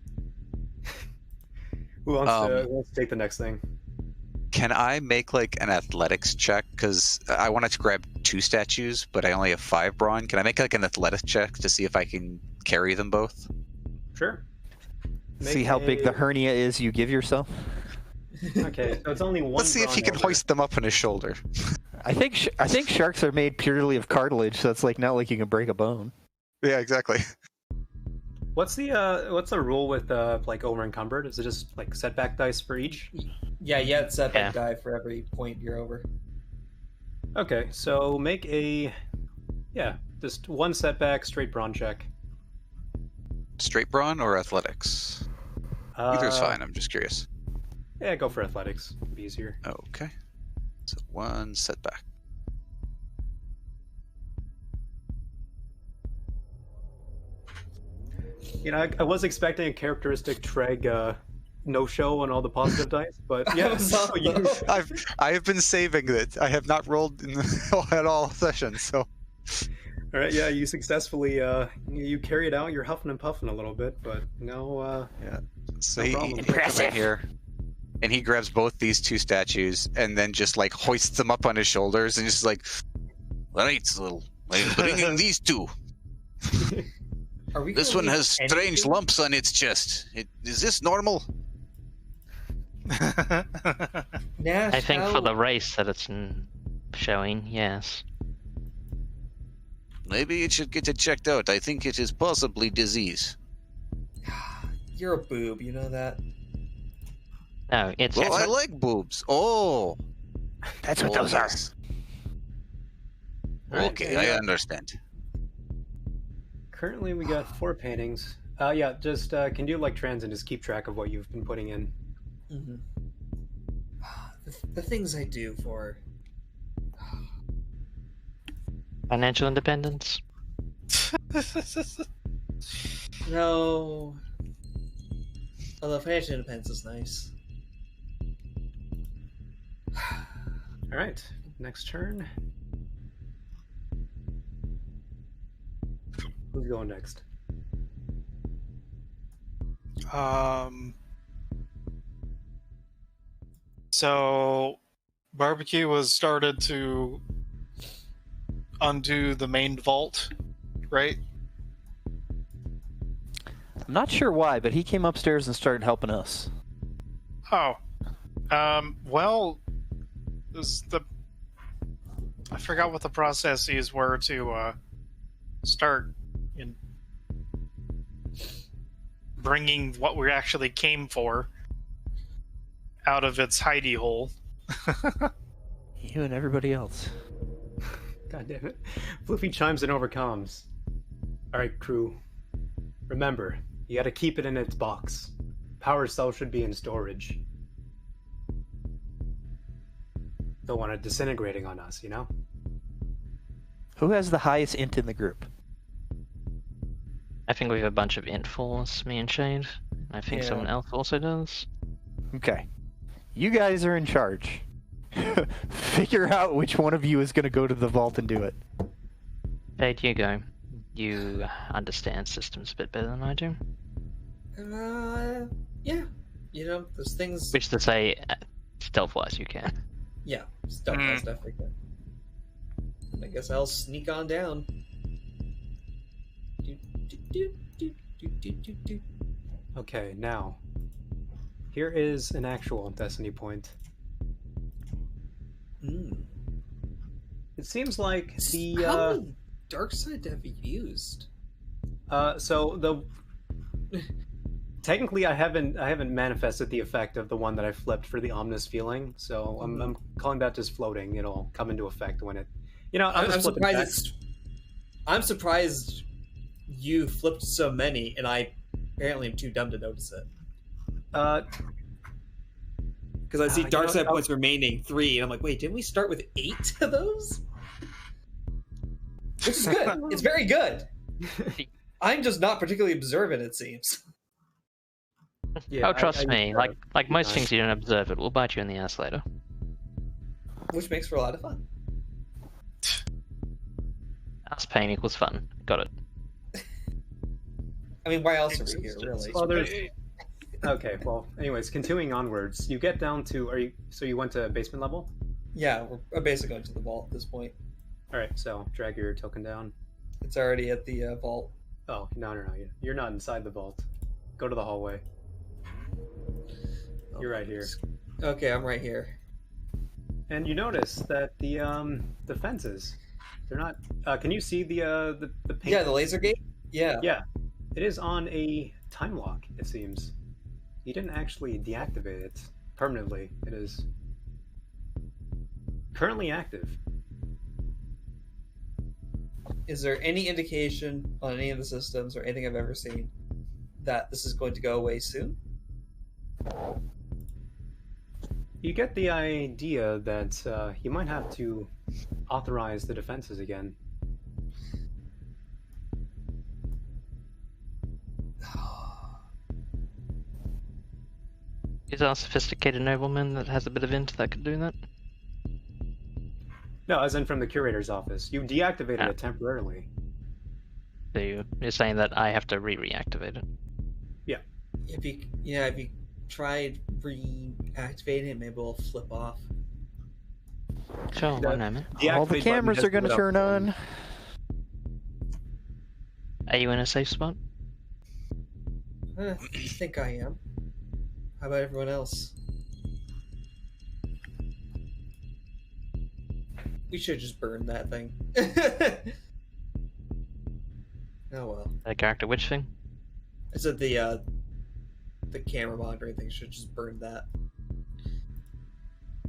Who wants to take the next thing? Can I make like an athletics check? Because I wanted to grab 2 statues, but I only have 5 brawn. Can I make like an athletics check to see if I can carry them both? Sure. See how big the hernia is you give yourself? Okay, so it's only one. Let's see if he can hoist them up on his shoulder. I think sharks are made purely of cartilage, so it's like not like you can break a bone. Yeah, exactly. What's the rule with like over encumbered? Is it just like setback dice for each? Yeah, you had setback die for every point you're over. Okay, so make just 1 setback straight brawn check. Straight brawn or athletics? Either's fine. I'm just curious. Yeah, go for athletics. It'd be easier. Okay. So 1 setback. You know, I was expecting a characteristic Treg no-show on all the positive dice, but yeah. I have been saving it. I have not rolled at all sessions, so. All right, yeah, you successfully you carried out. You're huffing and puffing a little bit, but no. Yeah. So no he problem. comes in here, and he grabs both these 2 statues, and then just like hoists them up on his shoulders, and just like, all right, so I'm bringing these 2. This one has strange lumps on its chest. Is this normal? Nash, I think for the race that it's showing, yes. Maybe it should get it checked out. I think it is possibly disease. You're a boob, you know that? No, it's... Well, I like boobs. Oh. That's what those are. Okay, I understand. Currently, we got 4 paintings. Yeah, just can do like trends and just keep track of what you've been putting in. Mm-hmm. The things I do for Financial independence? No. Although financial independence is nice. All right, next turn. Who's going next? So barbecue was started to undo the main vault, right? I'm not sure why, but he came upstairs and started helping us. Oh. Well, I forgot what the processes were to start in bringing what we actually came for out of its hidey hole. You and everybody else. God damn it. Floofy chimes in over comms. Alright, crew. Remember, you gotta keep it in its box. Power cell should be in storage. Don't want it disintegrating on us, you know? Who has the highest int in the group? I think we have a bunch of int4s, me and Shade. I think someone else also does. Okay. You guys are in charge. Figure out which one of you is going to go to the vault and do it. Shade, you go. You understand systems a bit better than I do. Yeah. You know, there's things... Which to say, stealth-wise you can. Yeah, stealth-wise definitely can. I guess I'll sneak on down. Okay, now. Here is an actual Destiny point. It seems like the How many dark side have you used? Technically, I haven't manifested the effect of the one that I flipped for the ominous feeling, so I'm calling that just floating. It'll come into effect when it, I'm surprised. I'm surprised you flipped so many, and I apparently am too dumb to notice it. Because I see you dark know, side points remaining 3, and I'm like, wait, didn't we start with 8 of those? Which is good. It's very good. I'm just not particularly observant, it seems. Yeah, Oh, trust me. used Like most nine. things, you don't observe it. Will bite you in the ass later. Which makes for a lot of fun. Ass pain equals fun. Got it. I mean, why else are we here, really? Well, there's... Okay, well, anyways, continuing onwards, you get down to... So you went to basement level? Yeah, we're basically going to the vault at this point. Alright, so drag your token down. It's already at the vault. Oh, no. You're not inside the vault. Go to the hallway. You're right here. Okay, I'm right here. And you notice that the fences, they're not... can you see the paint? Yeah, the laser gate? Yeah. Yeah. It is on a time lock, it seems. You didn't actually deactivate it permanently. It is currently active. Is there any indication on any of the systems or anything I've ever seen that this is going to go away soon? You get the idea that you might have to authorize the defenses again. Is our sophisticated nobleman that has a bit of int that could do that? No, as in from the curator's office. You deactivated it temporarily. So you're saying that I have to reactivate it? Yeah. If you tried reactivating it, maybe it'll flip off. Sure, one moment. All the cameras are going to turn on. Are you in a safe spot? I think I am. How about everyone else? We should just burn that thing. Oh well. The character which thing? I said the camera monitoring thing should just burn that.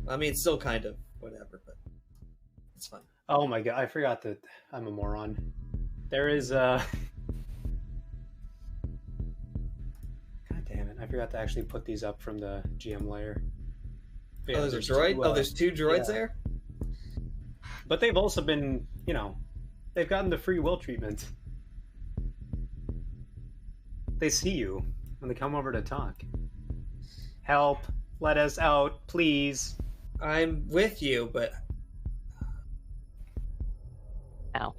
I mean, it's still kind of whatever, but it's fine. Oh my god, I forgot that I'm a moron. There is God damn it, I forgot to actually put these up from the GM layer. But yeah, there's a droid? There's 2 droids there? But they've also been, they've gotten the free will treatment. They see you when they come over to talk. Help, let us out, please. I'm with you, but... Ow.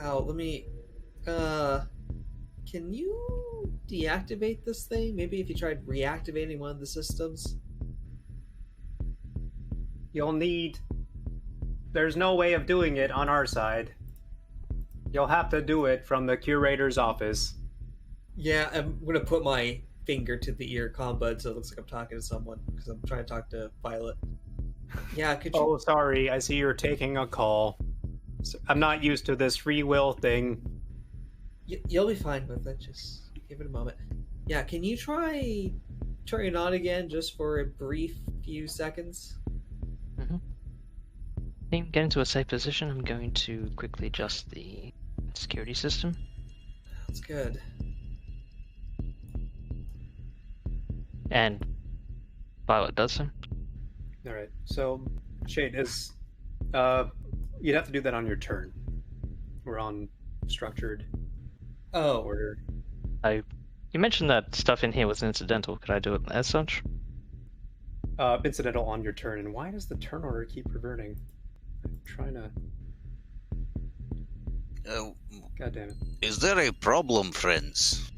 How? Let me... Can you deactivate this thing? Maybe if you tried reactivating one of the systems? You'll need... There's no way of doing it on our side. You'll have to do it from the curator's office. Yeah, I'm gonna put my finger to the ear comm bud so it looks like I'm talking to someone, because I'm trying to talk to Violet. Yeah, could you... Oh, sorry, I see you're taking a call. I'm not used to this free will thing. You'll be fine with it, just give it a moment. Yeah, can you try turning it on again just for a brief few seconds? Mm-hmm. Team, get into a safe position. I'm going to quickly adjust the security system. That's good. And Violet does so. Alright, so Shade is you'd have to do that on your turn. We're on structured order. You mentioned that stuff in here was incidental. Could I do it as such? Incidental on your turn, and why does the turn order keep reverting? I'm trying to... God damn it. Is there a problem, friends?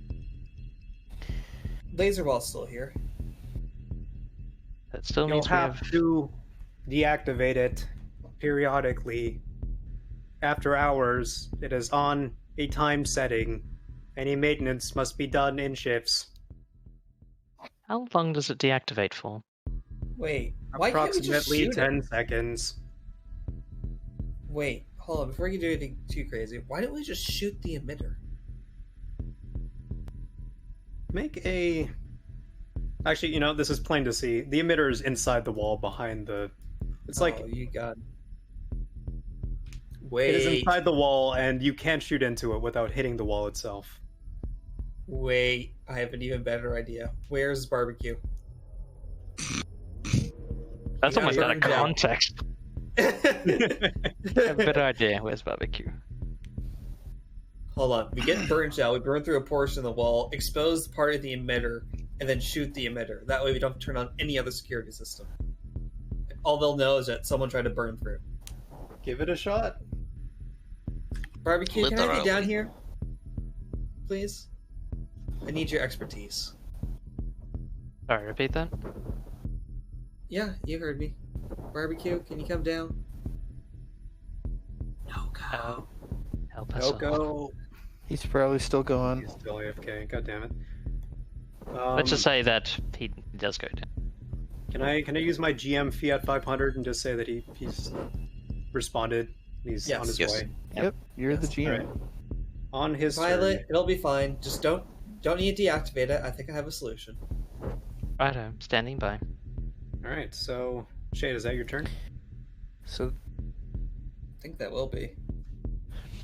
Laser ball's still here. That still You'll means have to deactivate it periodically. After hours, it is on a time setting. Any maintenance must be done in shifts. How long does it deactivate for? Wait, why can't we just Approximately shoot 10 it? seconds. Wait, hold on, before you do anything too crazy, why don't we just shoot the emitter? Make a... Actually, this is plain to see. The emitter is inside the wall behind the... It's like... you got... Wait... It is inside the wall, and you can't shoot into it without hitting the wall itself. Wait, I have an even better idea. Where's barbecue? That's You almost out of burned out. context. I have a better idea. Where's barbecue? Hold on. We get burnt out. We burn through a portion of the wall, expose part of the emitter, and then shoot the emitter. That way we don't turn on any other security system. All they'll know is that someone tried to burn through. Give it a shot. Barbecue, can I have you Literally. down here? Please? I need your expertise. Sorry, repeat that. Yeah, you heard me. Barbecue, can you come down? No go. Oh, help us. No all. go. He's probably still going. He's still AFK. God damn it. Let's just say that he does go down. Can I use my GM Fiat 500 and just say that he's responded? He's Yes. on his Yes. way. Yep, you're the GM. Alright. On his Violet, turn. it'll be fine. Just don't need to deactivate it. I think I have a solution. Righto, standing by. All right. So Shade, is that your turn? So I think that will be.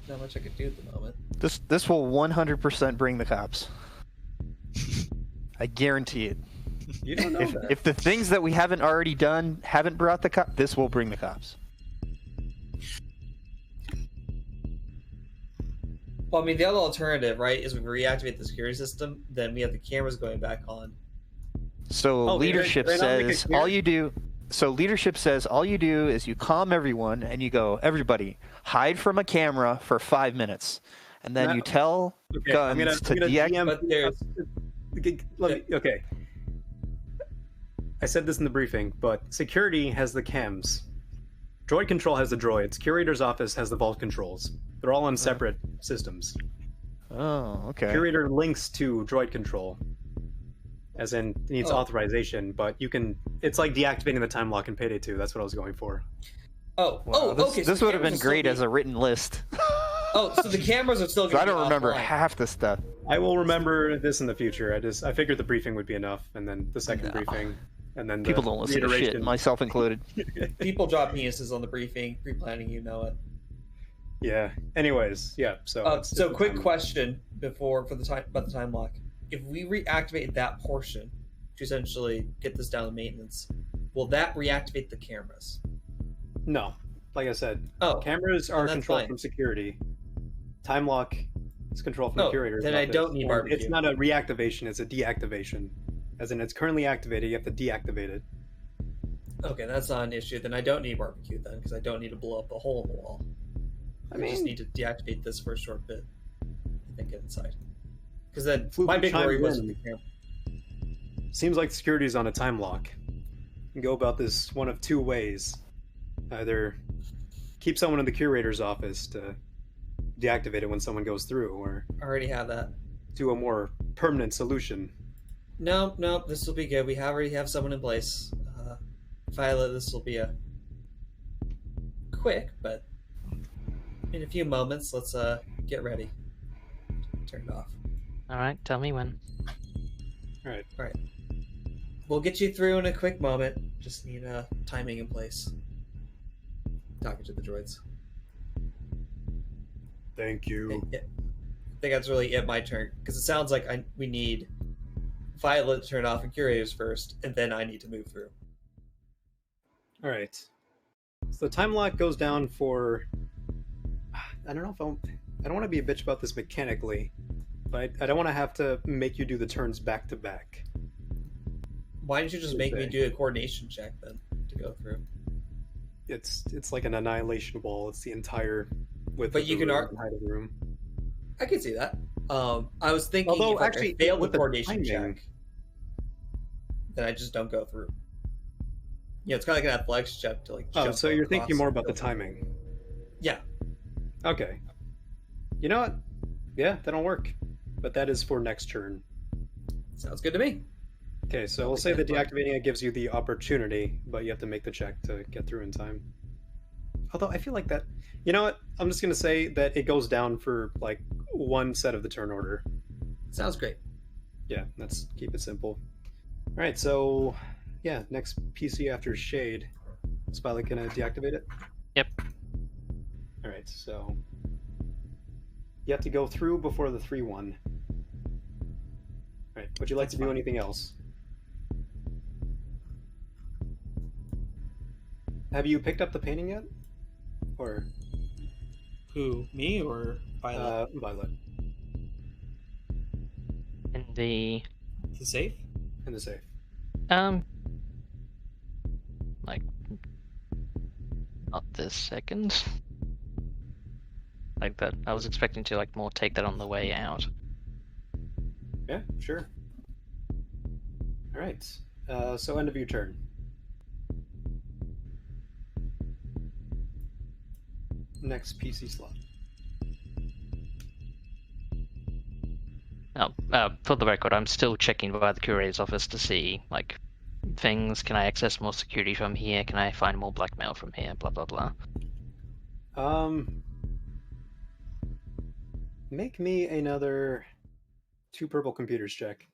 Not much I could do at the moment. this will 100% bring the cops. I guarantee it. You don't know that. If the things that we haven't already done haven't brought the cops, this will bring the cops. Well, I mean, the other alternative, right, is we reactivate the security system, then we have the cameras going back on. So Oh, leadership they're not making says clear? all you do. So leadership says all you do is you calm everyone and you go, everybody hide from a camera for 5 minutes, and then No. you tell Okay, guns to deactivate. But there's Okay. I said this in the briefing, but security has the chems. Droid control has the droids. Curator's office has the vault controls. They're all on separate systems. Oh, okay. Curator links to droid control, as in needs Oh. authorization. But you can. It's like deactivating the time lock in Payday 2. That's what I was going for. oh, Wow, this, okay. so this the would have been cameras will great still as a written list. Oh, so the cameras are still. 'Cause I Gonna don't be remember offline. half the stuff. I will remember this in the future. I figured the briefing would be enough, and then the second briefing, and then the People don't listen to shit, reiteration. myself included. People drop penises on the briefing, pre-planning. You know it. Yeah. Anyways, yeah. So. it's- So it's quick time. question about the time lock. If we reactivate that portion to essentially get this down to maintenance, will that reactivate the cameras? No, like I said, Oh, cameras are that's controlled fine. from security. Time lock is controlled from Oh, the curator. then I don't need barbecue. It's not a reactivation; it's a deactivation. As in, it's currently activated. You have to deactivate it. okay, that's not an issue. Then I don't need barbecue then, because I don't need to blow up a hole in the wall. I just mean- need to deactivate this for a short bit and then get inside. Because then Floofy my big worry chimes was in. with the camera. Seems like security is on a time lock. You can go about this one of two ways: either keep someone in the curator's office to deactivate it when someone goes through, or I already have that. do a more permanent solution. No, this will be good. We already have someone in place. Violet, this will be a quick, but in a few moments, let's get ready. Turn it off. All right, tell me when. All right. All right. We'll get you through in a quick moment. Just need timing in place. Talking to the droids. Thank you. I think that's really it. My turn, because it sounds like we need Violet to turn off and curators first, and then I need to move through. All right. So the time lock goes down for. I don't know if I don't want to be a bitch about this mechanically, but I don't want to have to make you do the turns back to back. Why didn't you just make me Okay. do a coordination check then to go through? It's like an annihilation wall. It's the entire width. But of you the can room and height of the room. I could see that. I was thinking Although, if I actually, fail the with the coordination timing- check, then I just don't go through. Yeah, it's kind of like an athletics check to like. Oh, jump so you're across thinking more and about go the through. timing. Yeah. Okay. You know what? Yeah, that'll work. But that is for next turn. Sounds good to me. Okay, so we'll say that deactivating it gives you the opportunity, but you have to make the check to get through in time. Although I feel like that. You know what? I'm just gonna say that it goes down for like one set of the turn order. Sounds great. Yeah, let's keep it simple. All right, so yeah, next PC after Shade. Is Violet gonna deactivate it? Yep. All right, so you have to go through before the 3-1. All right, would you like to do anything else? Have you picked up the painting yet? Or Who, me or Violet? Violet In the The safe? in the safe. Like, not this second. Like that, I was expecting to like more take that on the way out. Yeah, sure. All right. So end of your turn. Next PC slot. For the record, I'm still checking via the curator's office to see like things. Can I access more security from here? Can I find more blackmail from here? Blah blah blah. Make me another 2 purple computers check.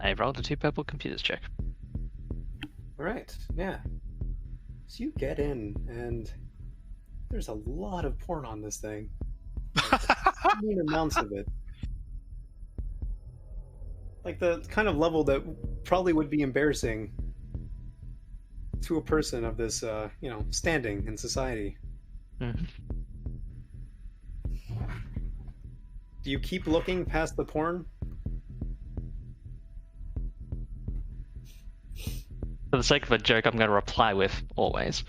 I rolled a 2 purple computers check. All right, yeah. So you get in, and there's a lot of porn on this thing. Mean amounts of it. Like the kind of level that probably would be embarrassing to a person of this, standing in society. Mm-hmm. Do you keep looking past the porn? For the sake of a joke, I'm going to reply with always.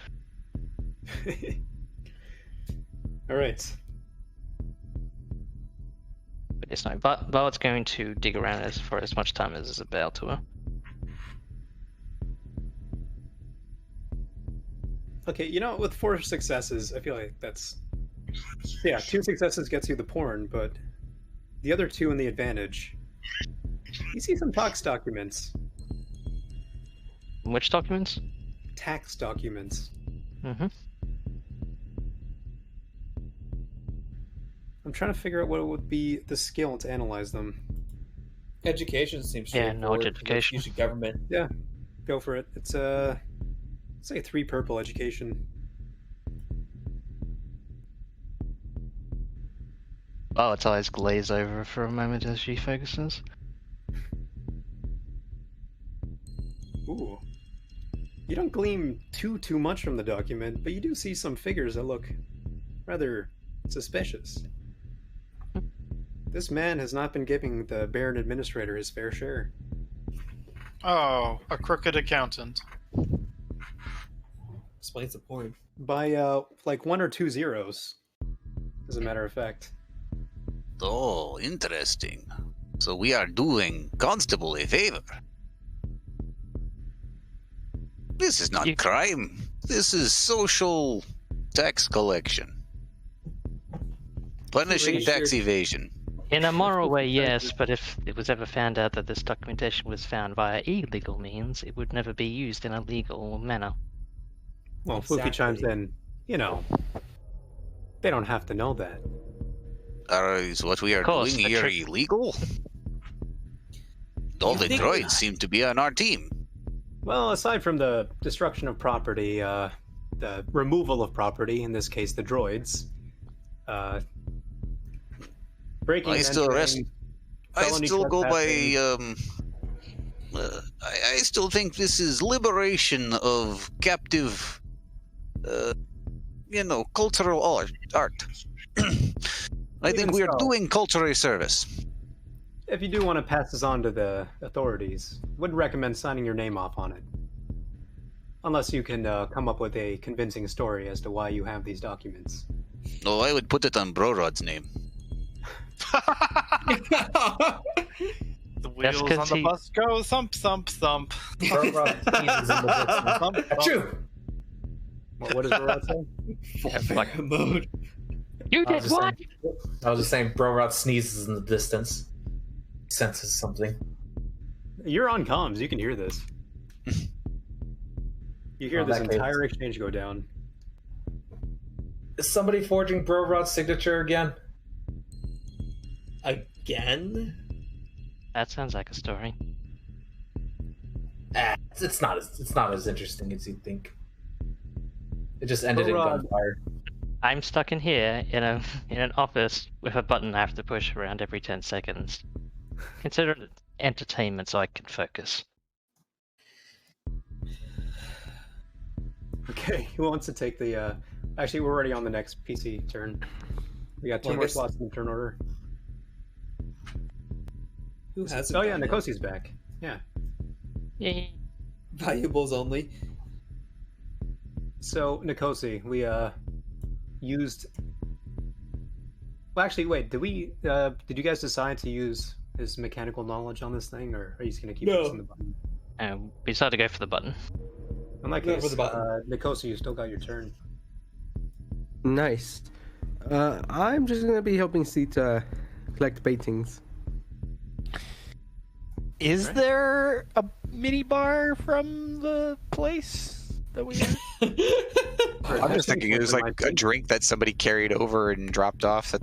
All right. But yes, no. Violet's going to dig around for as much time as is available to her. Okay, with 4 successes, I feel like that's... Yeah, 2 successes gets you the porn, but the other 2 in the advantage. You see some tax documents. Which documents? Tax documents. Mm-hmm. I'm trying to figure out what would be the skill to analyze them. Education seems Yeah, straightforward. knowledge education. Usually government. Yeah, go for it. It's say 3 purple education. Violet's eyes glaze over for a moment as she focuses. Ooh. You don't glean too much from the document, but you do see some figures that look rather suspicious. This man has not been giving the Baron Administrator his fair share. Oh, a crooked accountant. Explains the point. By, 1 or 2 zeros, as a matter of fact. Oh, interesting. So we are doing Constable a favor. This is not crime. This is social tax collection. Punishing tax evasion. In a moral way, yes, but if it was ever found out that this documentation was found via illegal means, it would never be used in a legal manner. Well, exactly. Floofy chimes in, they don't have to know that. Is what we are doing here illegal? All the droids seem to be on our team. Well, aside from the destruction of property, the removal of property, in this case the droids, breaking I still go by I still think this is liberation of captive cultural art. I think we are doing cultural service. If you do want to pass this on to the authorities, would recommend signing your name off on it. Unless you can come up with a convincing story as to why you have these documents. No, I would put it on Brorod's name. The wheels on the bus go thump, thump, thump. True. What does Brorod say? Like mode. You did what? I was just saying, Brorod sneezes in the distance. Senses something. You're on comms. You can hear this. You hear this entire exchange go down. Is somebody forging Brorod's signature again? Again? That sounds like a story. It's not as interesting as you'd think. It just ended in gunfire. I'm stuck in here in an office with a button I have to push around every 10 seconds. Consider it entertainment so I can focus. Okay, who wants to take the? Actually, we're already on the next PC turn. We got two more slots in the turn order. Who has? Oh yeah, Nikosi's back. Yeah. Yay. Valuables only. So Nikosi, we used. Well, actually, wait. Did we? Did you guys decide to use his mechanical knowledge on this thing, or are you just gonna keep pressing the button? We decided to go for the button. In that case, Nikosi, you still got your turn. Nice. I'm just gonna be helping Sita collect paintings. Is there a mini bar from the place that we had? I'm just thinking it was like a drink that somebody carried over and dropped off that,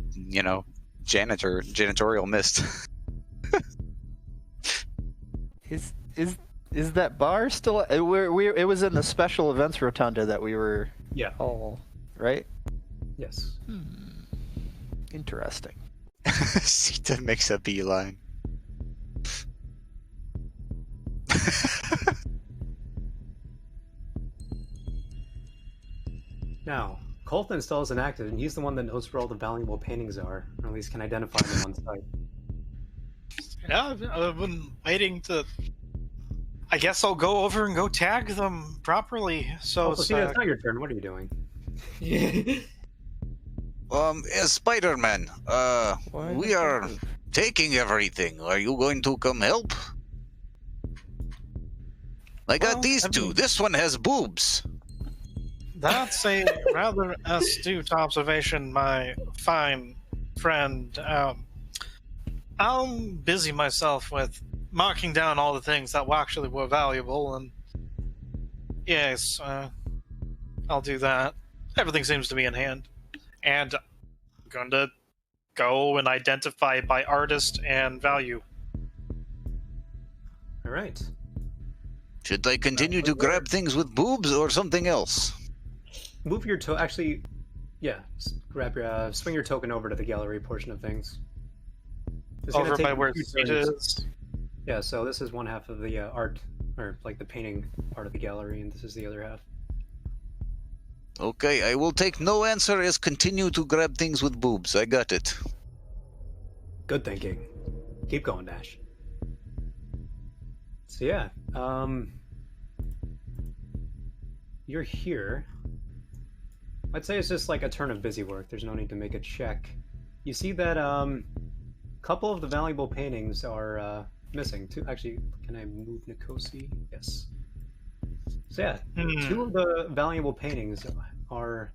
janitorial missed. Is that bar still? It was in the special events rotunda that we were. Yeah. All right. Yes. Interesting. Sita makes a beeline. Now, Colton still isn't active, and he's the one that knows where all the valuable paintings are, or at least can identify them on site. Yeah, I've been waiting to. I guess I'll go over and go tag them properly. So it's not your turn. What are you doing? Spider-Man, we are taking everything. Are you going to come help? I got these two. This one has boobs. That's a rather astute observation, my fine friend. I'll busy myself with marking down all the things that actually were valuable, and yes, I'll do that. Everything seems to be in hand. And I'm going to go and identify by artist and value. All right. Should I continue to grab things with boobs or something else? Move your toe. Actually, yeah. Grab your swing your token over to the gallery portion of things. Over by where it is. Yeah. So this is one half of the art, or like the painting part of the gallery, and this is the other half. Okay, I will take no answer as continue to grab things with boobs. I got it. Good thinking. Keep going, Dash. So yeah, you're here. I'd say it's just like a turn of busy work. There's no need to make a check. You see that a couple of the valuable paintings are missing. Actually, can I move Nikosi? Yes. So yeah, two of the valuable paintings are.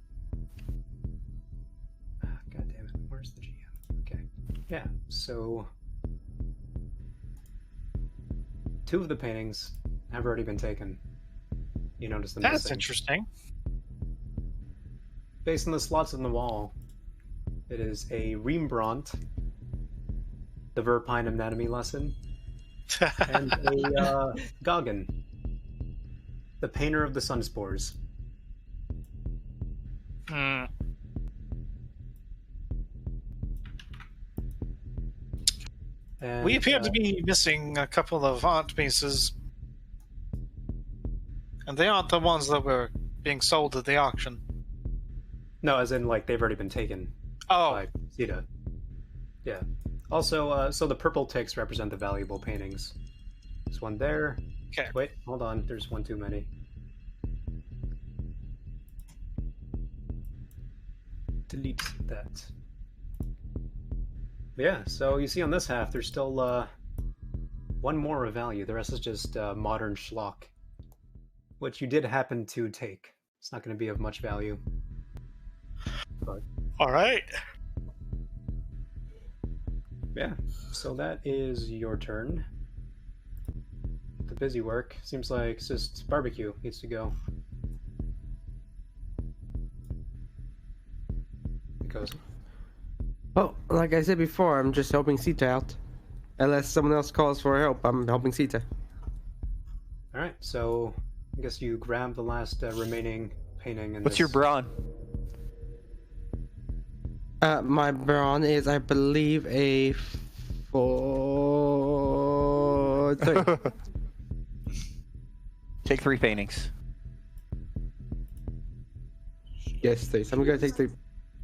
God damn it! Where's the GM? Okay. Yeah. So two of the paintings have already been taken. You notice them. That's missing. Interesting. Based on the slots in the wall, it is a Rembrandt, the Verpine Anatomy Lesson, and a Gauguin, the Painter of the Sunspores. And, we appear to be missing a couple of art pieces, and they aren't the ones that were being sold at the auction. No, as in, like, they've already been taken by Sita. Yeah. Also, so the purple ticks represent the valuable paintings. There's one there. Okay. Wait, hold on. There's one too many. Delete that. Yeah, so you see on this half, there's still one more of value. The rest is just modern schlock, which you did happen to take. It's not going to be of much value. But, all right. Yeah, so that is your turn. The busy work seems like it's just barbecue needs to go. Because. Well, like I said before, I'm just helping Sita out. Unless someone else calls for help, I'm helping Sita. All right, so I guess you grab the last remaining painting in What's this. your brawn? My brawn is, I believe, a 4. Take 3 paintings. Yes, please. I'm gonna take the.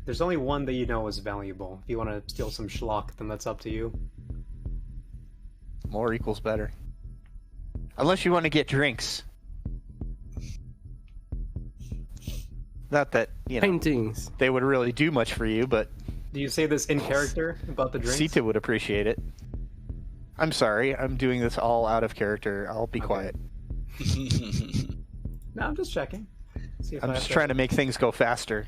There's only one that you know is valuable. If you want to steal some schlock, then that's up to you. More equals better. Unless you want to get drinks. Not that, Paintings. they would really do much for you, but Do you say this in character about the drinks? Sita would appreciate it. I'm sorry, I'm doing this all out of character. I'll be quiet. No, I'm just checking. See if I'm I just have trying to make things go faster.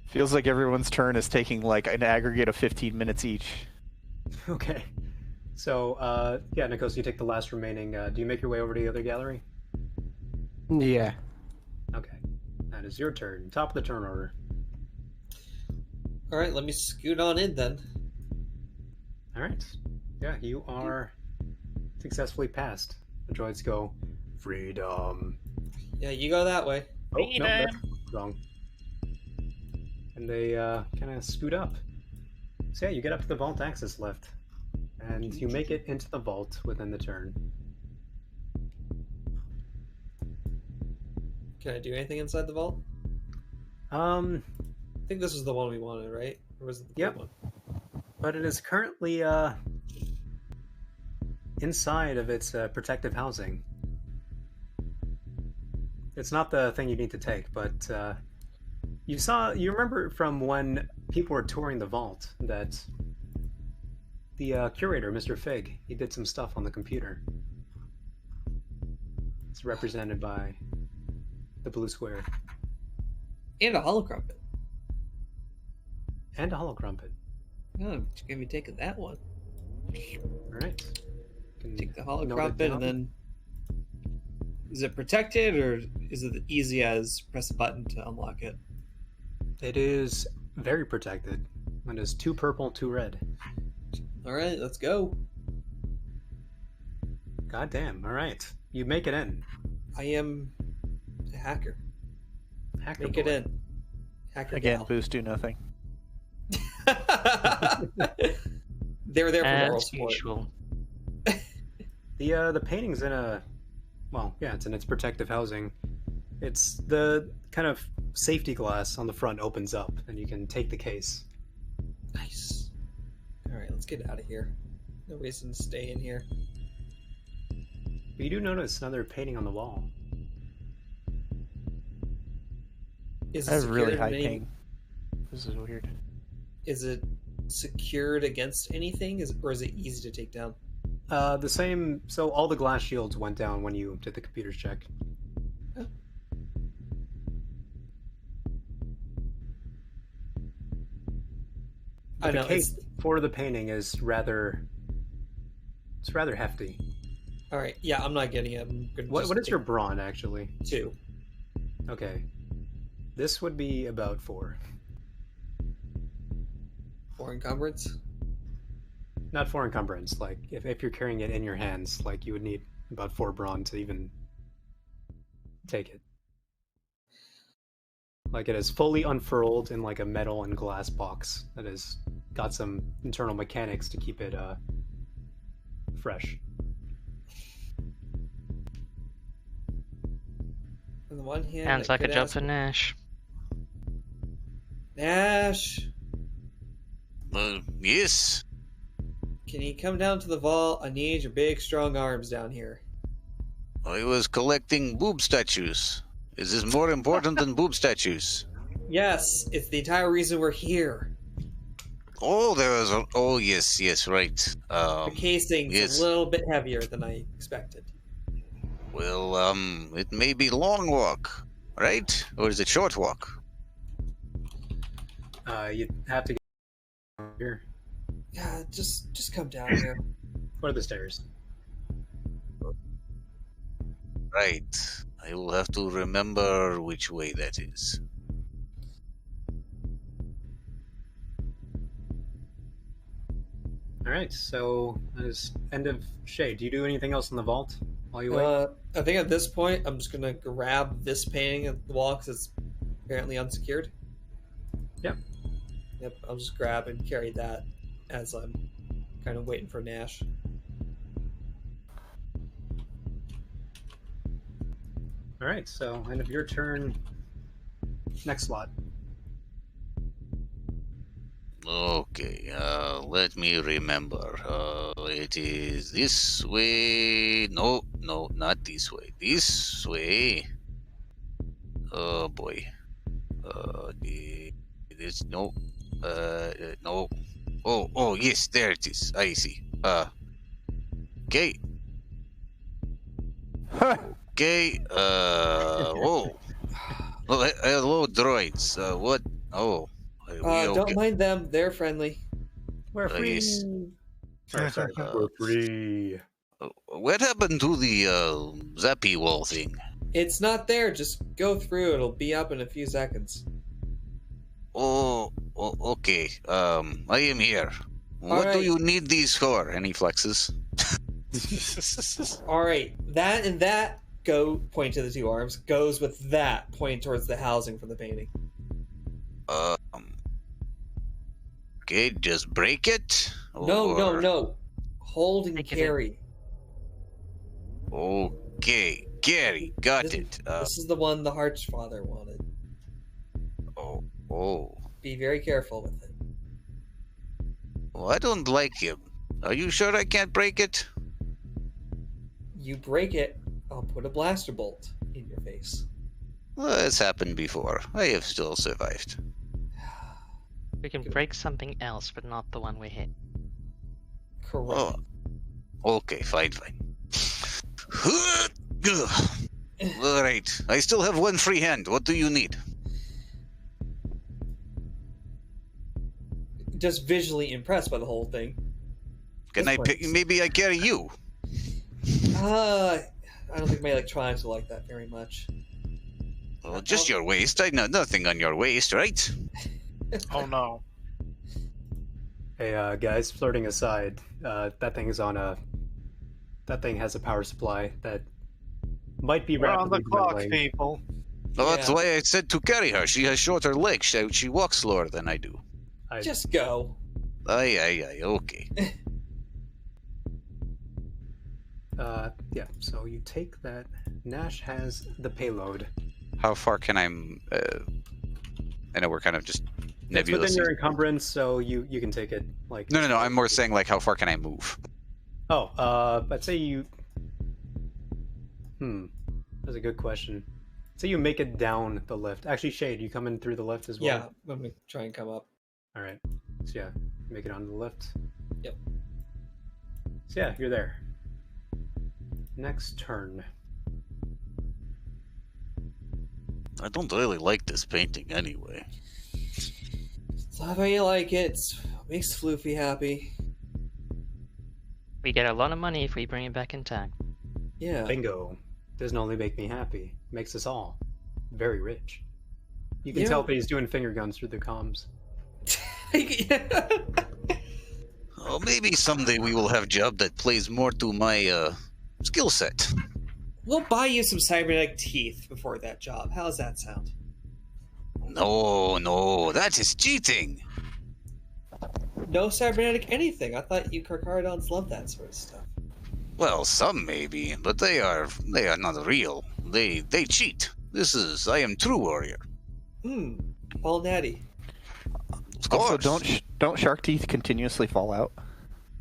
Feels like everyone's turn is taking like an aggregate of 15 minutes each. Okay. So, yeah, Nikos, you take the last remaining. Do you make your way over to the other gallery? Yeah. Okay. That is your turn. Top of the turn order. All right, let me scoot on in then. All right. Yeah, you are successfully passed. The droids go, freedom. Yeah, you go that way. Oh, no, that's wrong. And they kind of scoot up. So yeah, you get up to the vault access lift, and you make it into the vault within the turn. Can I do anything inside the vault? I think this was the one we wanted, right? Or was it the Yep. blue one? But it is currently inside of its protective housing. It's not the thing you need to take, but you remember from when people were touring the vault that the curator, Mr. Fig, he did some stuff on the computer. It's represented by the blue square. And a holocrumpet. And a holocrumpet. Oh, I'm just gonna be taking that one. Alright. Take the holocrumpet and then... Is it protected, or is it easy as press a button to unlock it? It is very protected. It is 2 purple, 2 red. Alright, let's go. God damn, alright. You make it in. I am a hacker. Hacker Make boy. it in. Hacker Again, gal. boosts do nothing. They were there for moral As support. usual. The painting's in a... Well, yeah, it's in its protective housing. It's the kind of safety glass on the front opens up, and you can take the case. Nice. Alright, let's get out of here. No reason to stay in here. But you do notice another painting on the wall. Is I it have really secured high in any- ping. This is weird. Is it secured against anything, or is it easy to take down? The same... So all the glass shields went down when you did the computer's check. Oh. But I the know, case for the painting is rather... It's rather hefty. Alright, yeah, I'm not getting it. I'm gonna What just is your take brawn, actually? 2. Okay. This would be about 4. 4 encumbrance? Not 4 encumbrance. Like, if you're carrying it in your hands, like, you would need about 4 brawn to even take it. Like, it is fully unfurled in, like, a metal and glass box that has got some internal mechanics to keep it, fresh. On the one hand, Sounds I like a could job ask for Nash. Nash, Yes. can you come down to the vault? I need your big, strong arms down here. I was collecting boob statues. Is this more important than boob statues? Yes, it's the entire reason we're here. Oh, there was a... Oh, yes, right. The casing's yes. a little bit heavier than I expected. Well, it may be long walk, right? Or is it short walk? You'd have to get here. Yeah, just come down here. What are the stairs? Right. I will have to remember which way that is. Alright, so that is end of shade. Do you do anything else in the vault? while you wait? I think at this point, I'm just gonna grab this painting at the wall because it's apparently unsecured. Yep. Yep, I'll just grab and carry that as I'm kind of waiting for Nash. All right, so end of your turn. Next slot. Okay, let me remember. It is this way. No, not this way. This way. Oh boy. This no. No. Oh, yes, there it is. I see. Okay. Okay. Oh. Hello, droids. What? Oh. Don't mind them; they're friendly. We're free. Yes. Sorry, we're free. What happened to the Zappy wall thing? It's not there. Just go through. It'll be up in a few seconds. Oh, okay. I am here. What do you need these for? Any flexes? All right, that and that point to the two arms goes with that point towards the housing for the painting. Okay, just break it. No. Hold and carry. Okay, carry. Got it. This is the one the Archfather wanted. Oh. Be very careful with it. Oh, I don't like him. Are you sure I can't break it? You break it, I'll put a blaster bolt in your face. Well, it's happened before. I have still survived. We can break something else, but not the one we hit. Correct. Oh. Okay, fine. Alright, I still have one free hand. What do you need? Just visually impressed by the whole thing. Can I pick? Maybe I carry you. I don't think my electronics are like that very much. Well, just your waist. I know nothing on your waist, right? Oh no. Hey, guys, flirting aside, that thing is on a... That thing has a power supply that might be We're on rapidly the clock, dwindling. people. Well, that's why I said to carry her. She has shorter legs. She walks slower than I do. Just go. Aye, okay. Yeah, so you take that. Nash has the payload. How far can I... I know we're kind of just It's nebulous. within your encumbrance, so you can take it, like... No, I'm more saying, like, how far can I move? Oh, I'd say you... That's a good question. Say you make it down the lift. Actually, Shade, you come in through the lift as well? Yeah, let me try and come up. Alright. So yeah, make it onto the lift. Yep. So yeah, you're there. Next turn. I don't really like this painting anyway. It's not how you like it. It makes Floofy happy. We get a lot of money if we bring it back intact. Yeah. Bingo. Doesn't only make me happy, makes us all very rich. You can tell that he's doing finger guns through the comms. Oh, maybe someday we will have a job that plays more to my skill set. We'll buy you some cybernetic teeth before that job. How's that sound? No, that is cheating. No cybernetic anything. I thought you Karkarodons love that sort of stuff. Well, some maybe, but they are not real. They cheat. I am true warrior. All natty. Of course. Also, don't shark teeth continuously fall out?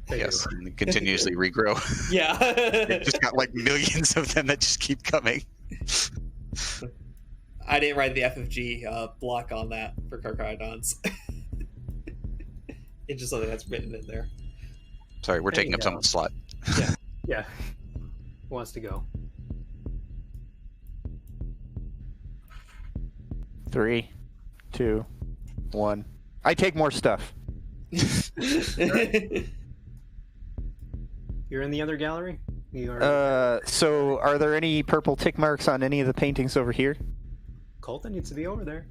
Yes, and continuously regrow. Yeah. They've just got like millions of them that just keep coming. I didn't write the FFG block on that for Karkarodons. It's just something that's written in there. Sorry, we're taking up someone's slot. Yeah. Who wants to go? 3, 2, 1. I take more stuff. You're in the other gallery? You are... So are there any purple tick marks on any of the paintings over here? Colton needs to be over there.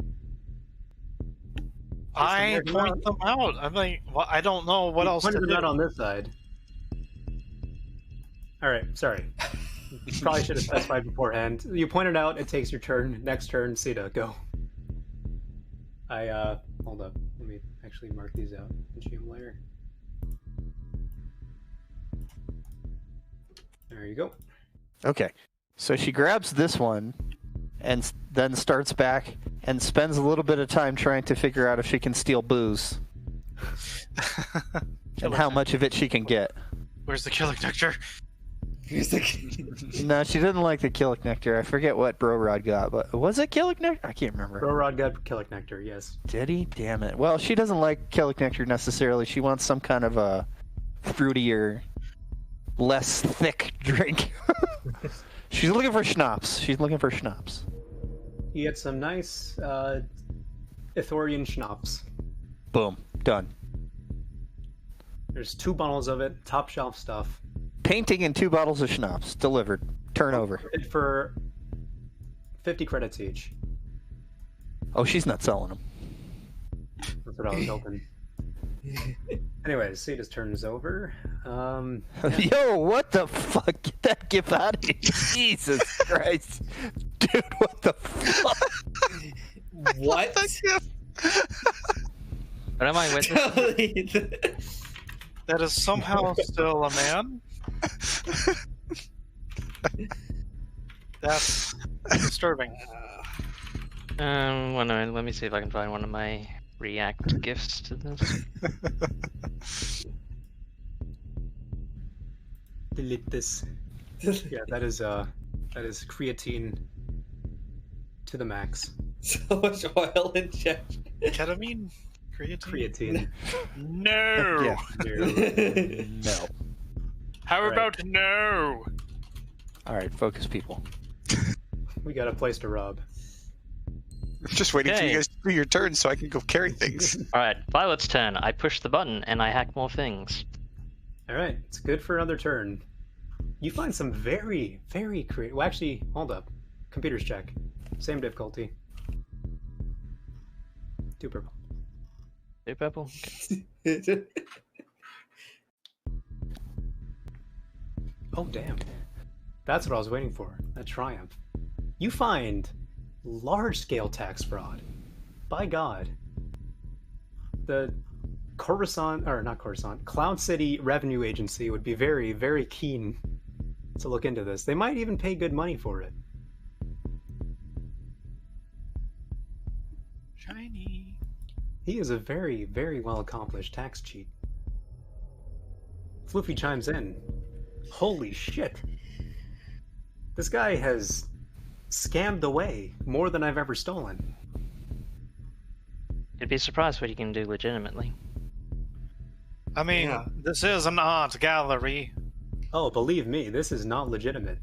I point them out. I think. Well, I don't know what else to Pointed do. them out on this side. All right, sorry. Probably should have specified beforehand. You pointed out it takes your turn. Next turn, Sita, go. Hold up. Let me actually mark these out in GM layer. There you go. Okay. So she grabs this one and then starts back and spends a little bit of time trying to figure out if she can steal booze and how much of it she can get. Where's the killing nectar? No, she didn't like the Killick Nectar. I forget what Bro Rod got, but was it Killick Nectar? I can't remember. Bro Rod got Killick Nectar, yes. Did he? Damn it. Well, she doesn't like Killick Nectar necessarily. She wants some kind of a fruitier, less thick drink. She's looking for schnapps. You get some nice Ithorian schnapps. Boom. Done. There's 2 bottles of it, top shelf stuff. Painting and 2 bottles of schnapps. Delivered. Turnover. For 50 credits each. Oh, she's not selling them. That's what I was hoping. Anyways, Sita's turn is over. Yo, what the fuck? Get that gift out of here. Jesus Christ. Dude, what the fuck? What? What am I witnessing? That is somehow still a man? That's disturbing. One moment, let me see if I can find one of my react gifts to this. Delete this. Yeah, that is creatine to the max. So much oil injection. Ketamine? Creatine. No! Yeah. No. How All about no? Alright, focus, people. We got a place to rob. I'm just waiting for Okay. you guys to do your turn so I can go carry things. Alright, Violet's turn. I push the button and I hack more things. Alright, it's good for another turn. You find some very, very creative... Well, actually, hold up. Computers check. Same difficulty. 2 purple. 2 purple? Oh, damn. That's what I was waiting for. A triumph. You find large-scale tax fraud. By God. The Cloud City Revenue Agency would be very, very keen to look into this. They might even pay good money for it. Shiny. He is a very, very well-accomplished tax cheat. Floofy chimes in. Holy shit. This guy has scammed away more than I've ever stolen. You'd be surprised what you can do legitimately. I mean, this is an art gallery. Oh, believe me, this is not legitimate.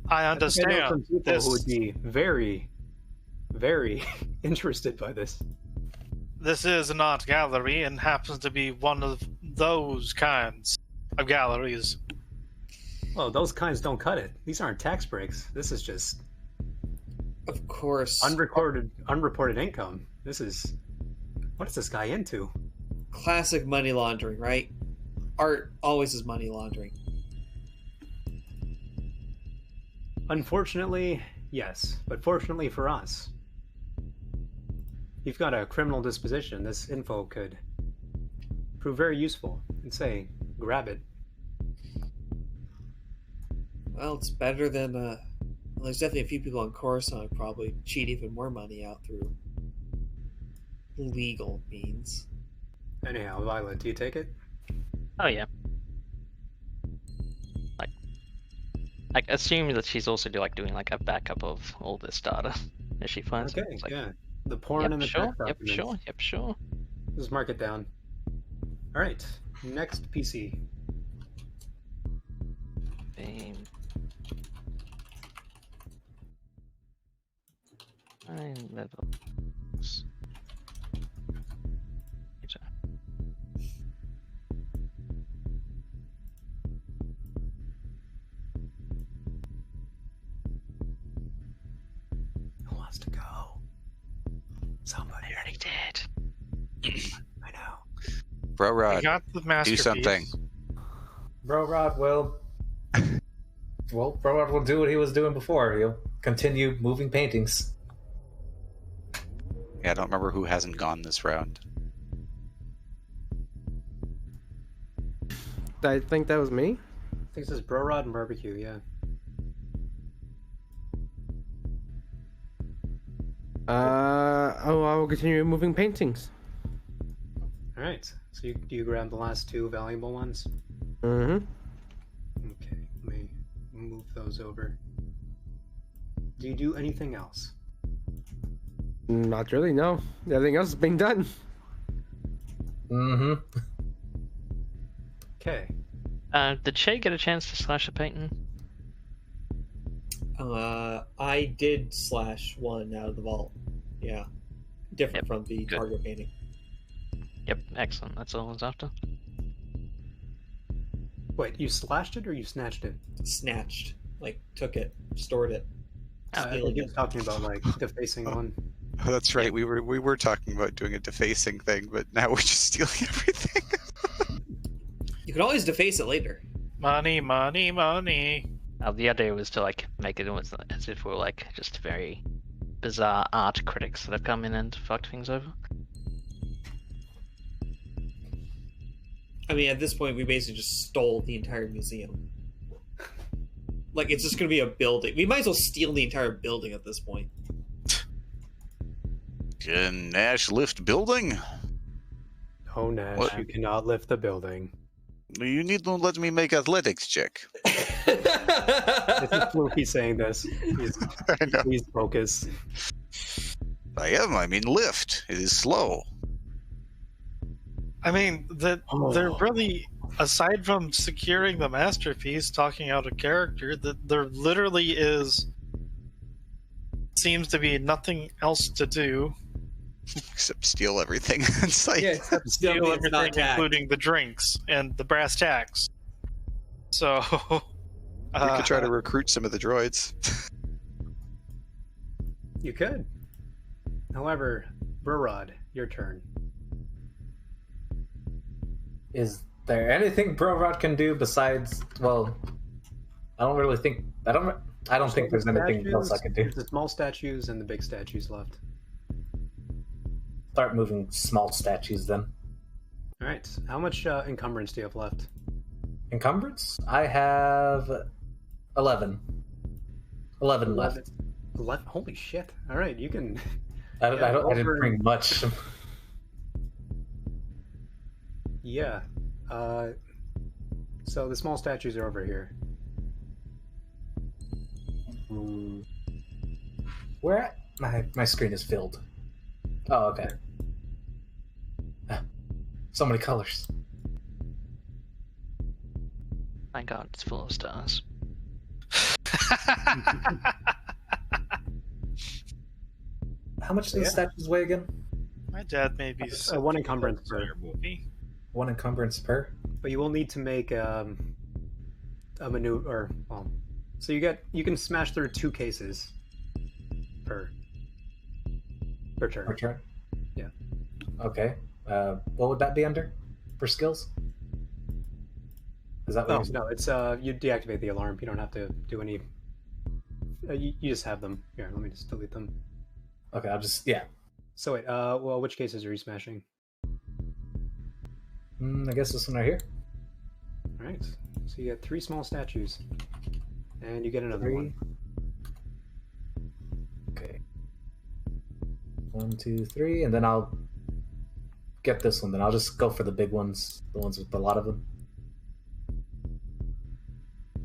I I understand. know some people This, who would be very, very interested by this. this is an art gallery and happens to be one of those kinds of galleries. Well, those kinds don't cut it. These aren't tax breaks. This is just Of course. unreported income. This is... What is this guy into? Classic money laundering, right? Art always is money laundering. Unfortunately, yes. But fortunately for us, you've got a criminal disposition. This info could prove very useful. And say, grab it. Well, it's better than well, there's definitely a few people on Coruscant who probably cheat even more money out through legal means. Anyhow, Violet, do you take it? Oh yeah. Like assume that she's also doing a backup of all this data as she finds it. Okay, It's like, yeah. The porn Yep, and the sure, tax yep, documents. sure, yep, sure. Just mark it down. Alright, next PC. Bam. 9 levels. Who wants to go? Somebody already did. I know. Bro We Rod, got the do masterpiece. something. Bro Rod will Well, Broward will do what he was doing before. He'll continue moving paintings. Yeah, I don't remember who hasn't gone this round. I think that was me. I think it says Bro Rod and Barbecue, yeah. I will continue moving paintings. Alright, so do you grab the last two valuable ones? Mm-hmm. Okay, let me move those over. Do you do anything else? Not really, no. Everything else is being done. Mm-hmm. Okay. Did Shay get a chance to slash a painting? I did slash one out of the vault. Yeah. Different from the Good. target painting. Yep, excellent. That's all I was after. Wait, you slashed it or you snatched it? Snatched. Like, took it, stored it. I think stealing he it. was talking about, like, defacing one. Oh, that's right. We were talking about doing a defacing thing, but now we're just stealing everything. You can always deface it later. Money, money, money. The idea was to like make it almost as if we're like just very bizarre art critics that have come in and fucked things over. I mean, at this point, we basically just stole the entire museum. Like, it's just gonna be a building. We might as well steal the entire building at this point. Can Nash lift building? Oh, Nash, What? you cannot lift the building. You need to let me make athletics check. This is Floofy saying this. Please focus. I am. I mean, lift. It is slow. I mean, they're really, aside from securing the masterpiece, talking out of character, that there literally seems to be nothing else to do. Except steal everything in sight. Yeah, except Steal everything, including the drinks and the brass tacks. So, We could try to recruit some of the droids. You could. However, Burrod, your turn. Is there anything Broward can do besides? Well, I don't really think. I don't think there's anything else I can do. There's the small statues and the big statues left. Start moving small statues then. All right. How much encumbrance do you have left? Encumbrance? I have 11. 11 left. 11? Holy shit! All right, you can. I didn't bring much. Yeah. So the small statues are over here. Where? My screen is filled. Oh, okay. So many colors. Thank God it's full of stars. How much do the statues weigh again? my dad may be one encumbrance per movie. One encumbrance per? But you will need to make a maneuver, or well, so you can smash through 2 cases per turn. Per turn? Yeah. Okay. What would that be under? For skills? Is that what No, it's you deactivate the alarm. You don't have to do any. You just have them. Here, let me just delete them. Okay, I'll just So wait, well, which cases are you smashing? I guess this one right here. All right. So you get 3 small statues, and you get another 1. Okay. 1, 2, 3, and then I'll get this one. Then I'll just go for the big ones, the ones with a lot of them.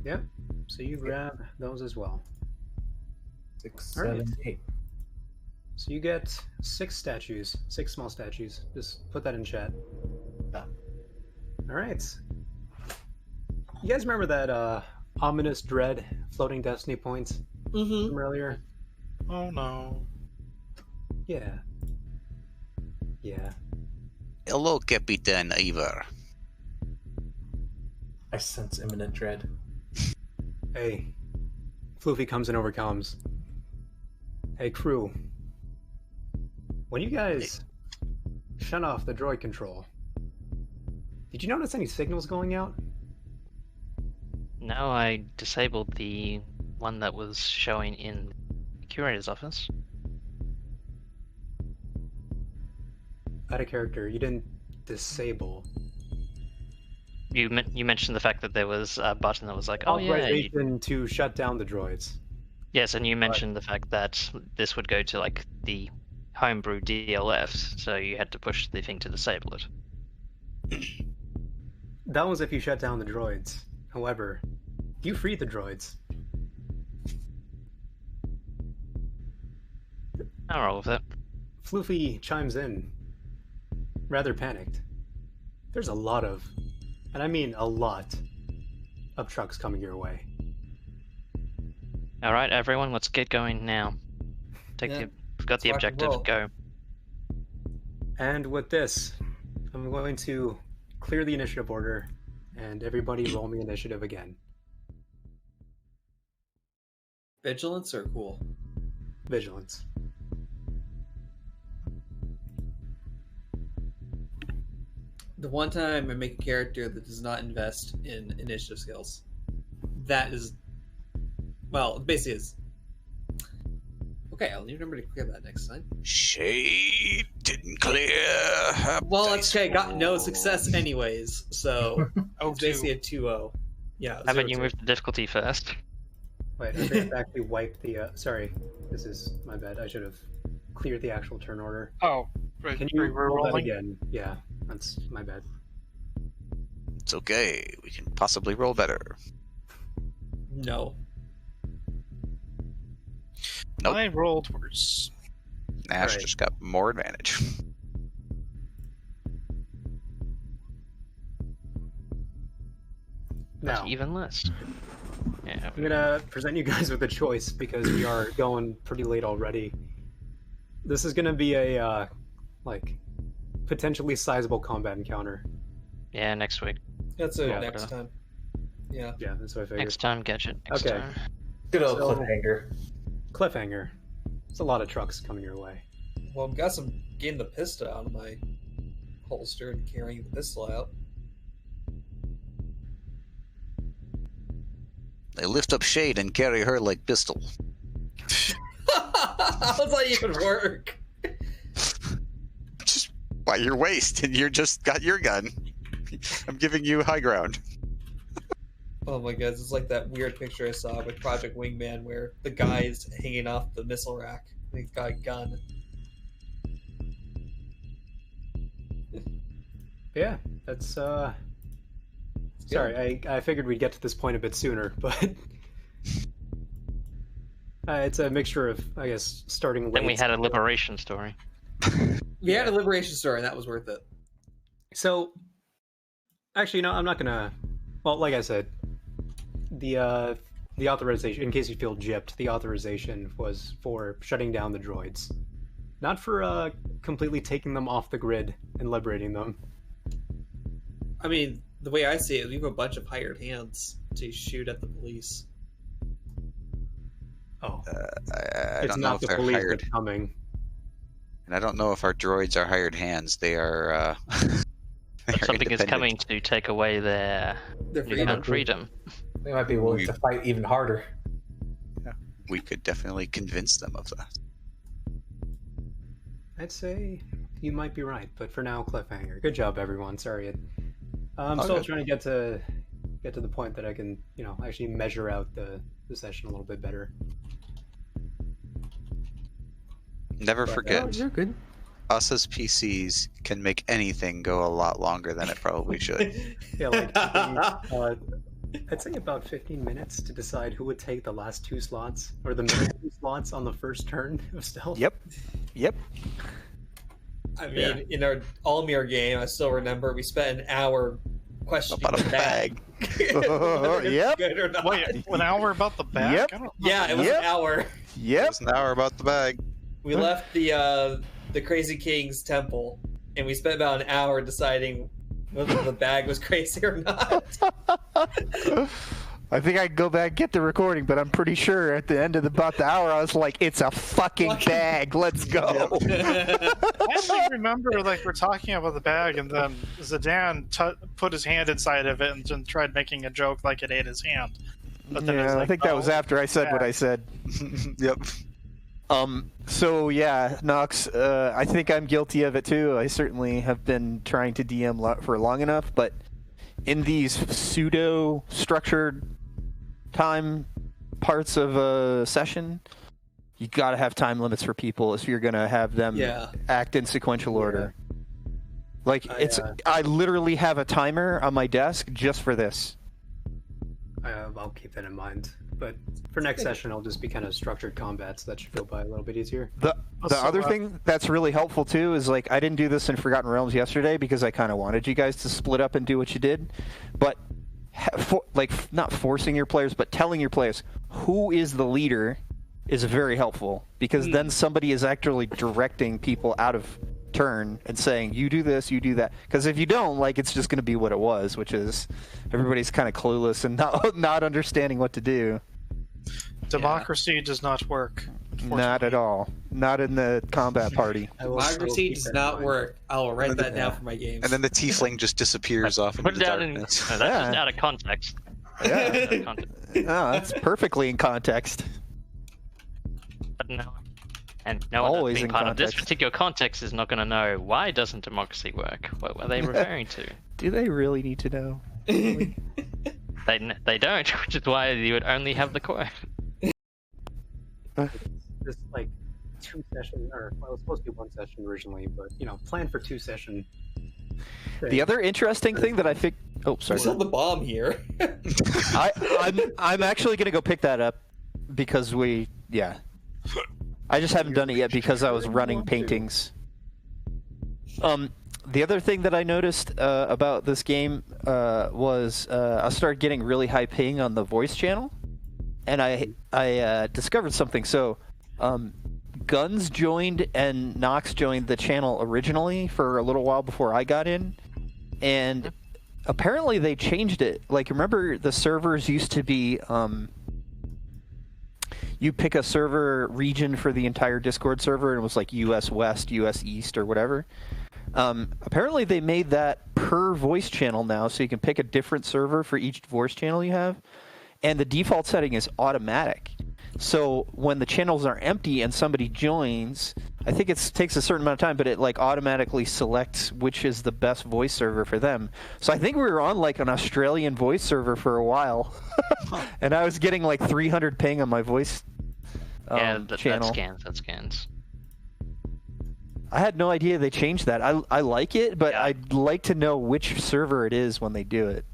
Yeah. So you grab those as well. 6, All right. 7, 8. So you get 6 statues, 6 small statues. Just put that in chat. Yeah. All right. You guys remember that ominous dread floating destiny points from earlier? Oh no. Yeah. Yeah. Hello, Capitan Ivor. I sense imminent dread. Hey. Floofy comes and overcomes. Hey, crew. When you guys shut off the droid control, did you notice any signals going out? No, I disabled the one that was showing in the curator's office. Out of character, you didn't disable. You mentioned the fact that there was a button that was like, oh yeah. Authorization to shut down the droids. Yes, and you mentioned the fact that this would go to like the homebrew DLFs, so you had to push the thing to disable it. That was if you shut down the droids. However, you freed the droids. I'll roll with it. Floofy chimes in, rather panicked. There's a lot of, and I mean a lot, of trucks coming your way. All right, everyone, let's get going now. We've got the objective. Go. And with this, I'm going to clear the initiative order, and everybody roll me initiative again. Vigilance or cool? Vigilance. The one time I make a character that does not invest in initiative skills, that is, well, it basically is. Okay, I'll remember to clear that next time. Shade didn't clear. Well, it's okay. I got no success anyways, so it's basically a 2-0. Yeah. How about you move the difficulty first? Wait, I think I've actually wiped the. Sorry, this is my bad. I should have cleared the actual turn order. Oh, right. Can you roll that again? Yeah, that's my bad. It's okay. We can possibly roll better. No. Nope. I rolled worse. Nash just got more advantage. Now, even less. Yeah. I'm gonna present you guys with a choice because we are going pretty late already. This is gonna be a like potentially sizable combat encounter. Yeah, next week. That's it. Next time. Yeah. Yeah, that's what I figured. Next time, gadget. Next Okay. time. Good old cliffhanger. Cliffhanger. There's a lot of trucks coming your way. Well, I'm guessing getting the pistol out of my holster and carrying the pistol out. They lift up Shade and carry her like pistol. How does that even work? Just by your waist, and you're just got your gun. I'm giving you high ground. Oh my god, it's like that weird picture I saw with Project Wingman where the guy is hanging off the missile rack and he's got a gun. Yeah, that's sorry, I figured we'd get to this point a bit sooner, but it's a mixture of, I guess, starting late. Then we had a liberation story. We had a liberation story and that was worth it. So, actually, no, I'm not gonna. Well, like I said, the authorization, in case you feel gypped, the authorization was for shutting down the droids, not for completely taking them off the grid and liberating them. I mean, the way I see it, we have a bunch of hired hands to shoot at the police. Oh, I it's don't know not if the they're police hired. that's coming. And I don't know if our droids are hired hands. They are. But something is coming to take away their newfound freedom. They might be willing to fight even harder. Yeah. We could definitely convince them of that. I'd say you might be right, but for now, cliffhanger. Good job, everyone. Sorry, I'm still trying to get to the point that I can, actually measure out the session a little bit better. Never forget. You're good. Us as PCs can make anything go a lot longer than it probably should. Yeah, like I'd say about 15 minutes to decide who would take the last 2 slots or the middle 2 slots on the first turn of stealth. Yep. I mean, in our Almir game, I still remember we spent an hour questioning About a the bag. Yep. Good or not. Wait, an hour about the bag? Yep. I don't Yeah, it was an hour. Yep. It was an hour about the bag. We left the Crazy King's temple, and we spent about an hour deciding whether the bag was crazy or not. I think I can go back and get the recording, but I'm pretty sure at the end of about the hour, I was like, "It's a fucking bag. Let's go." I actually remember, like, we're talking about the bag, and then Zidane put his hand inside of it and then tried making a joke like it ate his hand. But then it was Yeah, like, I think that was after I said what I said. Yep. So yeah, Nox, I think I'm guilty of it too. I certainly have been trying to DM for long enough, but in these pseudo-structured time parts of a session, you gotta have time limits for people if you're gonna have them act in sequential order. Like, I literally have a timer on my desk just for this. I'll keep that in mind. But for next session, it'll just be kind of structured combat, so that should go by a little bit easier. The other thing that's really helpful too is, like, I didn't do this in Forgotten Realms yesterday because I kind of wanted you guys to split up and do what you did, but not forcing your players, but telling your players who is the leader is very helpful, because then somebody is actually directing people out of turn and saying, you do this, you do that. Because if you don't, like, it's just going to be what it was, which is everybody's kind of clueless and not understanding what to do. Democracy does not work. Not at all. Not in the combat party. Democracy does not work. I'll write that down for my games. And then the tiefling just disappears off into Put the it out darkness. that's just out of context. Yeah. That's perfectly in context. But no. And no one Always that's being in part of this context. particular context is not going to know, why doesn't democracy work? What were they referring to? Do they really need to know? They don't, which is why you would only have the core. This, like, 2 session, or well, it was supposed to be 1 session originally, but plan for 2 session. The other interesting thing that I think... Oh, sorry. There's still the bomb here. I'm actually going to go pick that up because I just haven't done it yet because I was running paintings. The other thing that I noticed about this game was I started getting really high ping on the voice channel, and I discovered something. So Guns joined and Nox joined the channel originally for a little while before I got in, and apparently they changed it. Like, remember the servers used to be you pick a server region for the entire Discord server, and it was like US West, US East, or whatever. Apparently they made that per voice channel now, so you can pick a different server for each voice channel you have, and the default setting is automatic. So when the channels are empty and somebody joins, I think it takes a certain amount of time, but it like automatically selects which is the best voice server for them. So I think we were on like an Australian voice server for a while, and I was getting like 300 ping on my voice channel. That scans. I had no idea they changed that. I like it, but I'd like to know which server it is when they do it.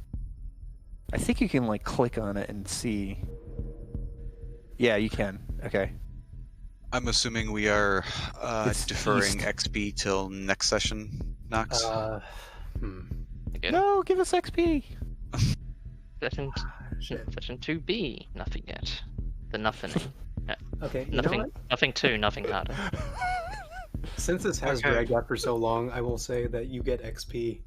I think you can like click on it and see. Yeah, you can. Okay. I'm assuming we are deferring XP till next session, Nox? No, give us XP. Session 2B, nothing yet. The nothing. Okay, Nothing 2, nothing harder. Since this has dragged out for so long, I will say that you get XP,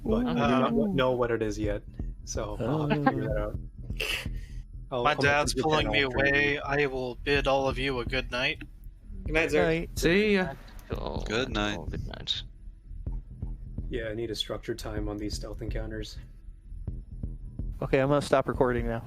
but I do not know what it is yet, so I'll have to figure that out. My dad's pulling me away. I will bid all of you a good night. Good night, sir. See ya. Good night. Good night. Yeah, I need a structured time on these stealth encounters. Okay, I'm gonna stop recording now.